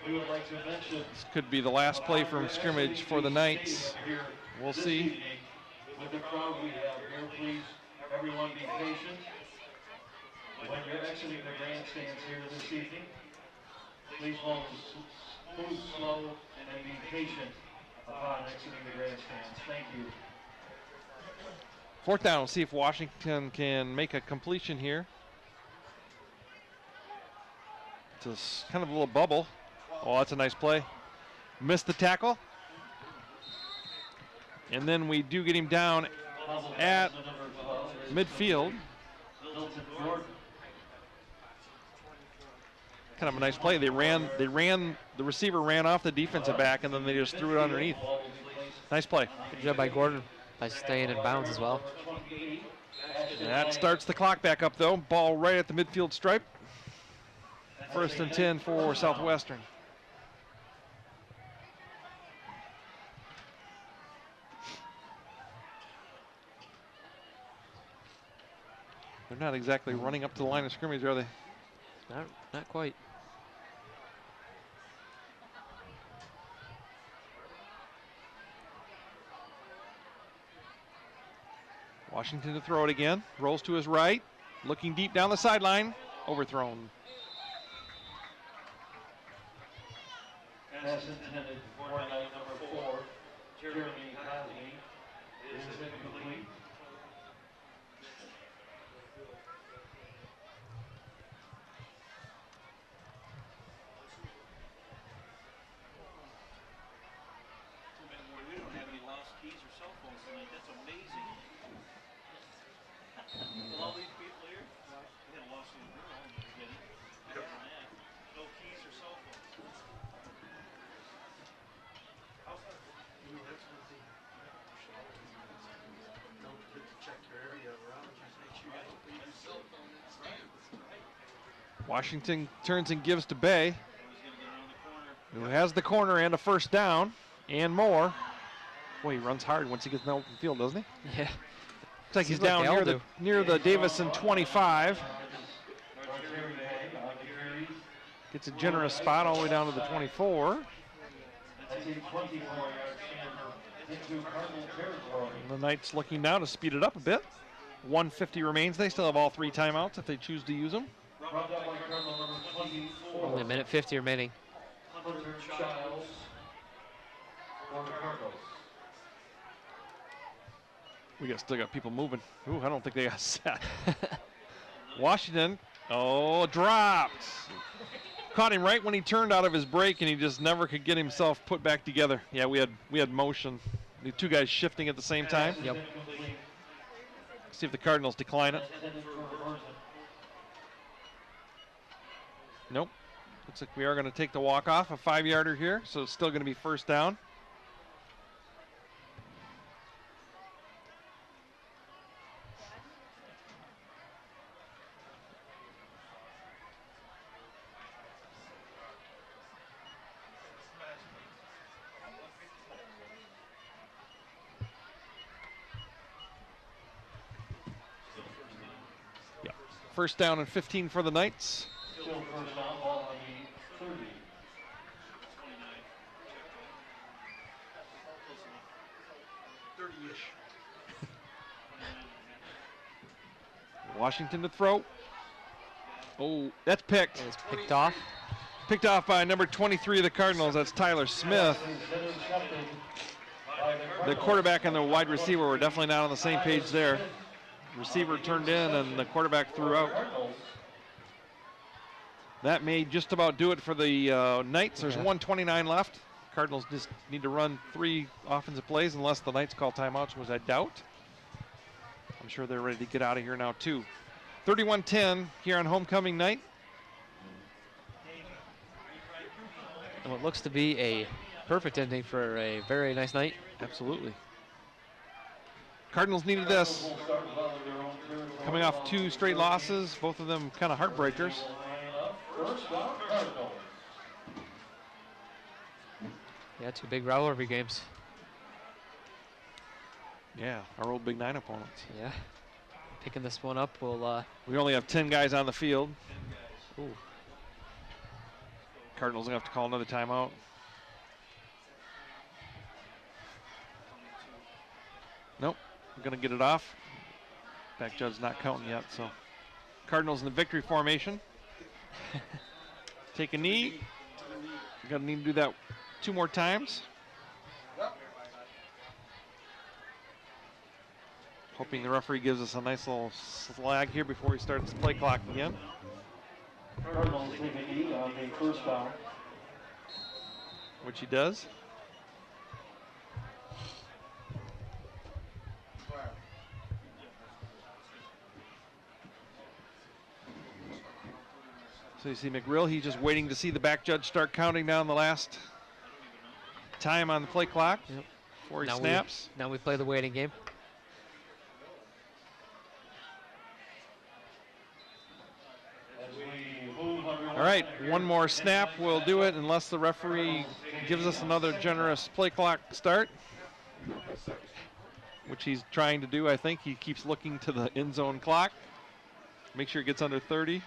We would like to mention This could be the last play from scrimmage for the Knights. We'll see. with the crowd we have here, please, everyone be patient. When you're exiting the grandstands here this evening, please move slow and be patient upon exiting the grandstands. Thank you. 4th down. See if Washington can make a completion here. It's kind of a little bubble. Oh, that's a nice play. Missed the tackle. And then we do get him down at midfield. Kind of a nice play. The receiver ran off the defensive back, and then they just threw it underneath. Nice play. Good job by Gordon by staying in bounds as well. That starts the clock back up, though. Ball right at the midfield stripe. 1st and 10 for Southwestern. They're not exactly running up to the line of scrimmage, are they? Not quite. Washington to throw it again. Rolls to his right. Looking deep down the sideline. Overthrown. Pass intended for night number 4, Jeremy Cosby, is incomplete. We don't have any lost keys or cell phones tonight. That's amazing. With all these people here, we had lost in the girl in the beginning. No keys or cell phones. That's one thing. Don't forget to check your area around. Just make sure you don't leave your cell phone inside. Washington turns and gives to Bay, who has the corner and a 1st down and more. Boy, he runs hard once he gets in the open field, doesn't he? Yeah. Looks like he's down near the Davison 25. Gets a generous spot all the way down to the 24. That's a 24-yard into Cardinal territory. The Knights looking now to speed it up a bit. 1:50 remains. They still have all 3 timeouts if they choose to use them. Rubbed up by Cardinal number 24. Only a minute 50 remaining. Hunter Childs for the Cardinals. We still got people moving. Ooh, I don't think they got set. Washington Oh, dropped. Caught him right when he turned out of his break, and he just never could get himself put back together. Yeah, we had motion. The two guys shifting at the same time. Yep. See if the Cardinals decline it. Nope. Looks like we are going to take the walk off, a 5-yarder here, so it's still going to be first down. First down and 15 for the Knights. Still first down, ball on the 30. Washington to throw. Oh, that's picked. It's picked off. Picked off by number 23 of the Cardinals. That's Tyler Smith. The quarterback and the wide receiver were definitely not on the same page there. Receiver turned in and the quarterback threw out. That may just about do it for the Knights. There's 1:29 left. Cardinals just need to run 3 offensive plays unless the Knights call timeouts, which I doubt. I'm sure they're ready to get out of here now too. 31-10 here on homecoming night. And what looks to be a perfect ending for a very nice night. Absolutely. Cardinals needed this. Coming off 2 straight losses, both of them kind of heartbreakers. Yeah, 2 big rivalry games. Yeah, our old Big 9 opponents. Yeah. Picking this one up, we'll... We only have 10 guys on the field. Ooh. Cardinals will have to call another timeout. Nope, I'm gonna get it off. Back judge's not counting yet, so. Cardinals in the victory formation. Take a knee. Gonna need to do that 2 more times. Hoping the referee gives us a nice little slag here before he starts the play clock again. Cardinals take a knee on the first down. Which he does. So you see McGrill, he's just waiting to see the back judge start counting down the last time on the play clock. Yep. Before he snaps. Now we play the waiting game. All right, 1 more snap will do it unless the referee gives us another generous play clock start, which he's trying to do, I think. He keeps looking to the end zone clock. Make sure it gets under 30.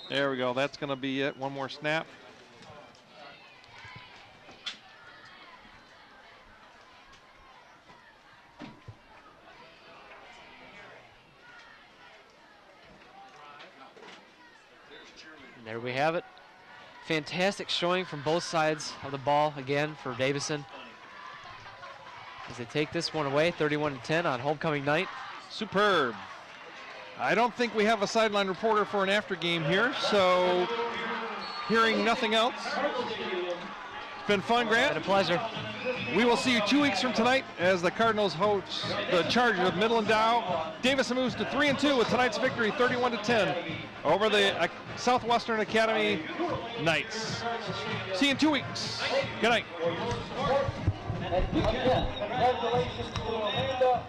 There we go, that's gonna be it. 1 more snap. And there we have it. Fantastic showing from both sides of the ball again for Davison. As they take this one away, 31-10 on homecoming night. Superb. I don't think we have a sideline reporter for an after game here, so hearing nothing else. It's been fun, Grant. Been a pleasure. We will see you 2 weeks from tonight as the Cardinals host the Chargers of Midland Dow. Davison moves to 3-2 with tonight's victory, 31-10 over the Southwestern Academy Knights. See you in 2 weeks. Good night. And congratulations to Amanda